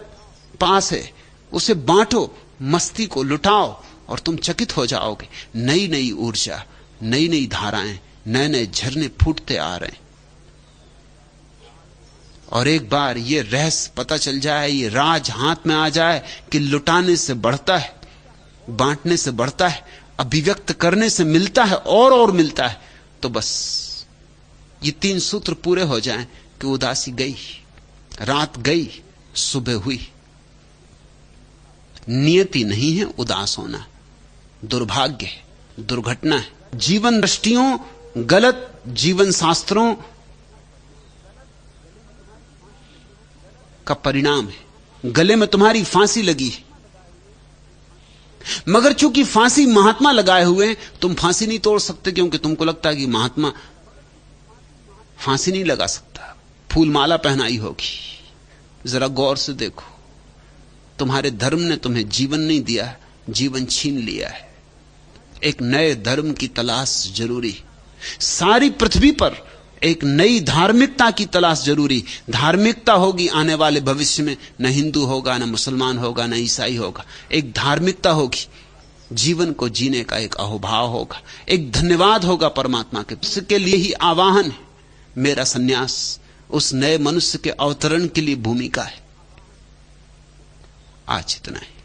पास है, उसे बांटो, मस्ती को लुटाओ, और तुम चकित हो जाओगे। नई नई ऊर्जा, नई नई धाराएं, नए नए झरने फूटते आ रहे हैं। और एक बार ये रहस्य पता चल जाए, ये राज हाथ में आ जाए कि लुटाने से बढ़ता है, बांटने से बढ़ता है, अभिव्यक्त करने से मिलता है और मिलता है, तो बस ये तीन सूत्र पूरे हो जाएं कि उदासी गई, रात गई, सुबह हुई। नियति नहीं है उदास होना, दुर्भाग्य है, दुर्घटना है। जीवन दृष्टियों, गलत जीवन शास्त्रों का परिणाम है। गले में तुम्हारी फांसी लगी है, मगर चूंकि फांसी महात्मा लगाए हुए हैं, तुम फांसी नहीं तोड़ सकते, क्योंकि तुमको लगता है कि महात्मा फांसी नहीं लगा सकता, फूलमाला पहनाई होगी। जरा गौर से देखो, तुम्हारे धर्म ने तुम्हें जीवन नहीं दिया, जीवन छीन लिया है। एक नए धर्म की तलाश जरूरी। सारी पृथ्वी पर एक नई धार्मिकता की तलाश जरूरी। धार्मिकता होगी आने वाले भविष्य में, न हिंदू होगा, न मुसलमान होगा, न ईसाई होगा। एक धार्मिकता होगी, जीवन को जीने का एक अहोभाव होगा, एक धन्यवाद होगा परमात्मा के। इसके लिए ही आवाहन है मेरा सन्यास, उस नए मनुष्य के अवतरण के लिए भूमिका है। आज इतना है।